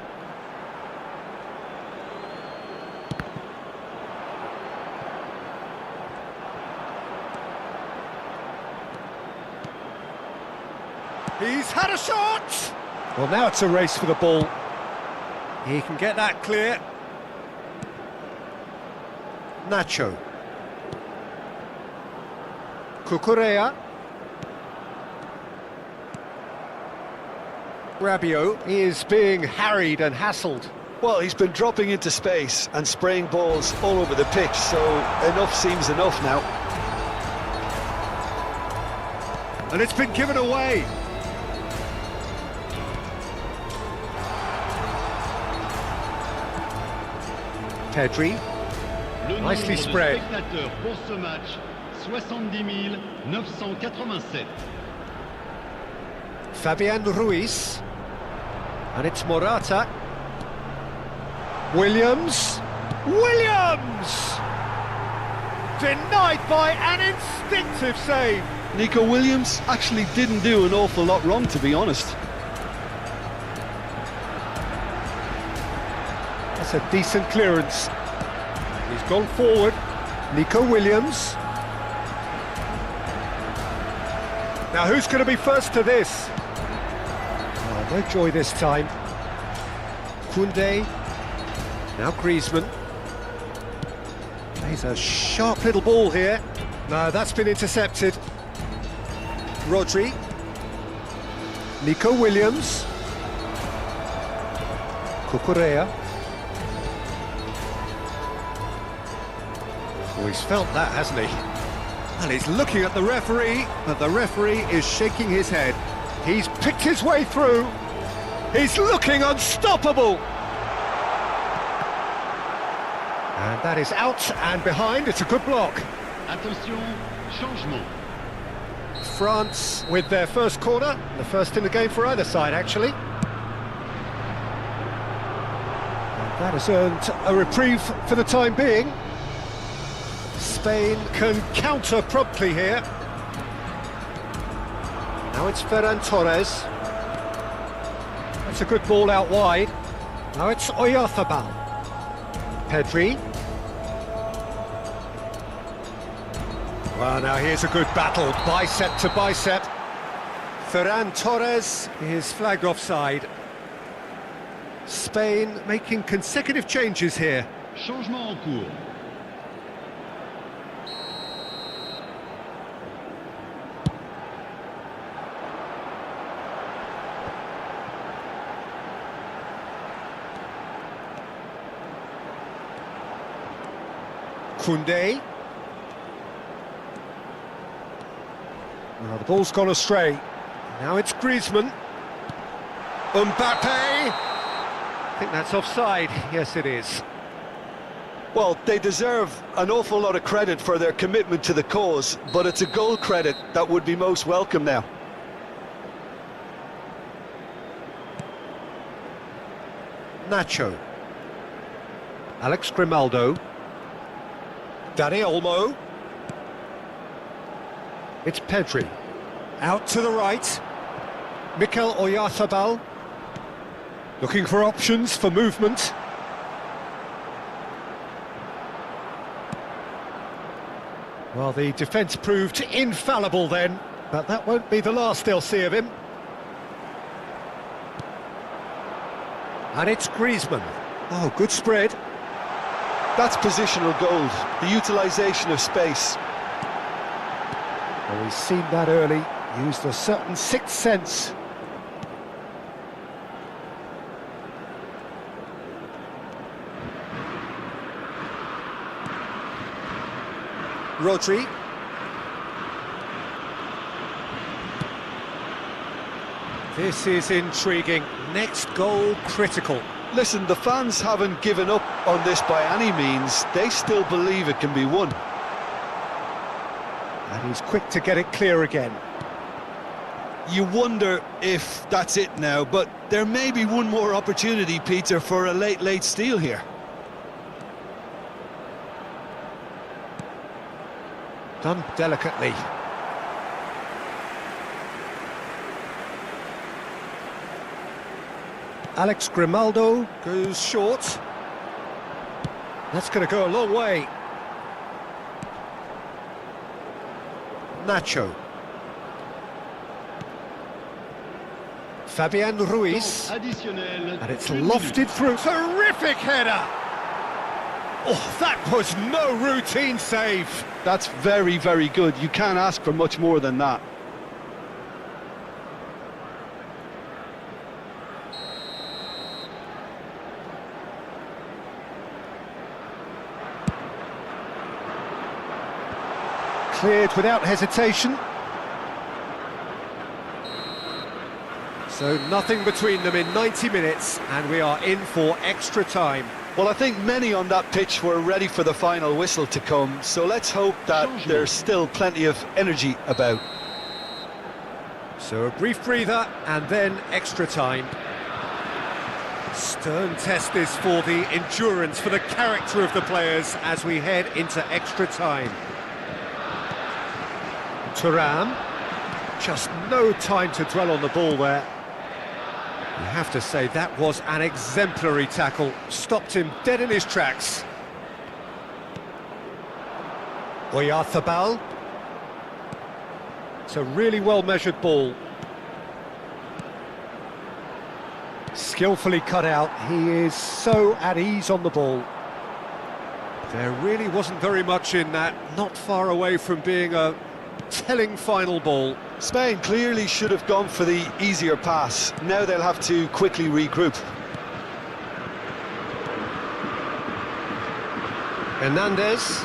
He's had a shot! Well, now it's a race for the ball. He can get that clear. Nacho. Cucurella. Rabiot is being harried and hassled. Well, he's been dropping into space and spraying balls all over the pitch, so enough seems enough now. And it's been given away. Pedri. Le Nicely nombre de spread. spectateurs pour ce match, 70 987. Fabian Ruiz. And it's Morata. Williams. Williams! Denied by an instinctive save. Nico Williams actually didn't do an awful lot wrong, to be honest. That's a decent clearance. He's gone forward. Nico Williams. Now who's going to be first to this? Oh, no joy this time. Koundé. Now Griezmann. He's a sharp little ball here. No, that's been intercepted. Rodri. Nico Williams. Cucurella. Oh, he's felt that, hasn't he? And he's looking at the referee, but the referee is shaking his head. He's picked his way through. He's looking unstoppable. And that is out and behind. It's a good block. Attention, changement. France with their first corner, the first in the game for either side, actually. And that has earned a reprieve for the time being. Spain can counter promptly here. Now it's Ferran Torres. That's a good ball out wide. Now it's Oyarzabal. Pedri. Well, now here's a good battle, bicep to bicep. Ferran Torres is flagged offside. Spain making consecutive changes here. Changement en cours. Koundé. Well, the ball's gone astray. Now it's Griezmann. Mbappe! I think that's offside. Yes, it is. Well, they deserve an awful lot of credit for their commitment to the cause, but it's a goal credit that would be most welcome now. Nacho. Alex Grimaldo. Dani Olmo. It's Pedri. Out to the right. Mikel Oyarzabal. Looking for options for movement. Well, the defence proved infallible then, but that won't be the last they'll see of him. And it's Griezmann. Oh, good spread. That's positional gold, the utilisation of space. Well, he's seen that early, used a certain sixth sense. Rodri. This is intriguing. Next goal critical. Listen, the fans haven't given up on this by any means. They still believe it can be won. And he's quick to get it clear again. You wonder if that's it now, but there may be one more opportunity, Peter, for a late steal here. Done delicately. Alex Grimaldo goes short. That's going to go a long way. Nacho. Fabian Ruiz. Additionnel. And it's lofted through. Terrific header! Oh, that was no routine save. That's very, very good. You can't ask for much more than that. Cleared without hesitation. So nothing between them in 90 minutes, and we are in for extra time. Well, I think many on that pitch were ready for the final whistle to come, so let's hope that there's still plenty of energy about. So a brief breather, and then extra time. Stern test this for the endurance, for the character of the players as we head into extra time. Thuram, just no time to dwell on the ball there. You have to say that was an exemplary tackle, stopped him dead in his tracks. eFOOTBALL. It's a really well-measured ball. Skillfully cut out, he is so at ease on the ball. There really wasn't very much in that, not far away from being a telling final ball. Spain clearly should have gone for the easier pass. Now they'll have to quickly regroup. Hernandez.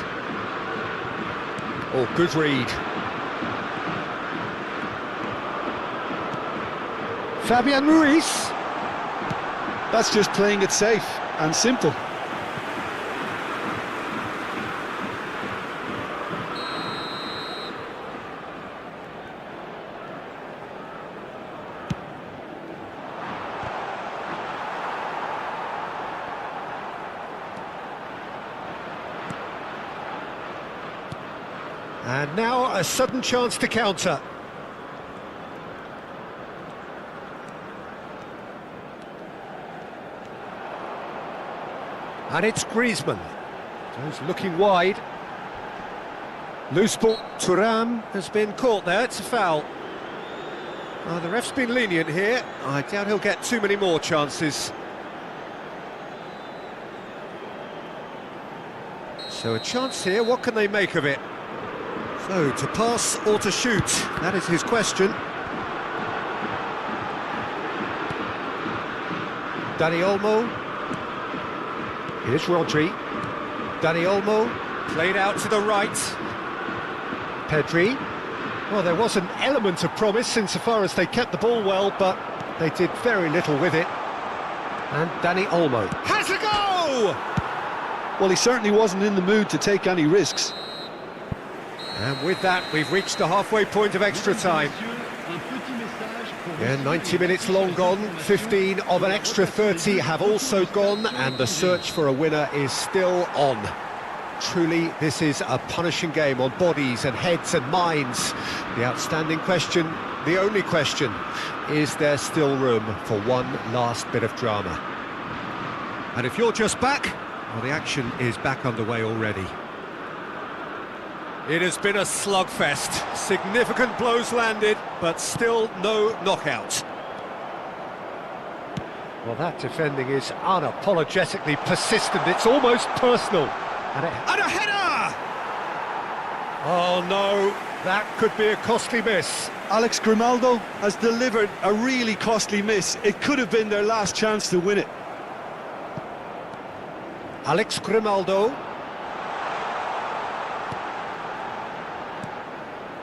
Oh, good read. Fabian Ruiz. That's just playing it safe and simple. And now a sudden chance to counter. And it's Griezmann. He's looking wide. Loose ball. Thuram has been caught there. It's a foul. The ref's been lenient here. I doubt he'll get too many more chances. So a chance here. What can they make of it? So, to pass or to shoot? That is his question. Dani Olmo. Here's Rodri. Dani Olmo, played out to the right. Pedri. Well, there was an element of promise insofar as they kept the ball well, but they did very little with it. And Dani Olmo has a go! Well, he certainly wasn't in the mood to take any risks. And with that, we've reached the halfway point of extra time. Yeah, 90 minutes long gone, 15 of an extra 30 have also gone, and the search for a winner is still on. Truly, this is a punishing game on bodies and heads and minds. The outstanding question, the only question, is there still room for one last bit of drama? And if you're just back, well, the action is back underway already. It has been a slugfest. Significant blows landed, but still no knockout. Well, that defending is unapologetically persistent. It's almost personal. And a header! Oh, no. That could be a costly miss. Alex Grimaldo has delivered a really costly miss. It could have been their last chance to win it. Alex Grimaldo.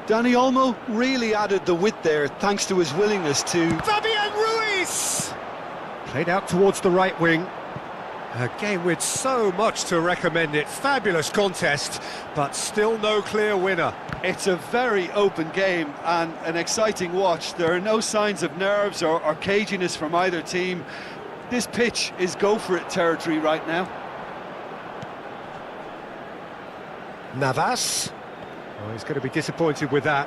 Dani Olmo really added the width there thanks to his willingness to... Fabian Ruiz! Played out towards the right wing. A game with so much to recommend it. Fabulous contest, but still no clear winner. It's a very open game and an exciting watch. There are no signs of nerves or caginess from either team. This pitch is go-for-it territory right now. Navas. Oh, he's going to be disappointed with that.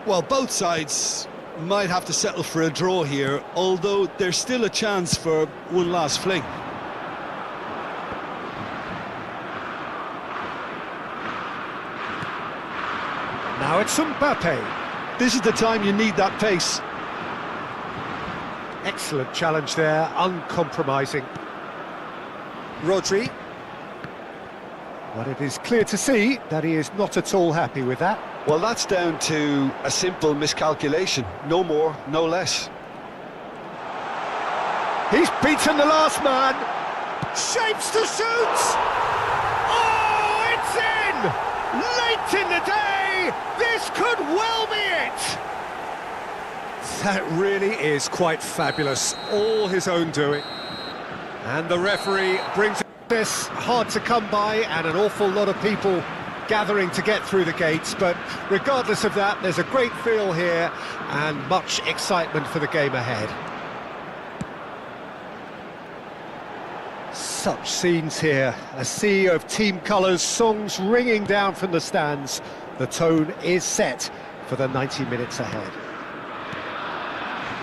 Well, both sides might have to settle for a draw here, although there's still a chance for one last fling. Now it's Mbappe. This is the time you need that pace. Excellent challenge there, uncompromising. Rodri. But it is clear to see that he is not at all happy with that. Well, that's down to a simple miscalculation. No more, no less. He's beaten the last man. Shapes to shoot. Oh, it's in! Late in the day. This could well be it. That really is quite fabulous. All his own doing. And the referee brings this hard to come by, and an awful lot of people gathering to get through the gates. But regardless of that, there's a great feel here and much excitement for the game ahead. Such scenes here, a sea of team colours, songs ringing down from the stands. The tone is set for the 90 minutes ahead.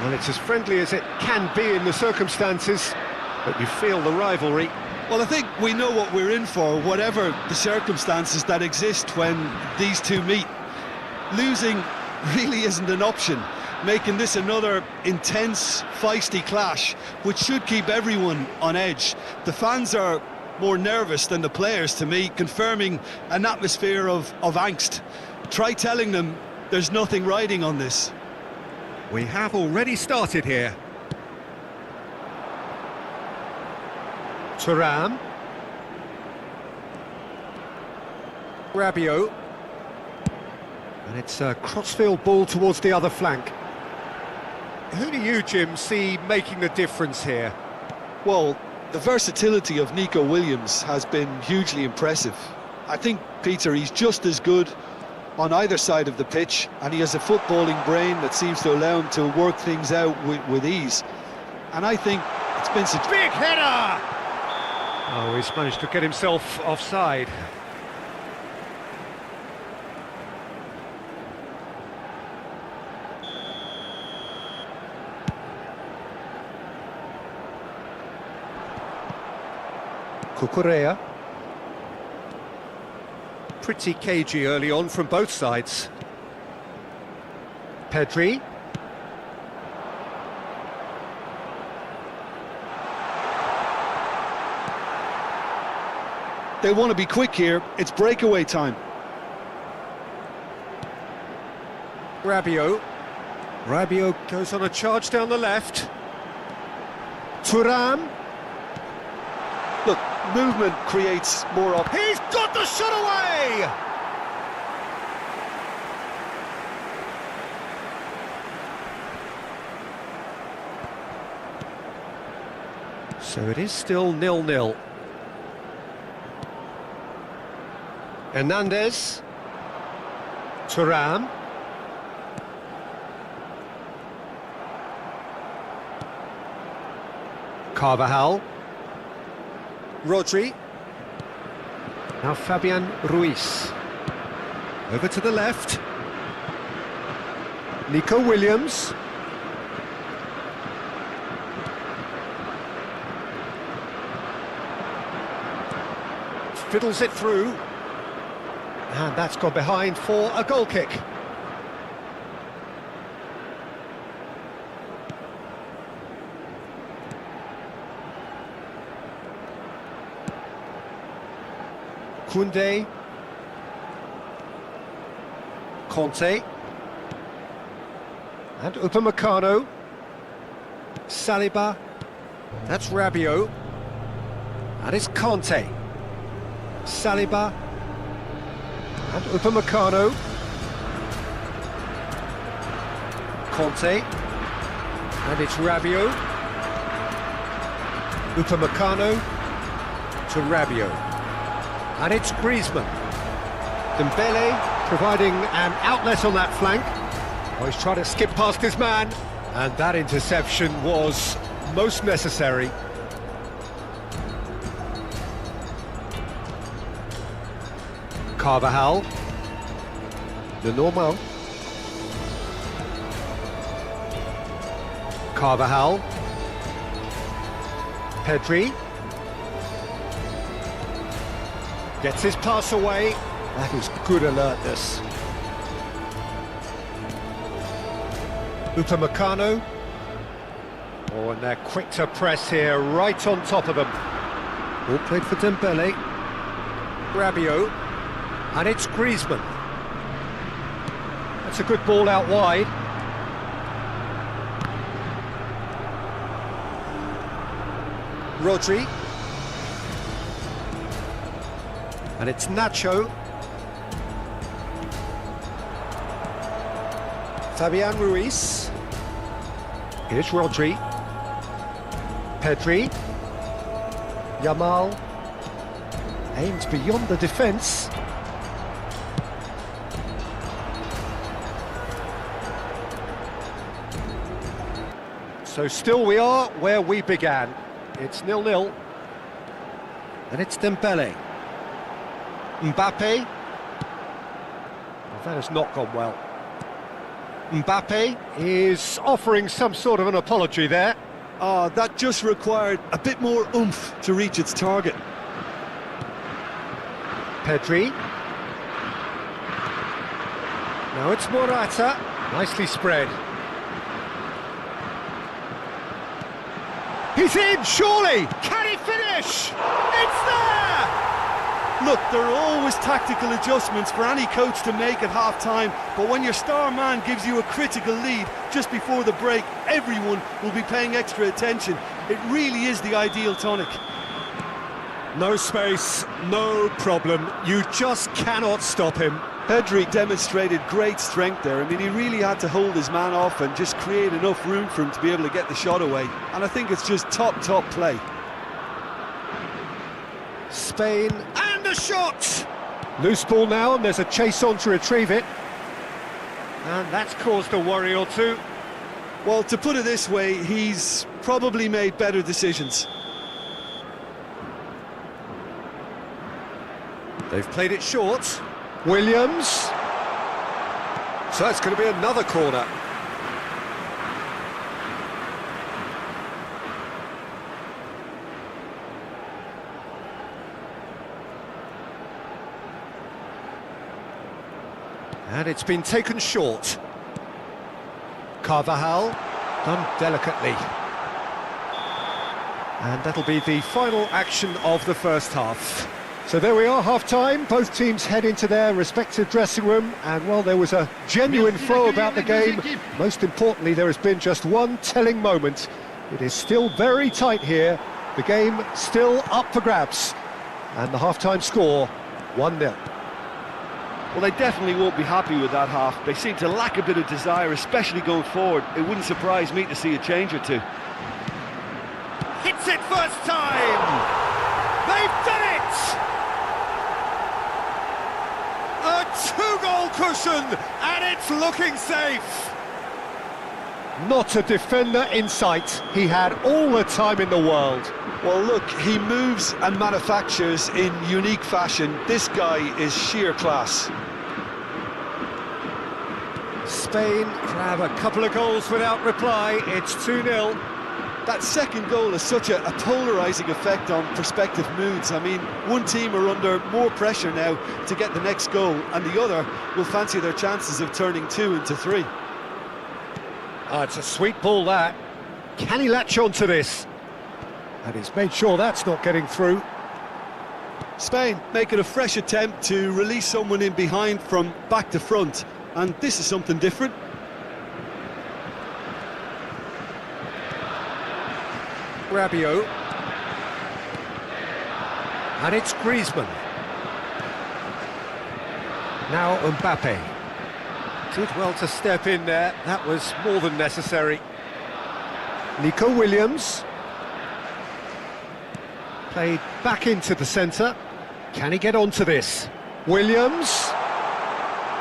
Well, it's as friendly as it can be in the circumstances, but you feel the rivalry. Well, I think we know what we're in for, whatever the circumstances that exist when these two meet. Losing really isn't an option, making this another intense, feisty clash, which should keep everyone on edge. The fans are more nervous than the players, to me, confirming an atmosphere of angst. Try telling them there's nothing riding on this. We have already started here. Thuram. Rabiot. And it's a crossfield ball towards the other flank. Who do you, Jim, see making the difference here? Well, the versatility of Nico Williams has been hugely impressive. I think, Peter, he's just as good on either side of the pitch, and he has a footballing brain that seems to allow him to work things out with ease. And I think it's been such... Big header! Oh, he's managed to get himself offside. Cucurella. Pretty cagey early on from both sides. Pedri. They want to be quick here. It's breakaway time. Rabiot. Rabiot goes on a charge down the left. Thuram. Look, movement creates more op... He's got the shot away! So it is still 0-0. Hernandez. Thuram. Carvajal. Rodri. Now Fabian Ruiz. Over to the left. Nico Williams. Fiddles it through. And that's gone behind for a goal kick. Koundé. Conte. And Upamecano. Saliba. That's Rabiot. And it's Conte. Saliba. And Upamecano. Conte. And it's Rabiot. Upamecano to Rabiot. And it's Griezmann. Dembele providing an outlet on that flank. Oh, he's trying to skip past his man. And that interception was most necessary. Carvajal. De Normal. Carvajal. Pedri. Gets his pass away. That is good alertness. Upamecano. Oh, and they're quick to press here, right on top of them. All played for Dembele. Rabiot, and it's Griezmann. That's a good ball out wide. Rodri. And it's Nacho. Fabian Ruiz. Here's Rodri. Pedri. Yamal. Aimed beyond the defence. So still we are where we began. It's 0-0. And it's Dembele. Mbappe. Well, that has not gone well. Mbappe is offering some sort of an apology there. Oh, that just required a bit more oomph to reach its target. Pedri. Now it's Morata. Nicely spread. He's in, surely! Can he finish? It's there! Look, there are always tactical adjustments for any coach to make at half-time, but when your star man gives you a critical lead just before the break, everyone will be paying extra attention. It really is the ideal tonic. No space, no problem. You just cannot stop him. Pedri demonstrated great strength there. I mean, he really had to hold his man off and just create enough room for him to be able to get the shot away. And I think it's just top play. Spain, and a shot! Loose ball now, and there's a chase on to retrieve it. And that's caused a worry or two. Well, to put it this way, he's probably made better decisions. They've played it short. Williams. So it's going to be another corner. And it's been taken short. Carvajal, done delicately. And that'll be the final action of the first half. So there we are, half-time. Both teams head into their respective dressing room, and while there was a genuine flow about the game, most importantly, there has been just one telling moment. It is still very tight here. The game still up for grabs. And the half-time score, 1-0. Well, they definitely won't be happy with that half. They seem to lack a bit of desire, especially going forward. It wouldn't surprise me to see a change or two. Hits it first time! They've done it! A two-goal cushion, and it's looking safe. Not a defender in sight. He had all the time in the world. Well, look, he moves and manufactures in unique fashion. This guy is sheer class. Spain grab a couple of goals without reply. It's 2-0. That second goal has such a polarising effect on prospective moods. I mean, one team are under more pressure now to get the next goal, and the other will fancy their chances of turning 2 into 3. Oh, it's a sweet ball, that. Can he latch on to this? And he's made sure that's not getting through. Spain making a fresh attempt to release someone in behind from back to front, and this is something different. Rabiot. And it's Griezmann. Now Mbappe. Did well to step in there. That was more than necessary. Nico Williams. Played back into the centre. Can he get onto this? Williams.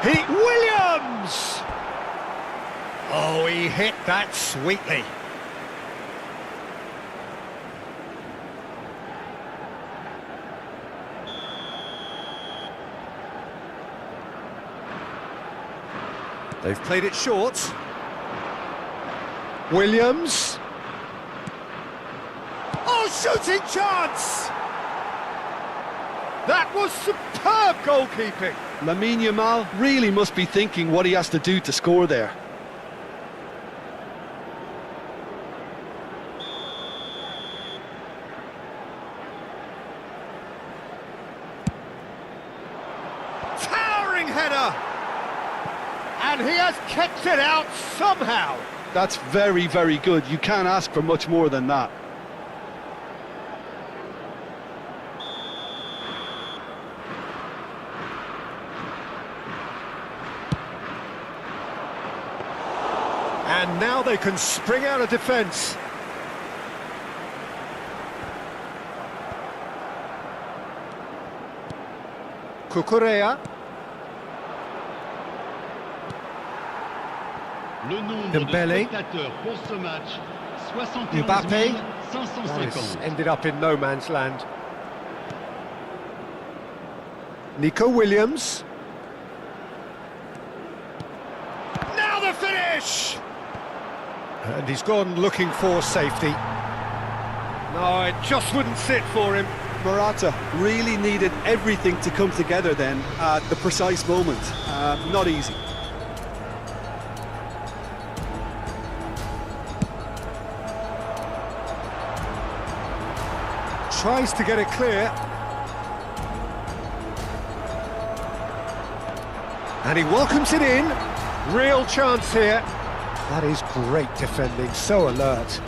Williams! Oh, he hit that sweetly. They've played it short. Williams. Oh, shooting chance! That was superb goalkeeping. Lamine Yamal really must be thinking what he has to do to score there. towering header! And he has kept it out somehow. That's very, very good. You can't ask for much more than that. And now they can spring out of defence. Cucurella. Le nombre Dembélé. de spectateurs pour ce match, 71 Mbappé. 550. Ended up in no man's land. Nico Williams. Now the finish! And he's gone looking for safety. No, it just wouldn't sit for him. Morata really needed everything to come together then at the precise moment. Not easy. Tries to get it clear. And he welcomes it in. Real chance here. That is great defending, so alert.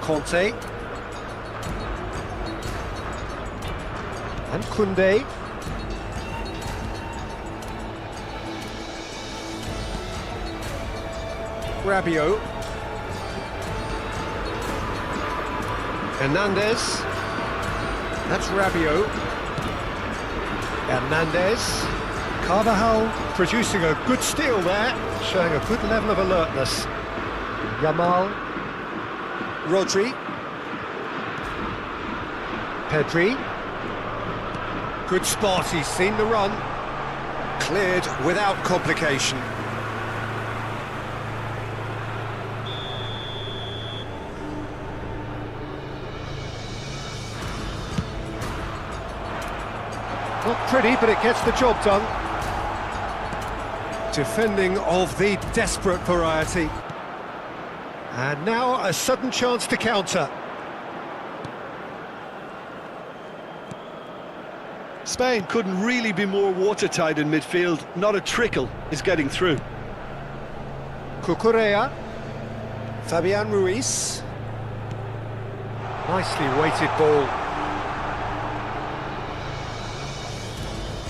Conte. And Koundé. Rabiot. Hernandez. That's Rabiot. Hernandez. Carvajal producing a good steal there, showing a good level of alertness. Yamal. Rodri. Pedri. Good spot, he's seen the run. Cleared without complication. Not pretty, but it gets the job done. Defending of the desperate variety. And now a sudden chance to counter. Spain couldn't really be more watertight in midfield. Not a trickle is getting through. Cucurella. Fabian Ruiz. Nicely weighted ball.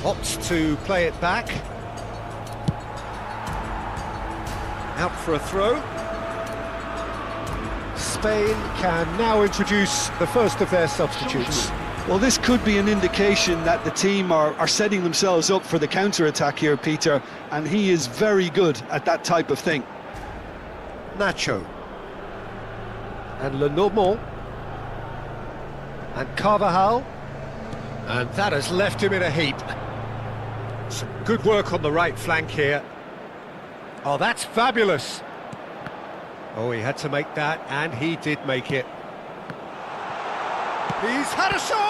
Opts to play it back. Out for a throw. Spain can now introduce the first of their substitutes. Well, this could be an indication that the team are setting themselves up for the counter-attack here, Peter, and he is very good at that type of thing. Nacho. And Lenormand. And Carvajal. And that has left him in a heap. Some good work on the right flank here. Oh, that's fabulous. Oh, he had to make that, and he did make it. He's had a shot!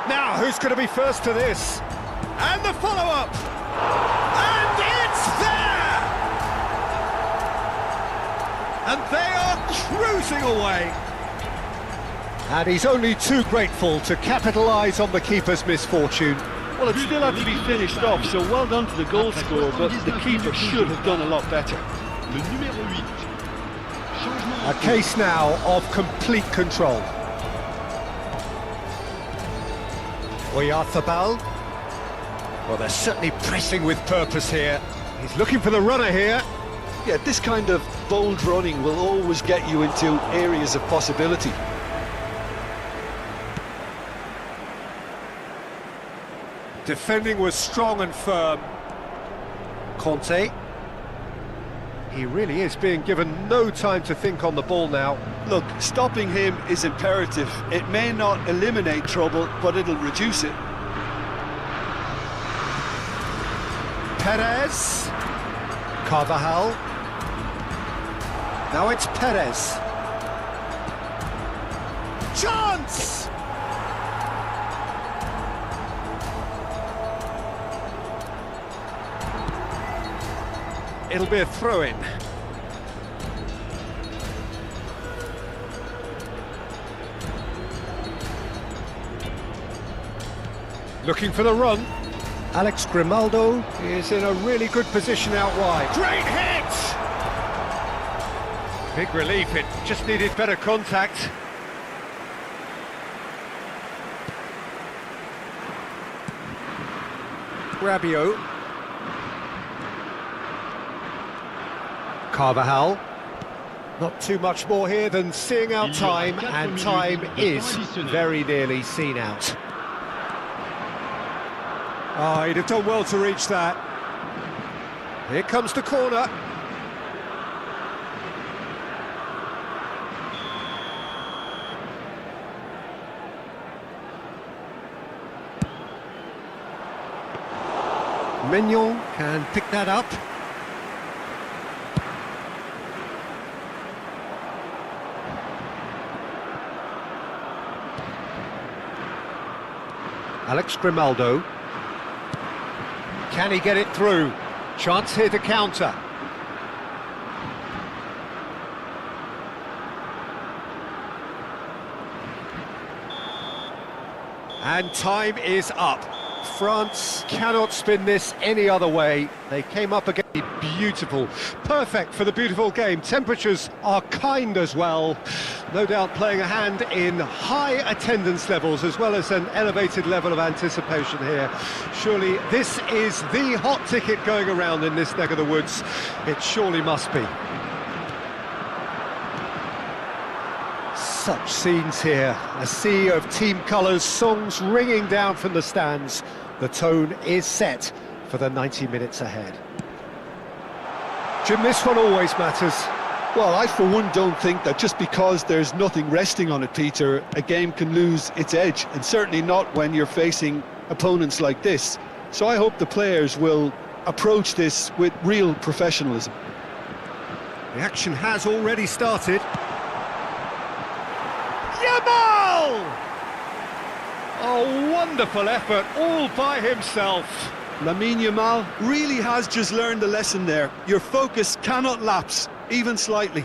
Now, who's going to be first to this? And the follow-up! And it's there! And they are cruising away. And he's only too grateful to capitalise on the keeper's misfortune. Well, it still had to be finished off, so well done to the goal scorer, but the keeper should have done a lot better. Le numéro 8. Changement. A case now of complete control. Oyarzabal. Well, they're certainly pressing with purpose here. He's looking for the runner here. Yeah, this kind of bold running will always get you into areas of possibility. Defending was strong and firm. Conte. He really is being given no time to think on the ball now. Look, stopping him is imperative. It may not eliminate trouble, but it'll reduce it. Perez. Carvajal. Now it's Perez. Chance! It'll be a throw-in. Looking for the run. Alex Grimaldo is in a really good position out wide. Great hit! Big relief, it just needed better contact. Rabiot. Carvajal. Not too much more here than seeing out time, and time is very nearly seen out. Oh, he'd have done well to reach that. Here comes the corner. Mignon can pick that up. Alex Grimaldo. Can he get it through? Chance here to counter. And time is up. France cannot spin this any other way. They came up against beautiful, perfect for the beautiful game. Temperatures are kind as well. No doubt playing a hand in high attendance levels as well as an elevated level of anticipation here. Surely this is the hot ticket going around in this neck of the woods. It surely must be. Such scenes here, a sea of team colours, songs ringing down from the stands. The tone is set for the 90 minutes ahead. Jim, this one always matters. Well, I for one don't think that just because there's nothing resting on it, Peter, a game can lose its edge, and certainly not when you're facing opponents like this. So I hope the players will approach this with real professionalism. The action has already started. Yamal! A wonderful effort all by himself. Lamine Yamal really has just learned a lesson there. Your focus cannot lapse, even slightly.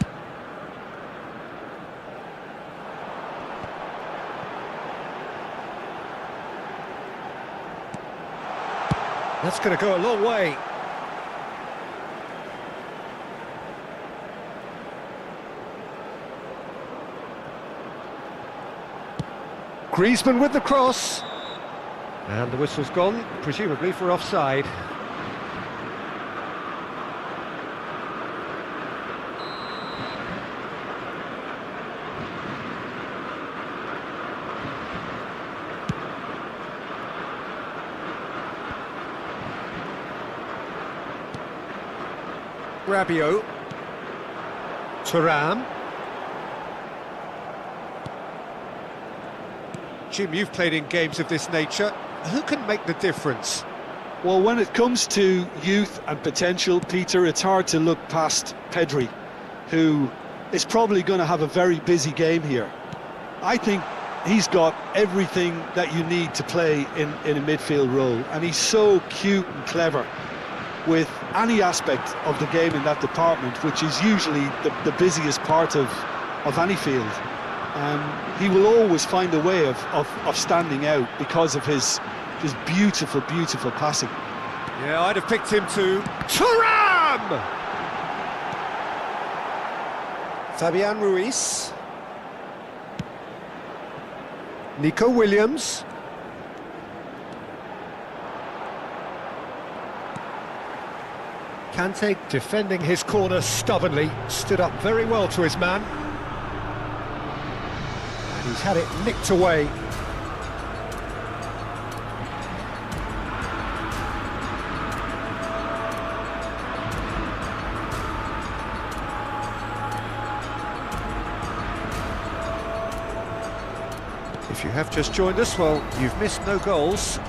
That's going to go a long way. Griezmann with the cross. And the whistle's gone, presumably for offside. Rabiot. Thuram. Jim, you've played in games of this nature. Who can make the difference? Well, when it comes to youth and potential, Peter, it's hard to look past Pedri, who is probably going to have a very busy game here. I think he's got everything that you need to play in a midfield role, and he's so cute and clever with any aspect of the game in that department, which is usually the busiest part of any field. He will always find a way of standing out because of his beautiful, beautiful passing. Yeah, I'd have picked him to Thuram! Fabian Ruiz. Nico Williams. Kante defending his corner stubbornly, stood up very well to his man. And he's had it nicked away. If you have just joined us, well, you've missed no goals.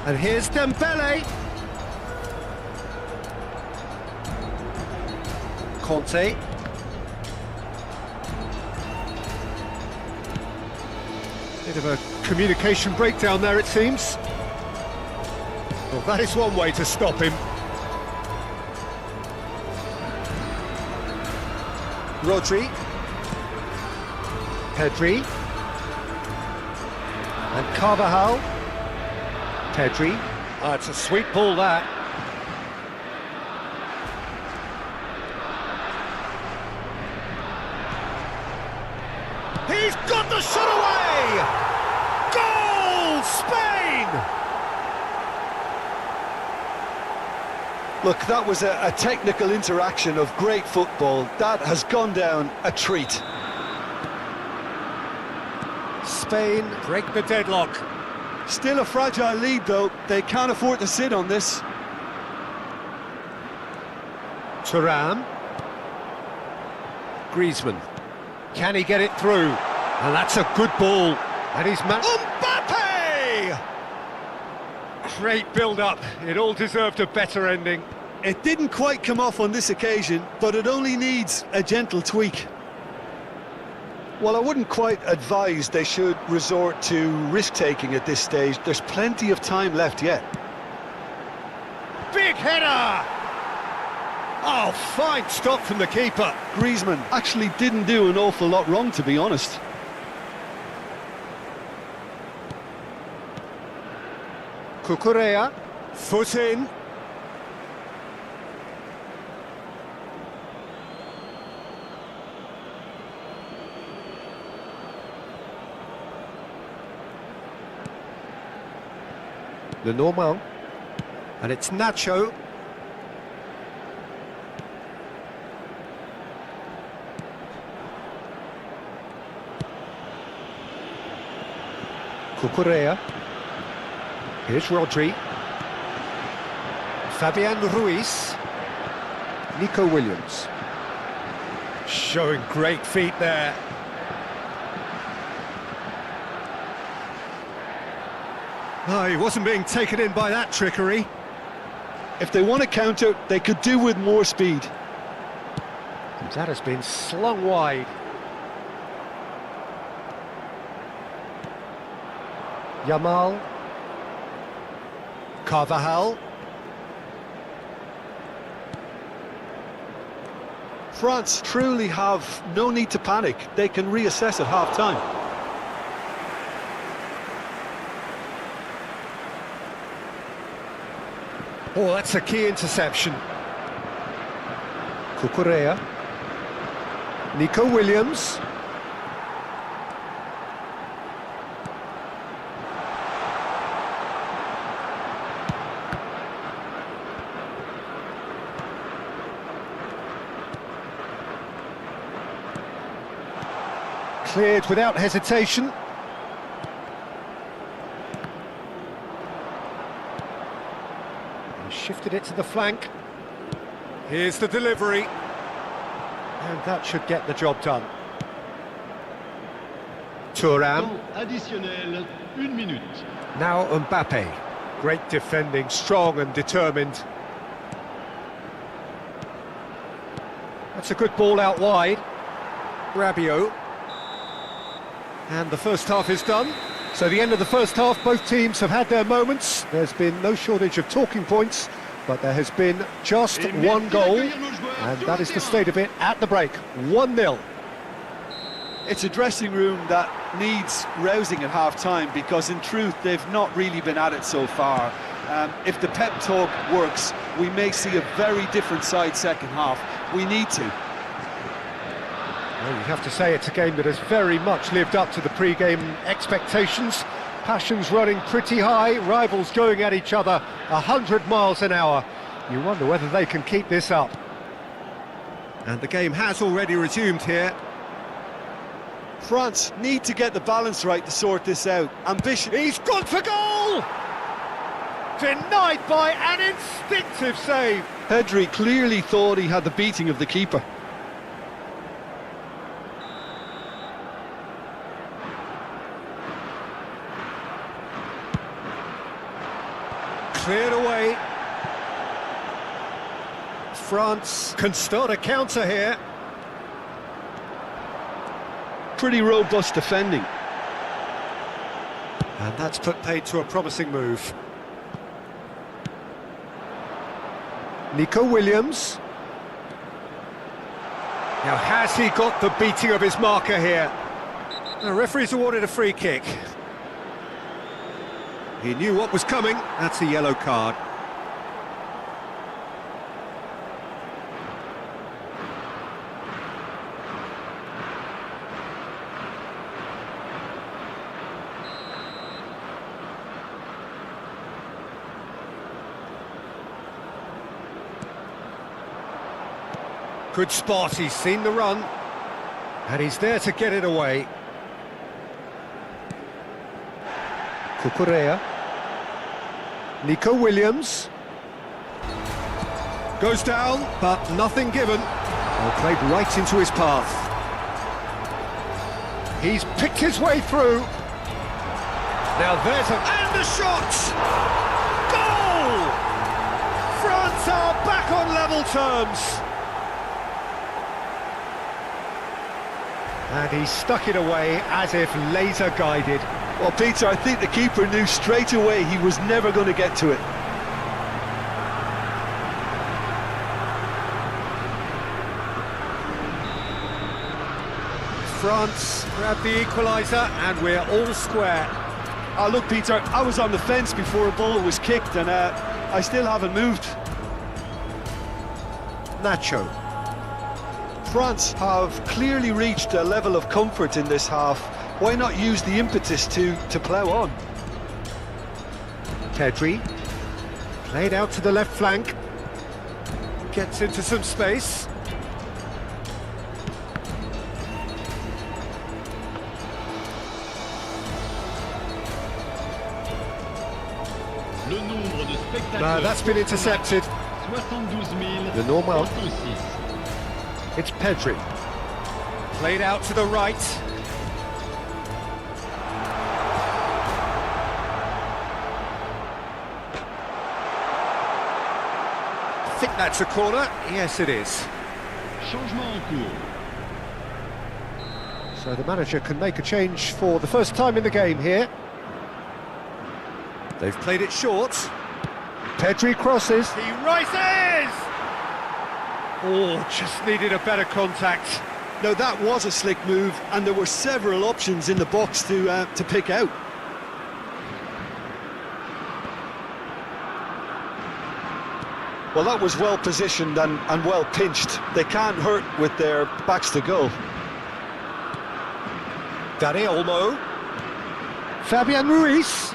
And here's Dembele. Conte. Bit of a communication breakdown there, it seems. Well, that is one way to stop him. Rodri. Pedri. And Carvajal. Pedri. Oh, it's a sweet ball, that. He's got the shot away! Goal! Spain! Look, that was a technical interaction of great football. That has gone down a treat. Spain break the deadlock. Still a fragile lead, though. They can't afford to sit on this. Thuram. Griezmann. Can he get it through? And that's a good ball. And he's Mbappe! Great build-up. It all deserved a better ending. It didn't quite come off on this occasion, but it only needs a gentle tweak. Well, I wouldn't quite advise they should resort to risk-taking at this stage. There's plenty of time left yet. Big header! Oh, fine stop from the keeper. Griezmann actually didn't do an awful lot wrong, to be honest. Cucurella, foot in. The normal. And it's Nacho. Cucurella. Here's Rodri. Fabian Ruiz. Nico Williams. Showing great feet there. Oh, he wasn't being taken in by that trickery. If they want to counter, they could do with more speed. That has been slung wide. Yamal. Carvajal. France truly have no need to panic. They can reassess at half-time. Oh, that's a key interception. Cucurella. Nico Williams. Cleared without hesitation. And shifted it to the flank. Here's the delivery. And that should get the job done. Thuram. Additionnel, 1 minute. Now Mbappe. Great defending, strong and determined. That's a good ball out wide. Rabiot. And the first half is done. So the end of the first half, both teams have had their moments. There's been no shortage of talking points, but there has been just one goal, and that is the state of it at the break. 1-0. It's a dressing room that needs rousing at half-time because, in truth, they've not really been at it so far. If the pep talk works, we may see a very different side second half. We need to. Well, you have to say it's a game that has very much lived up to the pre-game expectations. Passions running pretty high, rivals going at each other 100 miles an hour. You wonder whether they can keep this up. And the game has already resumed here. France need to get the balance right to sort this out. Ambition. He's gone for goal! Denied by an instinctive save. Pedri clearly thought he had the beating of the keeper. Cleared away. France can start a counter here. Pretty robust defending. And that's put paid to a promising move. Nico Williams. Now, has he got the beating of his marker here? The referee's awarded a free kick. He knew what was coming. That's a yellow card. Good spot, he's seen the run. And he's there to get it away. Cucurella. Nico Williams. Goes down, but nothing given. Well, played right into his path. He's picked his way through. Now there's a... And the shot! Goal! France are back on level terms. And he stuck it away as if laser guided. Well, Peter, I think the keeper knew straight away he was never going to get to it. France grab the equaliser and we're all square. Oh, look, Peter, I was on the fence before a ball was kicked and I still haven't moved. Nacho. France have clearly reached a level of comfort in this half. Why not use the impetus to plough on? Pedri. Played out to the left flank. Gets into some space. No, that's been intercepted. The normal. It's Pedri. Played out to the right. I think that's a corner. Yes, it is. So the manager can make a change for the first time in the game here. They've played it short. Pedri crosses. He rises! Oh, just needed a better contact. No, that was a slick move, and there were several options in the box to pick out. Well, that was well positioned and well pinched. They can't hurt with their backs to goal. Dani Olmo. Fabian Ruiz.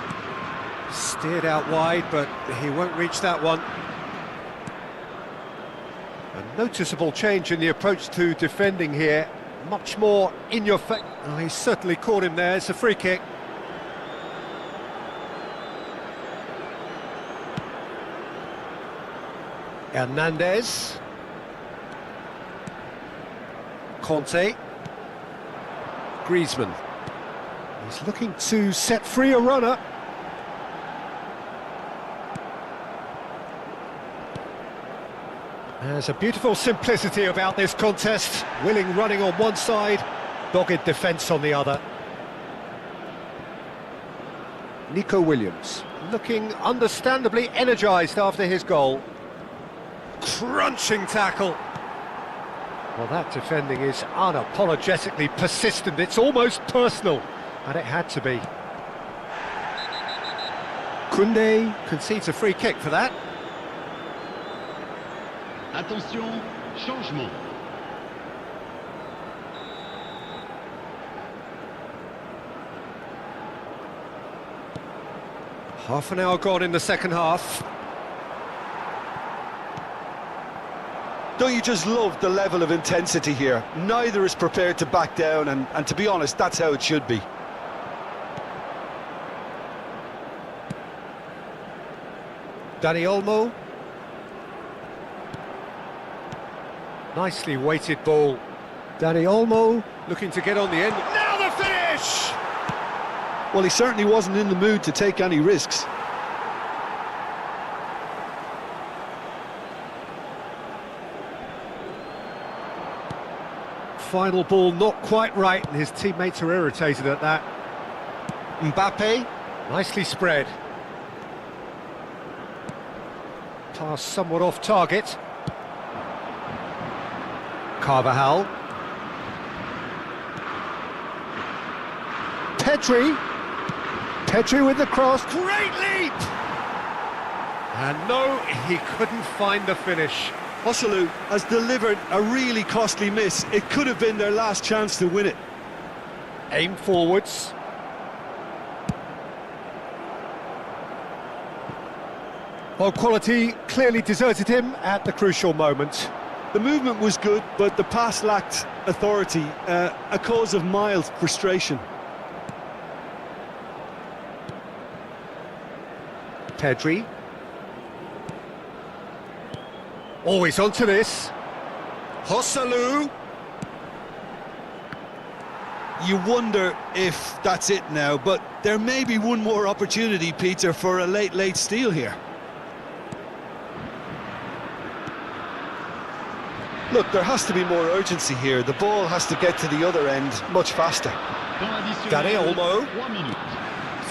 Steered out wide, but he won't reach that one. A noticeable change in the approach to defending here. Much more in your face. Oh, he's certainly caught him there. It's a free kick. Hernandez. Conte. Griezmann. He's looking to set free a runner. There's a beautiful simplicity about this contest. Willing running on one side, dogged defence on the other. Nico Williams, looking understandably energised after his goal. Crunching tackle. Well, that defending is unapologetically persistent. It's almost personal, and it had to be. Koundé concedes a free kick for that. Attention, changement. Half an hour gone in the second half. Don't you just love the level of intensity here? Neither is prepared to back down, and to be honest, that's how it should be. Dani Olmo. Nicely weighted ball. Dani Olmo looking to get on the end. Now the finish! Well, he certainly wasn't in the mood to take any risks. Final ball not quite right, and his teammates are irritated at that. Mbappe, nicely spread. Pass somewhat off target. Carvajal. Pedri. Pedri with the cross, great leap! And no, he couldn't find the finish. Joselu has delivered a really costly miss. It could have been their last chance to win it. Aim forwards. Well, quality clearly deserted him at the crucial moment. The movement was good, but the pass lacked authority, a cause of mild frustration. Pedri. Always onto this. Joselu. You wonder if that's it now, but there may be one more opportunity, Peter, for a late steal here. Look, there has to be more urgency here. The ball has to get to the other end much faster. Gary Olmo.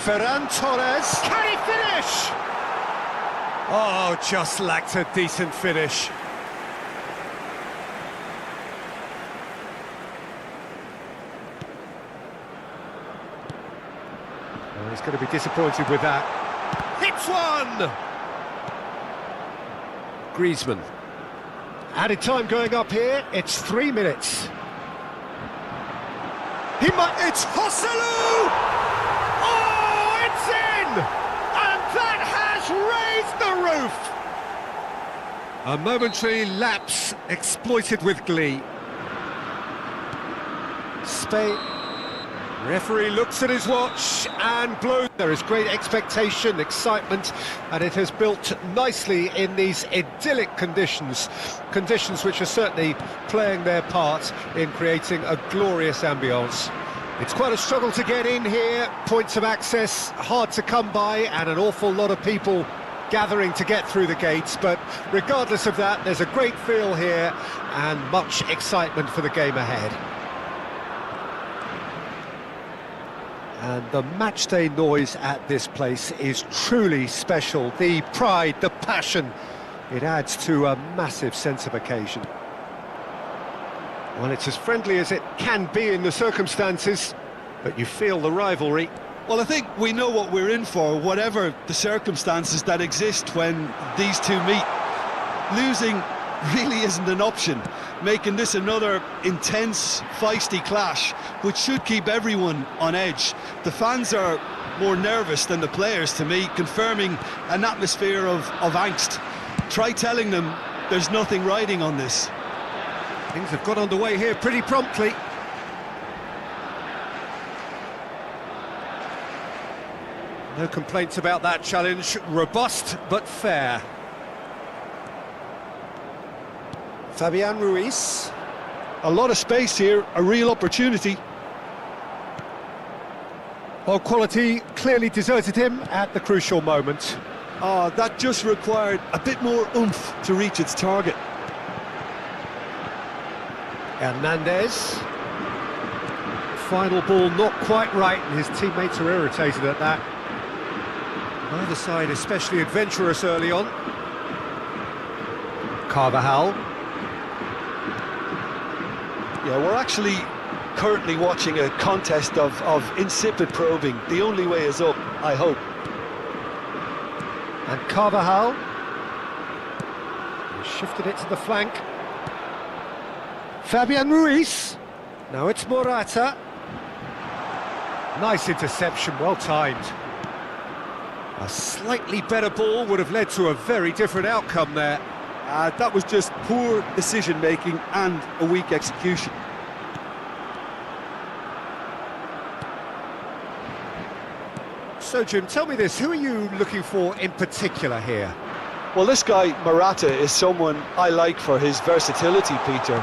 Ferran Torres. Can he finish? Oh, just lacked a decent finish. Oh, he's going to be disappointed with that. Hits one! Griezmann. Added time going up here, it's 3 minutes. It's Joselu! Oh, it's in! And that has raised the roof! A momentary lapse exploited with glee. Spain. Referee looks at his watch and blows. There is great expectation, excitement, and it has built nicely in these idyllic conditions. Conditions which are certainly playing their part in creating a glorious ambience. It's quite a struggle to get in here, points of access hard to come by, and an awful lot of people gathering to get through the gates, but regardless of that, there's a great feel here and much excitement for the game ahead. And the matchday noise at this place is truly special. The pride, the passion, it adds to a massive sense of occasion. Well, it's as friendly as it can be in the circumstances, but you feel the rivalry. Well, I think we know what we're in for, whatever the circumstances that exist when these two meet. Losing really isn't an option, making this another intense, feisty clash, which should keep everyone on edge. The fans are more nervous than the players, to me, confirming an atmosphere of angst. Try telling them there's nothing riding on this. Things have got underway here pretty promptly. No complaints about that challenge. Robust but fair. Fabian Ruiz. A lot of space here, a real opportunity. Well, quality clearly deserted him at the crucial moment. That just required a bit more oomph to reach its target. Hernandez. Final ball not quite right, and his teammates are irritated at that. Neither side especially adventurous early on. Carvajal. Yeah, we're actually currently watching a contest of insipid probing. The only way is up, I hope. And Carvajal. He shifted it to the flank. Fabian Ruiz. Now it's Morata. Nice interception, well timed. A slightly better ball would have led to a very different outcome there. That was just poor decision-making and a weak execution. So, Jim, tell me this, who are you looking for in particular here? Well, this guy, Morata, is someone I like for his versatility, Peter.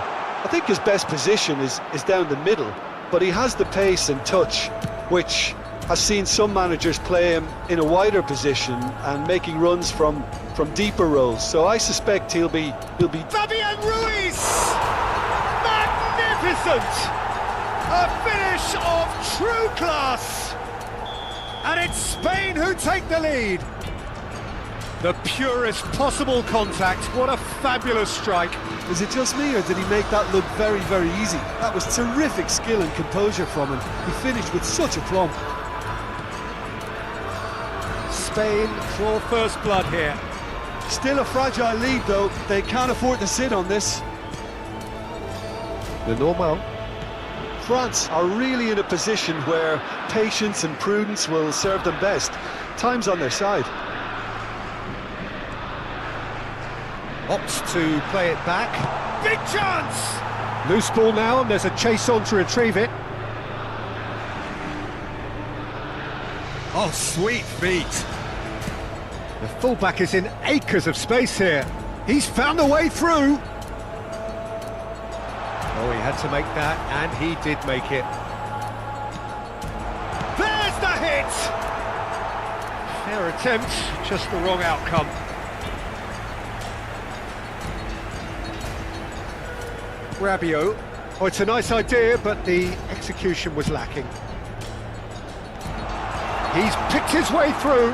I think his best position is down the middle, but he has the pace and touch, which has seen some managers play him in a wider position and making runs from deeper roles. So I suspect he'll be. Fabian Ruiz! Magnificent! A finish of true class! And it's Spain who take the lead. The purest possible contact. What a fabulous strike. Is it just me, or did he make that look very, very easy? That was terrific skill and composure from him. He finished with such aplomb. Spain draw first blood here. Still a fragile lead, though. They can't afford to sit on this. The normal. France are really in a position where patience and prudence will serve them best. Time's on their side. Opts to play it back. Big chance! Loose ball now, and there's a chase on to retrieve it. Oh, sweet feet. The fullback is in acres of space here. He's found a way through. Oh, he had to make that, and he did make it. There's the hit! Fair attempt, just the wrong outcome. Rabiot. Oh, it's a nice idea, but the execution was lacking. He's picked his way through.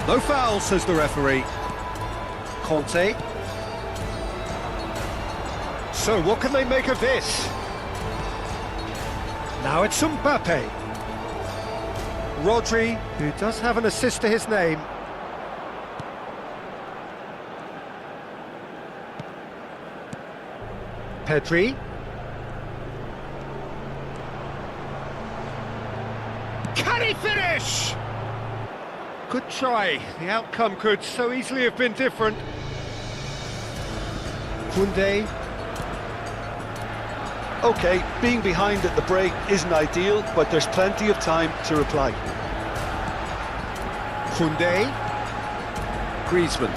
No foul, says the referee. Conte. So what can they make of this? Now it's Mbappe. Rodri, who does have an assist to his name. Pedri. Can he finish? Good try. The outcome could so easily have been different. Koundé. Okay, being behind at the break isn't ideal, but there's plenty of time to reply. Koundé. Griezmann.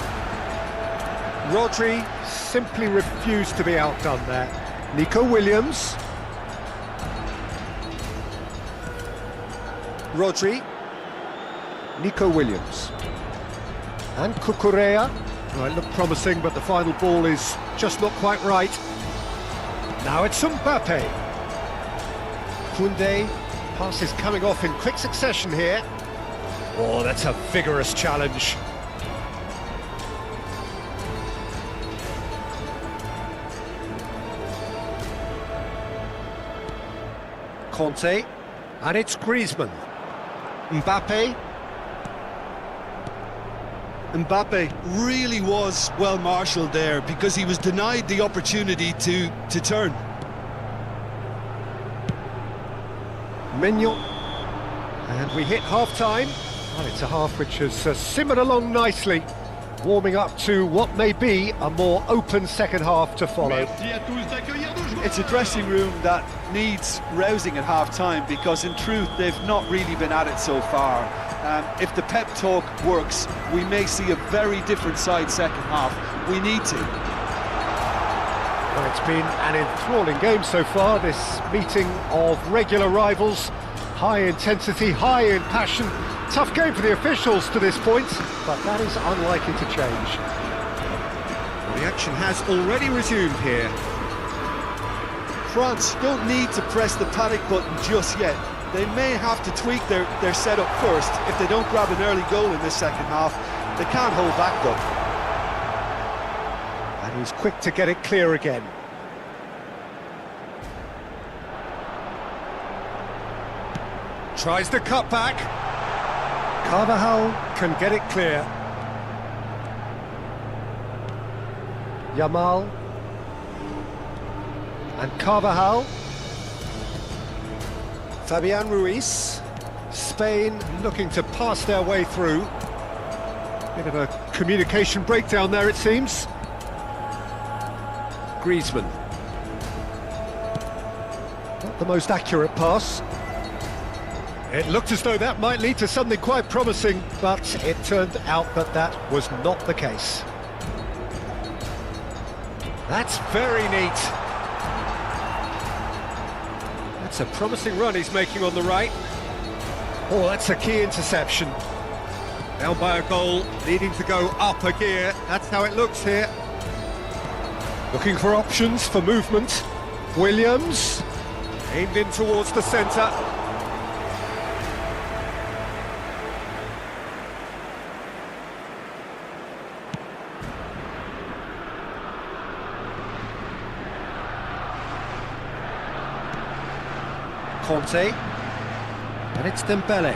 Rodri simply refused to be outdone there. Nico Williams. Rodri. Nico Williams. And Cucurella. Well, it looked promising, but the final ball is just not quite right. Now it's Mbappe. Koundé. Pass is coming off in quick succession here. Oh, that's a vigorous challenge. Conte. And it's Griezmann. Mbappe. Mbappe really was well marshalled there because he was denied the opportunity to turn. Mignon. And we hit half-time. Well, it's a half which has simmered along nicely, warming up to what may be a more open second half to follow. It's a dressing room that needs rousing at half-time because in truth they've not really been at it so far. If the pep talk works, we may see a very different side second half. We need to. Well, it's been an enthralling game so far, this meeting of regular rivals. High intensity, high in passion. Tough game for the officials to this point, but that is unlikely to change. The action has already resumed here. France don't need to press the panic button just yet. They may have to tweak their setup first if they don't grab an early goal in this second half. They can't hold back though. And he's quick to get it clear again. Tries the cut back. Carvajal can get it clear. Yamal. And Carvajal. Fabian Ruiz. Spain looking to pass their way through. Bit of a communication breakdown there, it seems. Griezmann. Not the most accurate pass. It looked as though that might lead to something quite promising, but it turned out that that was not the case. That's very neat. That's a promising run he's making on the right. Oh, that's a key interception. Down by a goal, needing to go up a gear. That's how it looks here. Looking for options for movement. Williams, aimed in towards the centre. Conte. And it's Dembele.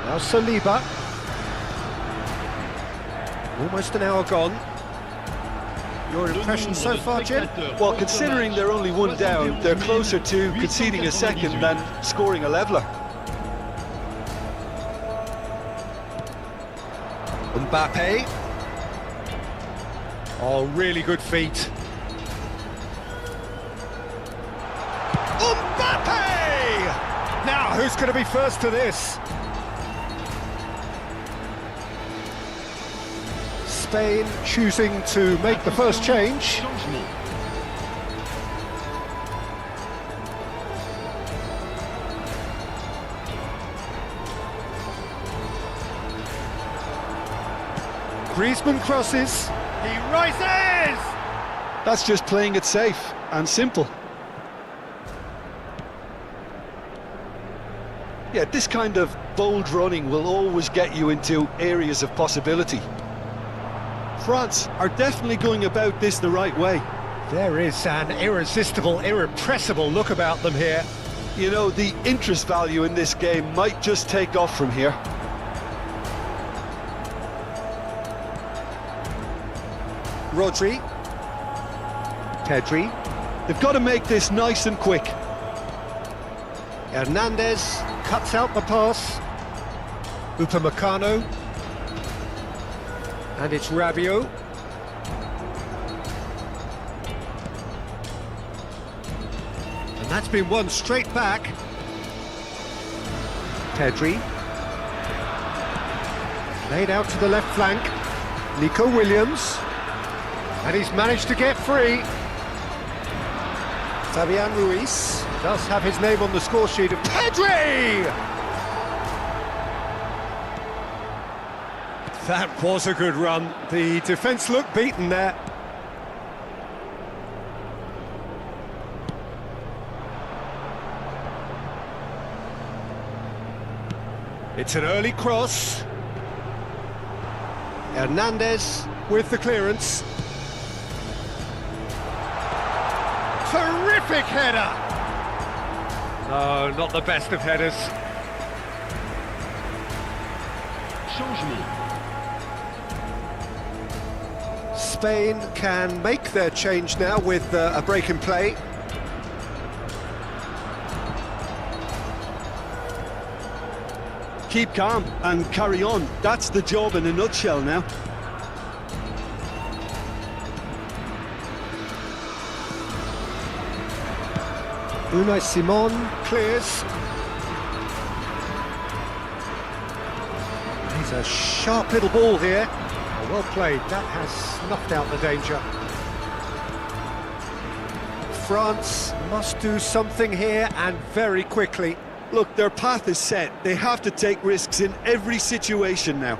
Now Saliba. Almost an hour gone. Your impression so far, Jim? Well, considering they're only one down, they're closer to conceding a second than scoring a leveller. Mbappe. Oh, really good feet. Mbappe! Now, who's going to be first to this? Spain choosing to make the first change. Griezmann crosses. He rises! That's just playing it safe and simple. Yeah, this kind of bold running will always get you into areas of possibility. France are definitely going about this the right way. There is an irresistible, irrepressible look about them here. You know, the interest value in this game might just take off from here. Rodri. Pedri. They've got to make this nice and quick. Hernandez cuts out the pass. Upamecano. And it's Rabiot. And that's been won straight back. Pedri. Laid out to the left flank. Nico Williams. And he's managed to get free. Fabian Ruiz does have his name on the score sheet of Pedri! That was a good run. The defence looked beaten there. It's an early cross. Hernandez with the clearance. Terrific header! No, not the best of headers. Changement. Spain can make their change now with a break in play. Keep calm and carry on. That's the job in a nutshell now. Unai Simon clears. He's a sharp little ball here. Well played, that has snuffed out the danger. France must do something here and very quickly. Look, their path is set. They have to take risks in every situation now.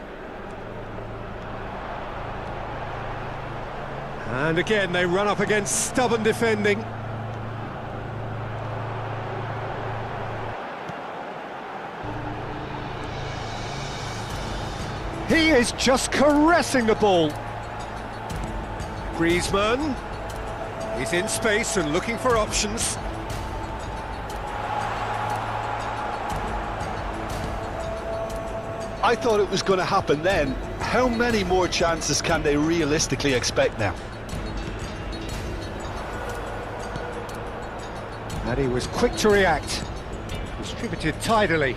And again, they run up against stubborn defending. He is just caressing the ball. Griezmann. He's in space and looking for options. I thought it was going to happen then. How many more chances can they realistically expect now? And he was quick to react. Distributed tidily.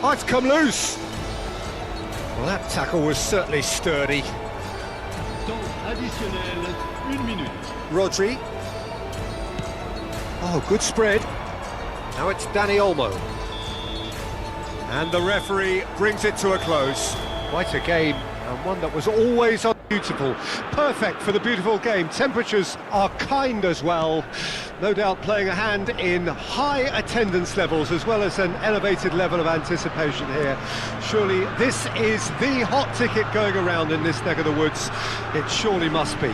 Oh, it's come loose. Well, that tackle was certainly sturdy. Temps additionnel, 1 minute. Rodri. Oh, good spread. Now it's Dani Olmo. And the referee brings it to a close. Quite a game, and one that was always unbeautiful. Perfect for the beautiful game. Temperatures are kind as well. No doubt playing a hand in high attendance levels as well as an elevated level of anticipation here. Surely this is the hot ticket going around in this neck of the woods. It surely must be.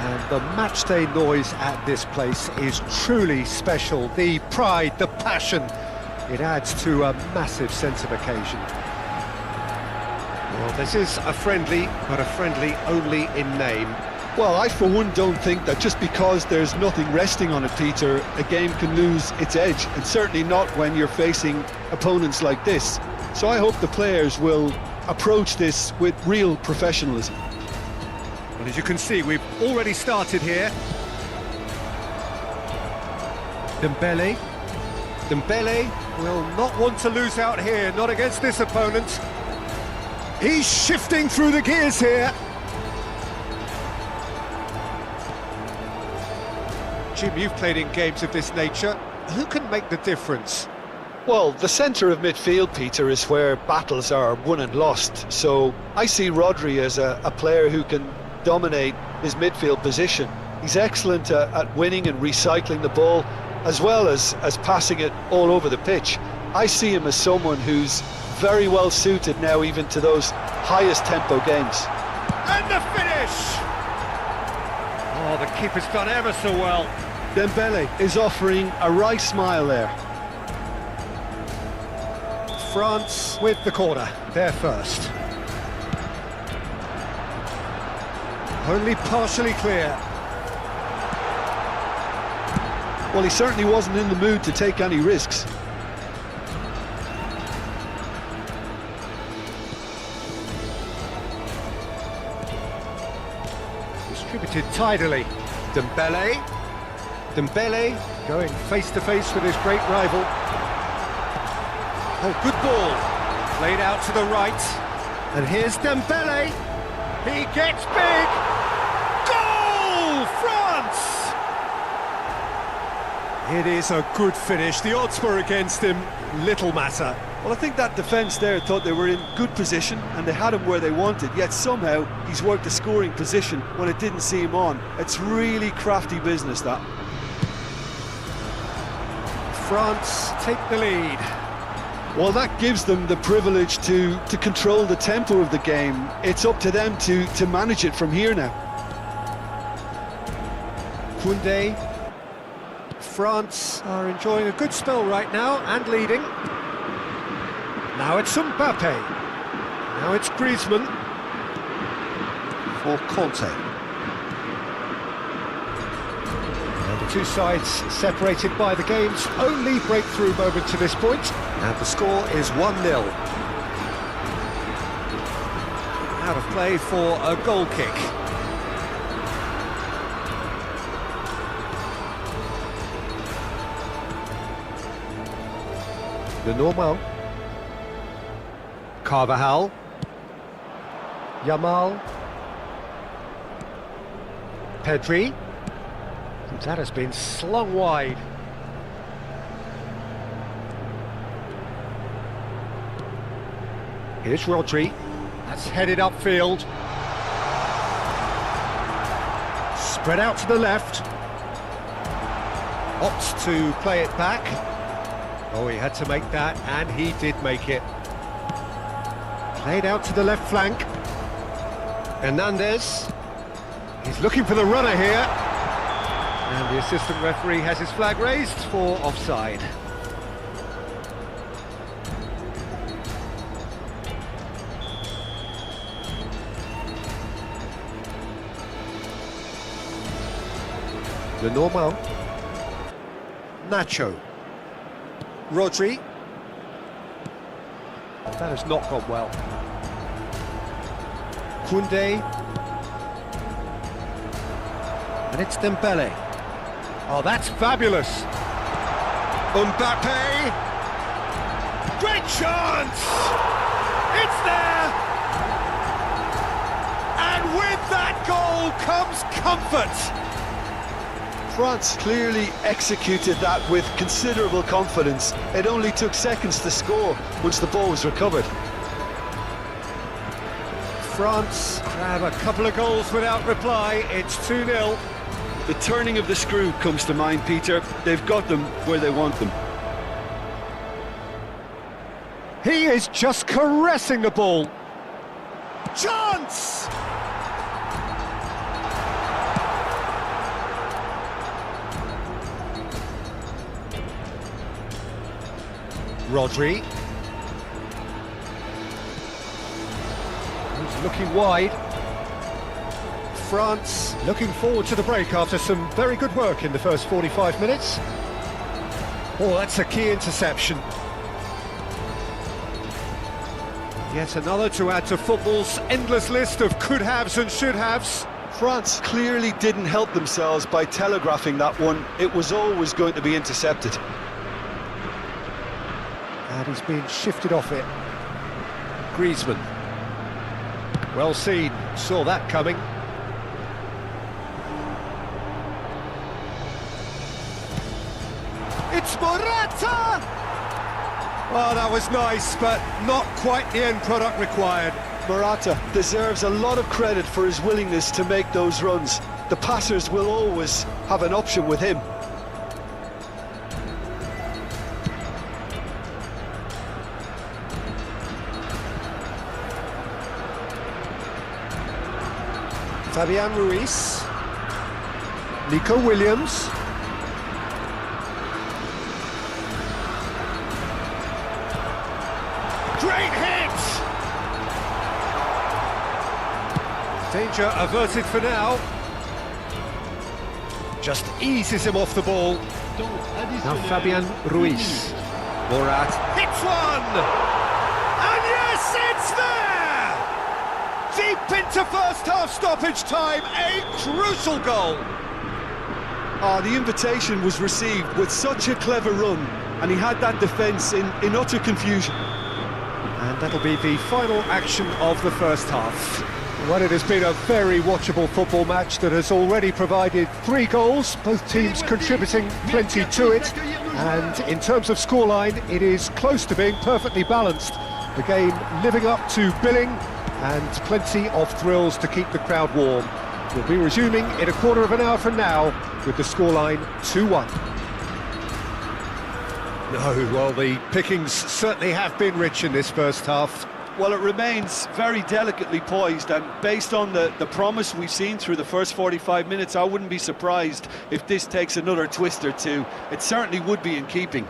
And the matchday noise at this place is truly special. The pride, the passion, it adds to a massive sense of occasion. Well, this is a friendly, but a friendly only in name. Well, I for one don't think that just because there's nothing resting on it, Peter, a game can lose its edge, and certainly not when you're facing opponents like this. So I hope the players will approach this with real professionalism. Well, as you can see, we've already started here. Dembele will not want to lose out here, not against this opponent. He's shifting through the gears here. Jim, you've played in games of this nature. Who can make the difference? Well, the centre of midfield, Peter, is where battles are won and lost. So I see Rodri as a player who can dominate his midfield position. He's excellent at winning and recycling the ball, as well as passing it all over the pitch. I see him as someone who's very well suited now even to those highest tempo games. And the finish! Oh, the keeper's done ever so well. Dembele is offering a wry smile there. France with the corner, they're first. Only partially clear. Well, he certainly wasn't in the mood to take any risks. Distributed tidily. Dembele going face to face with his great rival. Oh, good ball. Played out to the right. And here's Dembele. He gets big. Goal! France! It is a good finish. The odds were against him. Little matter. Well, I think that defence there thought they were in good position and they had him where they wanted, yet somehow he's worked a scoring position when it didn't see him on. It's really crafty business, that. France take the lead. Well, that gives them the privilege to control the tempo of the game. It's up to them to manage it from here now. Koundé. France are enjoying a good spell right now and leading. Now it's Mbappe. Now it's Griezmann. For Conte. And the two sides separated by the game's only breakthrough moment to this point. And the score is 1-0. Out of play for a goal kick. The Normal. Carvajal. Yamal. Pedri. That has been slung wide. Here's Rodri. That's headed upfield. Spread out to the left. Opts to play it back. Oh, he had to make that, and he did make it. Played out to the left flank. Hernandez. He's looking for the runner here. And the assistant referee has his flag raised for offside. The Normal. Nacho. Rodri. That has not gone well. Koundé. And it's Dembele. Oh, that's fabulous. Mbappe. Great chance! It's there! And with that goal comes comfort. France clearly executed that with considerable confidence. It only took seconds to score once the ball was recovered. France grab a couple of goals without reply. It's 2-0. The turning of the screw comes to mind, Peter. They've got them where they want them. He is just caressing the ball. Chance! Rodri. looking wide. France looking forward to the break after some very good work in the first 45 minutes. Oh, that's a key interception. Yet another to add to football's endless list of could-haves and should-haves. France clearly didn't help themselves by telegraphing that one. It was always going to be intercepted. And he's been shifted off it. Griezmann. Well seen, saw that coming. It's Morata! Oh, that was nice, but not quite the end product required. Morata deserves a lot of credit for his willingness to make those runs. The passers will always have an option with him. Fabian Ruiz. Nico Williams. Great hit! Danger averted for now. Just eases him off the ball. Now Fabian Ruiz. Morat hits one! And yes, it's there! Deep into first half stoppage time, a crucial goal. The invitation was received with such a clever run, and he had that defence in utter confusion. And that'll be the final action of the first half. Well, it has been a very watchable football match that has already provided 3 goals, both teams contributing plenty to it. And in terms of scoreline, it is close to being perfectly balanced. The game living up to billing and plenty of thrills to keep the crowd warm. We'll be resuming in a quarter of an hour from now with the scoreline 2-1. No, well, the pickings certainly have been rich in this first half. Well, it remains very delicately poised, and based on the promise we've seen through the first 45 minutes, I wouldn't be surprised if this takes another twist or two. It certainly would be in keeping.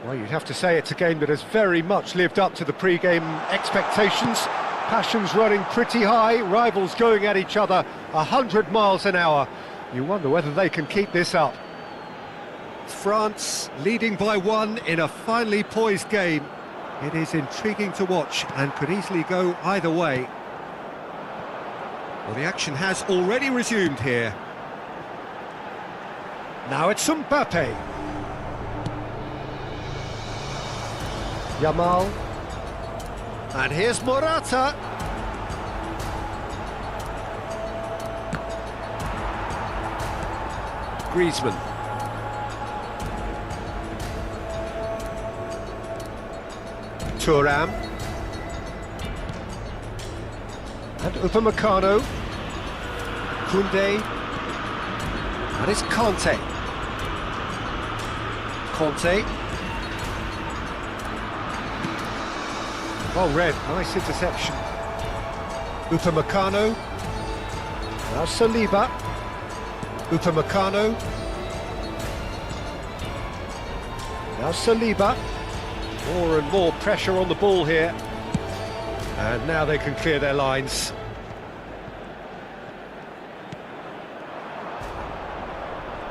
Well, you'd have to say it's a game that has very much lived up to the pre-game expectations. Passions running pretty high, rivals going at each other 100 miles an hour. You wonder whether they can keep this up. France leading by 1 in a finely poised game. It is intriguing to watch and could easily go either way. Well, the action has already resumed here. Now it's Mbappe. Yamal. And here's Morata. Griezmann. Thuram. And Upamecano. Koundé. And it's Conte. Well read, nice interception. Upamecano. Now Saliba. Upamecano. Now Saliba. More and more pressure on the ball here. And now they can clear their lines.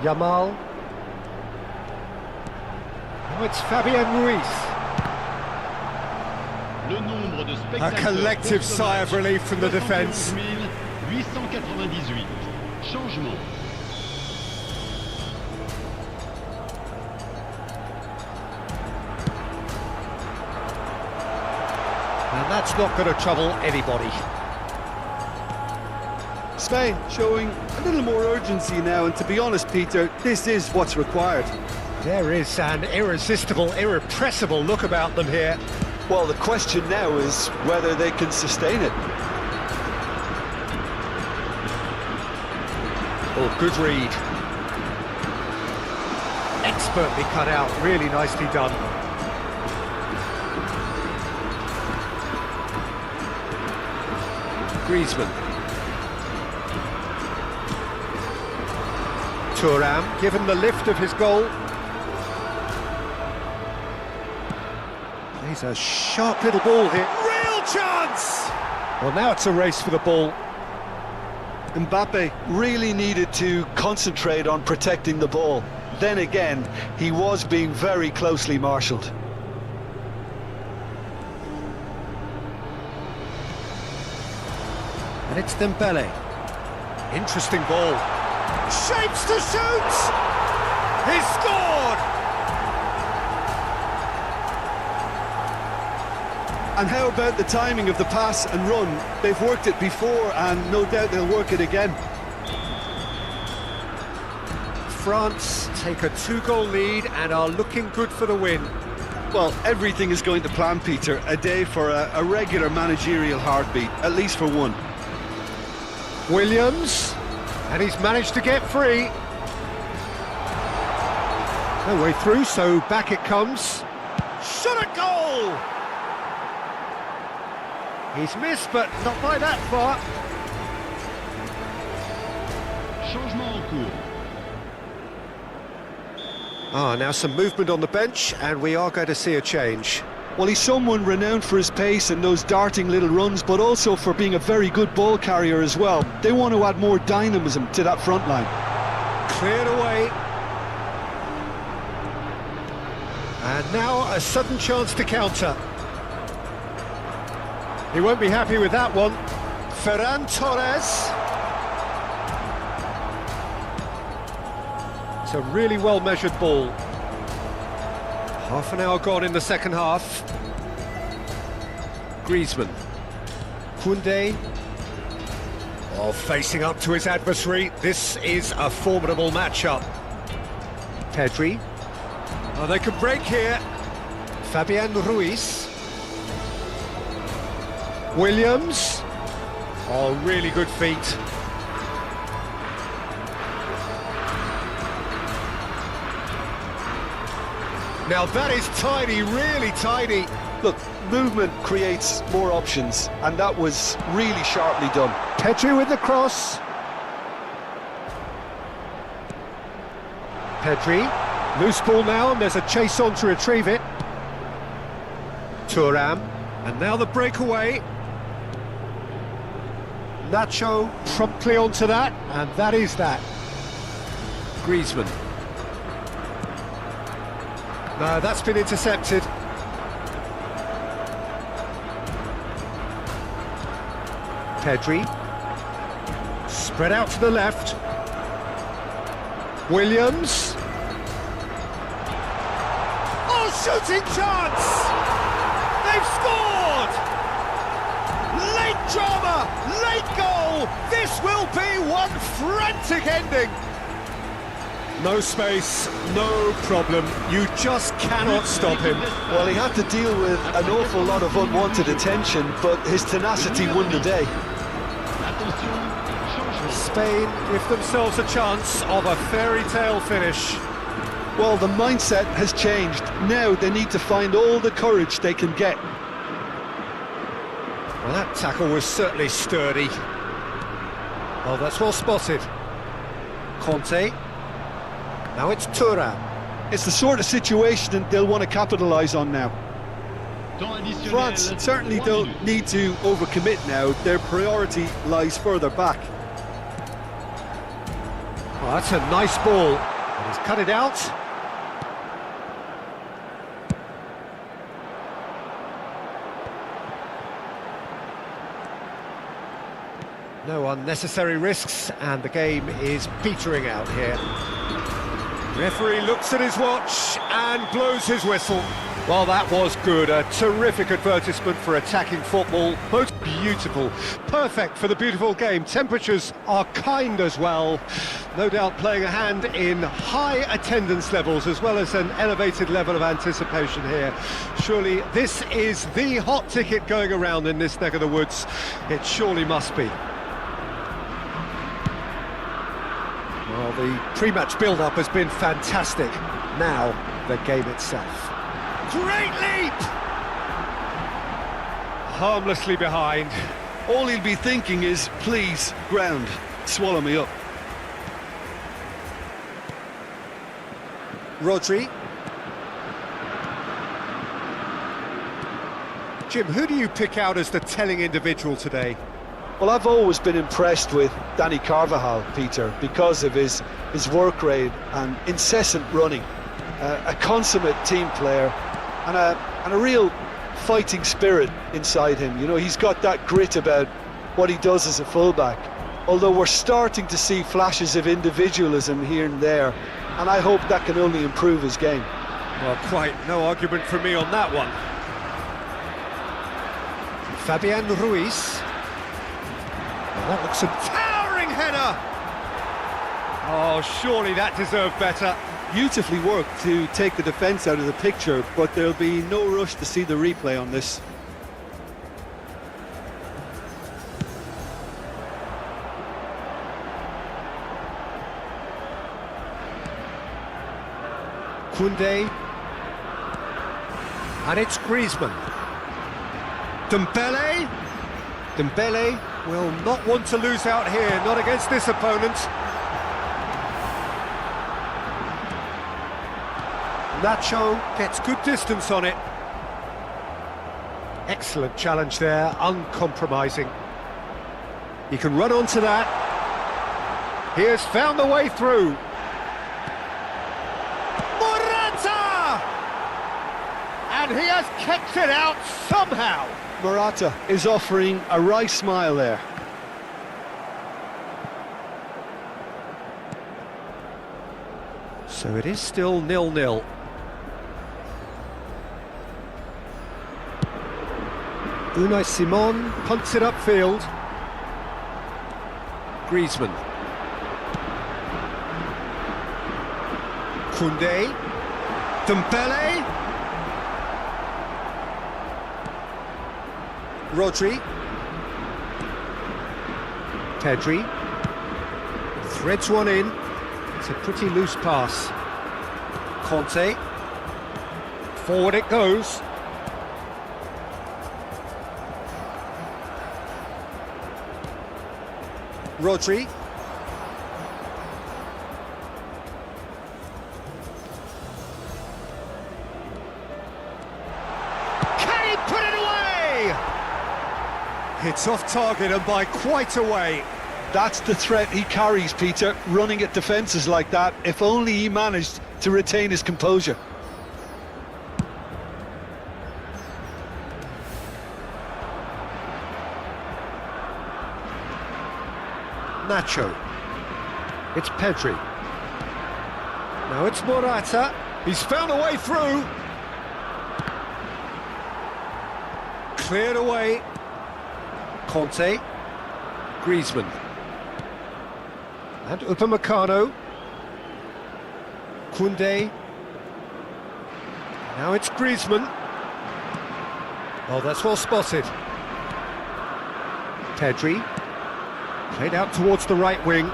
Yamal. Now it's Fabian Ruiz. A collective sigh of relief from the defence. 898. Changement. And that's not going to trouble anybody. Spain showing a little more urgency now, and to be honest, Peter, this is what's required. There is an irresistible, irrepressible look about them here. Well, the question now is whether they can sustain it. Oh, good read. Expertly cut out, really nicely done. Griezmann. Thuram, given the lift of his goal. He's a sharp little ball here. Real chance! Well, now it's a race for the ball. Mbappe really needed to concentrate on protecting the ball. Then again, he was being very closely marshalled. And it's Dembele. Interesting ball. Shapes to shoot! He's scored! And how about the timing of the pass and run? They've worked it before and no doubt they'll work it again. France take a 2-goal lead and are looking good for the win. Well, everything is going to plan, Peter. A day for a regular managerial heartbeat, at least for one. Williams, and he's managed to get free. No way through, so back it comes. Shot a goal! He's missed, but not by that far. Changement en cours. Now some movement on the bench, and we are going to see a change. Well, he's someone renowned for his pace and those darting little runs, but also for being a very good ball carrier as well. They want to add more dynamism to that front line. Cleared away. And now a sudden chance to counter. He won't be happy with that one. Ferran Torres. It's a really well-measured ball. Half an hour gone in the second half. Griezmann. Koundé. Oh, facing up to his adversary. This is a formidable matchup. Pedri. Oh, they could break here. Fabian Ruiz. Williams. Oh, really good feet. Now that is tidy, really tidy. Look, movement creates more options, and that was really sharply done. Pedri with the cross. Pedri. Loose ball now, and there's a chase on to retrieve it. Thuram. And now the breakaway. Nacho promptly onto that, and that is that. Griezmann. No, that's been intercepted. Pedri. Spread out to the left. Williams. Oh, shooting chance! They've scored! Late drama, late goal! This will be one frantic ending! No space, no problem. You just cannot stop him. Well, he had to deal with an awful lot of unwanted attention, but his tenacity won the day. Spain give themselves a chance of a fairy tale finish. Well, the mindset has changed. Now they need to find all the courage they can get. Well, that tackle was certainly sturdy. Well, that's well spotted. Conte. Now it's Thuram. It's the sort of situation that they'll want to capitalise on now. France certainly don't need to overcommit now. Their priority lies further back. Well, that's a nice ball. And he's cut it out. No unnecessary risks, and the game is petering out here. Referee looks at his watch and blows his whistle. Well, that was good. A terrific advertisement for attacking football. Most beautiful. Perfect for the beautiful game. Temperatures are kind as well. No doubt playing a hand in high attendance levels as well as an elevated level of anticipation here. Surely this is the hot ticket going around in this neck of the woods. It surely must be. Well, the pre-match build-up has been fantastic. Now, the game itself. Great leap! Harmlessly behind. All he'll be thinking is, please, ground, swallow me up. Rodri. Jim, who do you pick out as the telling individual today? Well, I've always been impressed with Danny Carvajal, Peter, because of his work rate and incessant running. A consummate team player and a real fighting spirit inside him. You know, he's got that grit about what he does as a fullback. Although we're starting to see flashes of individualism here and there, and I hope that can only improve his game. Well, quite no argument from me on that one. Fabian Ruiz. Well, that looks a towering header! Oh, surely that deserved better. Beautifully worked to take the defence out of the picture, but there'll be no rush to see the replay on this. Koundé. And it's Griezmann. Dembele. Dembele will not want to lose out here, not against this opponent. Nacho gets good distance on it. Excellent challenge there, uncompromising. He can run onto that. He has found the way through. And he has kept it out somehow. Morata is offering a wry smile there. So it is still 0-0. Unai Simon punts it upfield. Griezmann. Koundé. Dembele. Rodri. Pedri. Threads one in. It's a pretty loose pass. Conte. Forward it goes. Rodri. Can he put it away? It's off target and by quite a way. That's the threat he carries, Peter, running at defences like that. If only he managed to retain his composure. Nacho. It's Pedri. Now it's Morata. He's found a way through. Cleared away. Conte. Griezmann. And Upamecano. Koundé. Now it's Griezmann. Oh, that's well spotted. Pedri. Played out towards the right wing.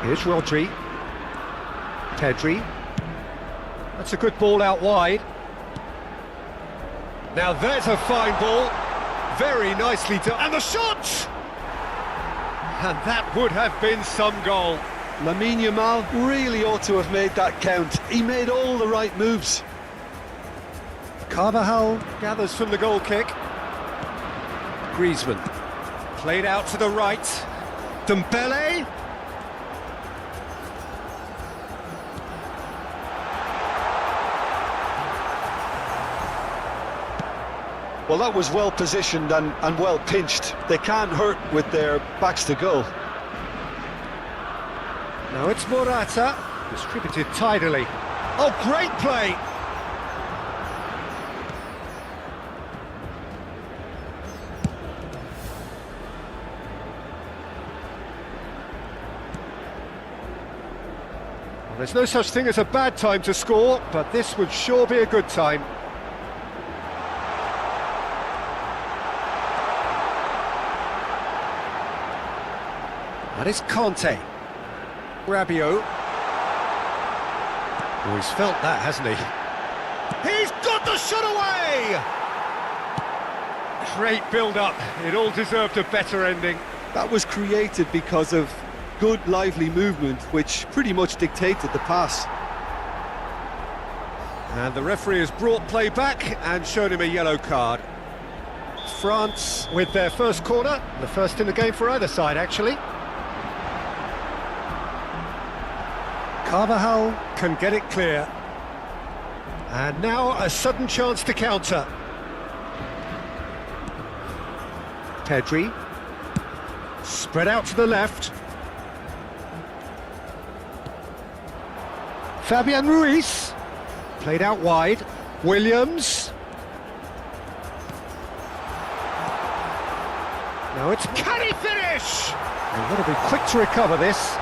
Here's Rodri. Pedri. That's a good ball out wide. Now there's a fine ball. Very nicely done. And the shot! And that would have been some goal. Lamine Yamal really ought to have made that count. He made all the right moves. Carvajal gathers from the goal kick. Griezmann. Played out to the right. Dembele. Well, that was well positioned and well pinched. They can't hurt with their backs to goal. Now it's Morata. Distributed tidily. Oh, great play! There's no such thing as a bad time to score, but this would sure be a good time. And it's Conte. Rabiot. Oh, he's felt that, hasn't he? He's got the shot away! Great build-up. It all deserved a better ending. That was created because of good, lively movement, which pretty much dictated the pass. And the referee has brought play back and shown him a yellow card. France with their first corner, the first in the game for either side, actually. Carvajal can get it clear. And now a sudden chance to counter. Pedri. Spread out to the left. Fabian Ruiz. Played out wide. Williams. Now it's, can he finish? They've got to be quick to recover this.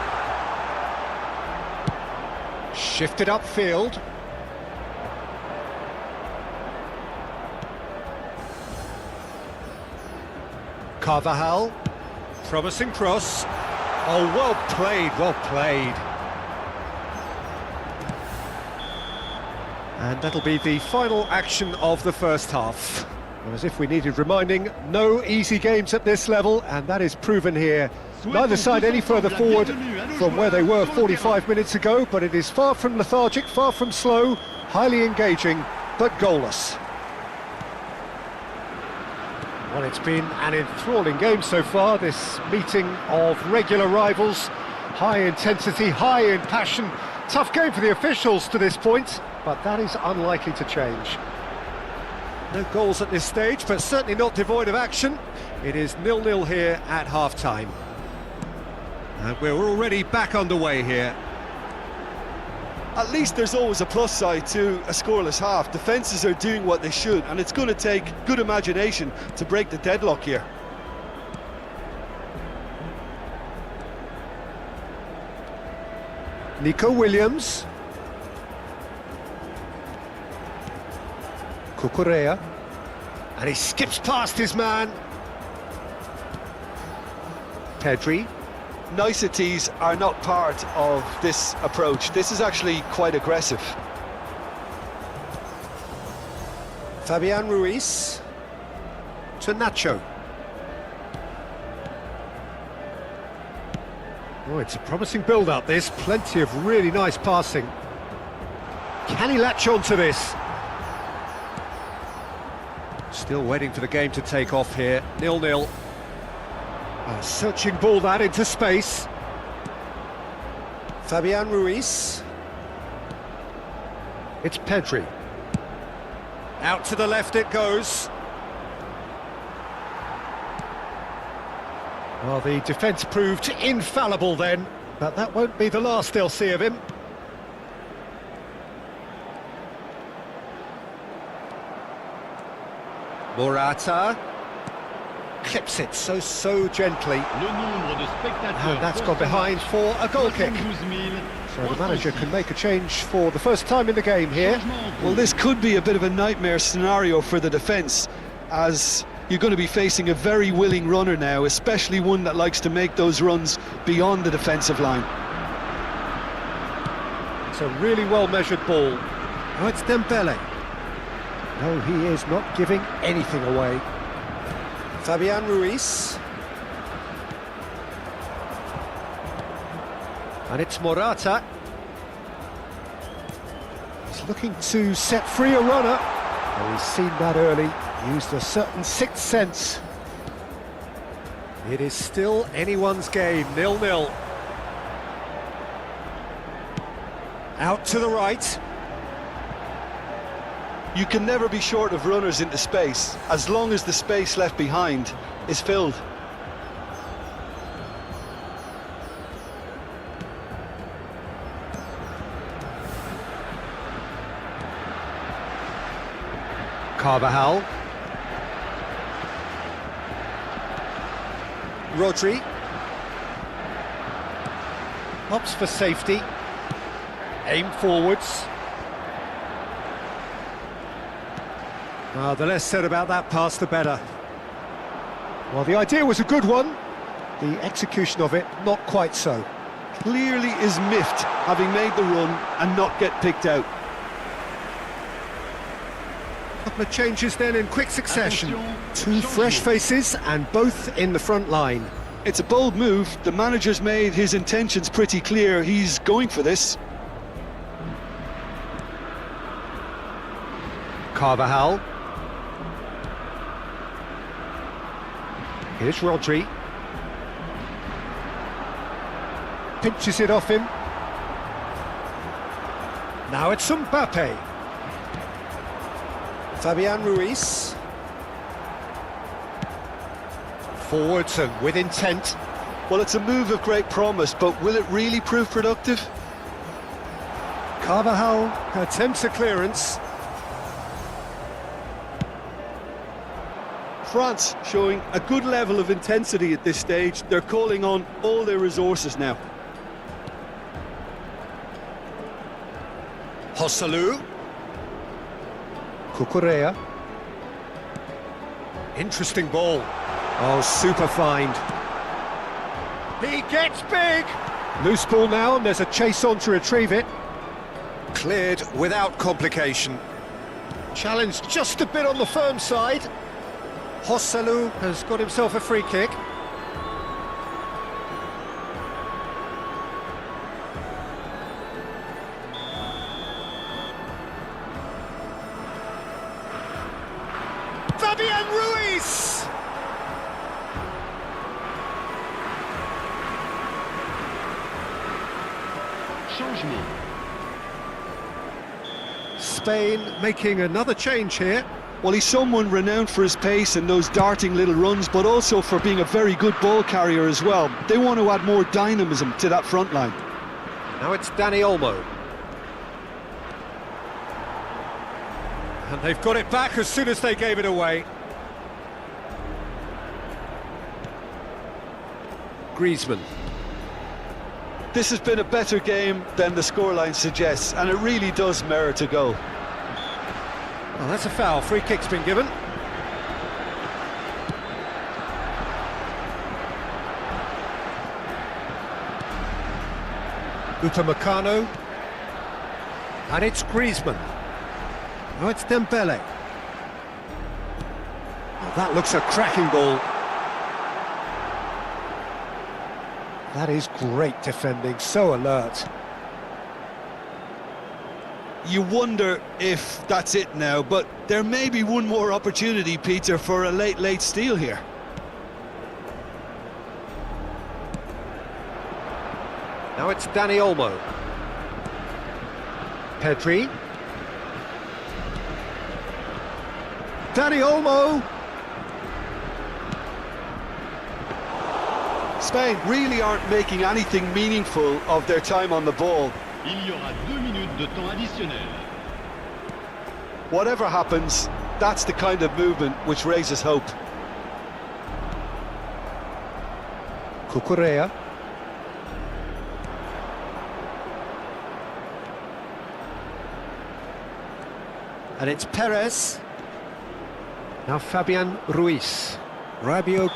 Shifted upfield. Carvajal. Promising cross. Oh, well played, well played. And that'll be the final action of the first half. Well, as if we needed reminding, no easy games at this level, and that is proven here. Neither side any further forward from where they were 45 minutes ago, but it is far from lethargic, far from slow, highly engaging, but goalless. Well, it's been an enthralling game so far, this meeting of regular rivals. High intensity, high in passion. Tough game for the officials to this point, but that is unlikely to change. No goals at this stage, but certainly not devoid of action. It is 0-0 here at half-time. And we're already back underway here. At least there's always a plus side to a scoreless half. Defences are doing what they should, and it's going to take good imagination to break the deadlock here. Nico Williams. Cucurella. And he skips past his man. Pedri. Niceties are not part of this approach. This is actually quite aggressive. Fabian Ruiz. To Nacho. Oh, it's a promising build-up, this. Plenty of really nice passing. Can he latch on to this? Still waiting for the game to take off here. 0-0. A searching ball that into space. Fabian Ruiz. It's Pedri. Out to the left it goes. Well, the defence proved infallible then, but that won't be the last they'll see of him. Morata. Clips it so gently. And that's gone behind for a goal kick. So the manager can make a change for the first time in the game here. Well, this could be a bit of a nightmare scenario for the defence, as you're going to be facing a very willing runner now, especially one that likes to make those runs beyond the defensive line. It's a really well-measured ball. Oh, it's Dembele. No, he is not giving anything away. Fabian Ruiz. And it's Morata. He's looking to set free a runner. Oh, he's seen that early, used a certain sixth sense. It is still anyone's game, 0-0. Out to the right. You can never be short of runners into space, as long as the space left behind is filled. Carvajal. Rodri. Opts for safety. Aim forwards. The less said about that pass, the better. Well, the idea was a good one. The execution of it, not quite so. Clearly is miffed, having made the run and not get picked out. Couple of changes then in quick succession. Two fresh faces and both in the front line. It's a bold move. The manager's made his intentions pretty clear. He's going for this. Carvajal. Here's Rodri. Pinches it off him. Now it's Mbappe. Fabian Ruiz. Forwards and with intent. Well, it's a move of great promise, but will it really prove productive? Carvajal attempts a clearance. France showing a good level of intensity at this stage. They're calling on all their resources now. Joselu. Cucurella. Interesting ball. Oh, super find. He gets big! Loose ball now, and there's a chase on to retrieve it. Cleared without complication. Challenged just a bit on the firm side. Joselu has got himself a free kick. Fabian Ruiz! Changement. Spain making another change here. Well, he's someone renowned for his pace and those darting little runs, but also for being a very good ball carrier as well. They want to add more dynamism to that front line. Now it's Dani Olmo. And they've got it back as soon as they gave it away. Griezmann. This has been a better game than the scoreline suggests, and it really does merit a goal. Well, that's a foul. Free kick's been given. Upamecano. And it's Griezmann. Oh, it's Dembele. Oh, that looks a cracking ball. That is great defending, so alert. You wonder if that's it now, but there may be one more opportunity, Peter, for a late steal here. Now it's Dani Olmo. Pedri. Dani Olmo. Spain really aren't making anything meaningful of their time on the ball. Il y aura 2 minutes de temps additionnel. Whatever happens, that's the kind of movement which raises hope. Cucurella. And it's Perez. Now Fabian Ruiz. Rabiot.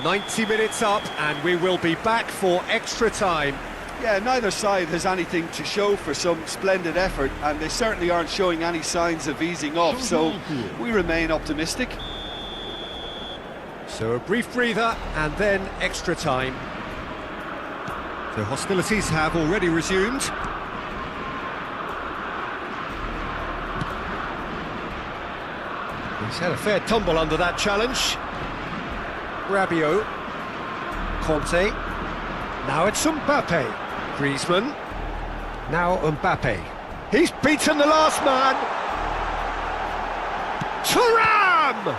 90 minutes up, and we will be back for extra time. Yeah, neither side has anything to show for some splendid effort, and they certainly aren't showing any signs of easing off, so we remain optimistic. So a brief breather, and then extra time. So hostilities have already resumed. He's had a fair tumble under that challenge. Rabiot. Conte. Now it's Mbappe. Griezmann. Now Mbappe. He's beaten the last man. Thuram!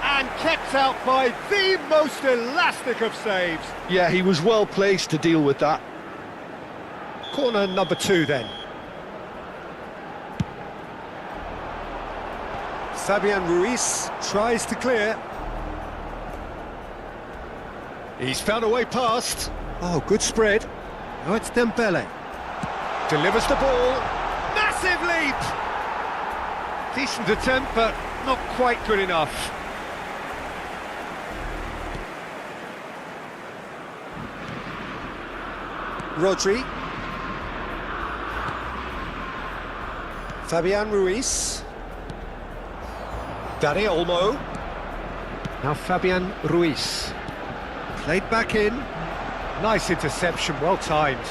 And kept out by the most elastic of saves. Yeah, he was well placed to deal with that. Corner number 2 then. Fabian Ruiz tries to clear. He's found a way past. Oh, good spread. Now it's Dembele. Delivers the ball. Massive leap! Decent attempt, but not quite good enough. Rodri. Fabian Ruiz. Dani Olmo. Now Fabian Ruiz. Played back in. Nice interception, well timed.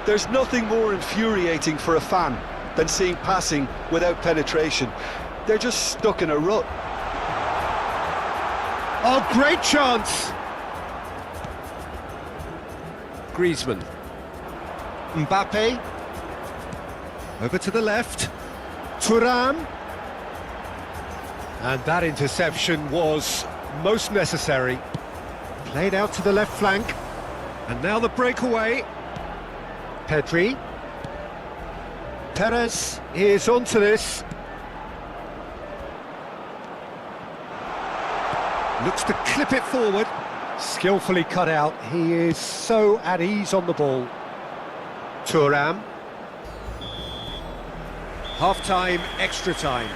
There's nothing more infuriating for a fan than seeing passing without penetration. They're just stuck in a rut. Oh, great chance! Griezmann. Mbappe. Over to the left. Thuram. And that interception was most necessary. Played out to the left flank. And now the breakaway. Pedri. Perez is onto this. Looks to clip it forward. Skillfully cut out. He is so at ease on the ball. Thuram. Half-time, extra time.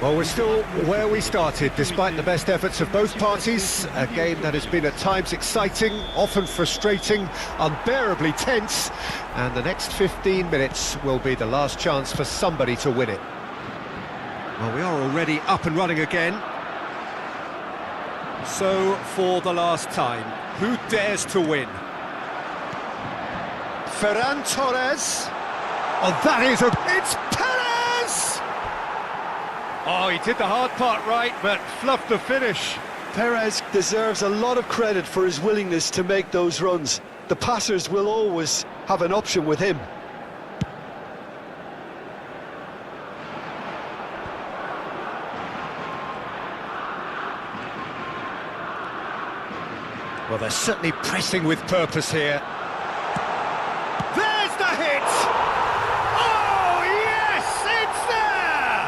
Well, we're still where we started, despite the best efforts of both parties. A game that has been at times exciting, often frustrating, unbearably tense. And the next 15 minutes will be the last chance for somebody to win it. Well, we are already up and running again. So, for the last time, who dares to win? Ferran Torres. Oh, that is it's Perez! Oh, he did the hard part right, but fluffed the finish. Perez deserves a lot of credit for his willingness to make those runs. The passers will always have an option with him. Well, they're certainly pressing with purpose here. There's the hit! Oh, yes, it's there!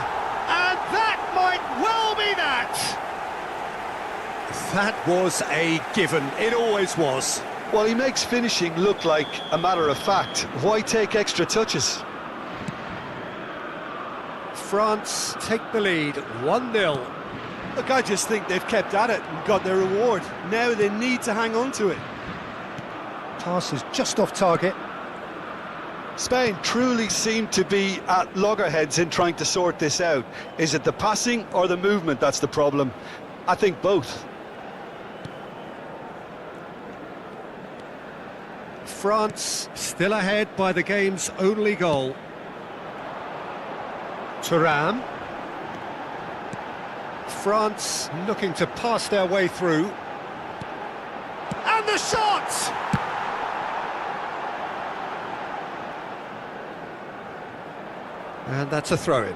And that might well be that! That was a given, it always was. Well, he makes finishing look like a matter of fact. Why take extra touches? France take the lead, 1-0. Look, I just think they've kept at it and got their reward. Now they need to hang on to it. Pass is just off target. Spain truly seem to be at loggerheads in trying to sort this out. Is it the passing or the movement that's the problem? I think both. France still ahead by the game's only goal. Thuram. France looking to pass their way through. And the shot! And that's a throw-in.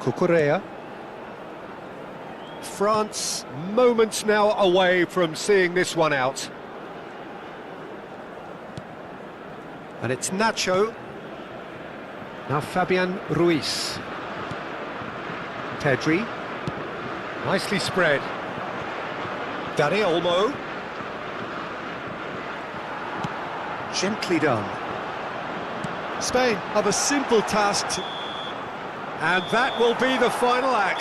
Cucurella. France moments now away from seeing this one out. And it's Nacho. Now Fabian Ruiz. Pedri. Nicely spread. Dani Olmo. Gently done. Spain have a simple task to... And that will be the final act.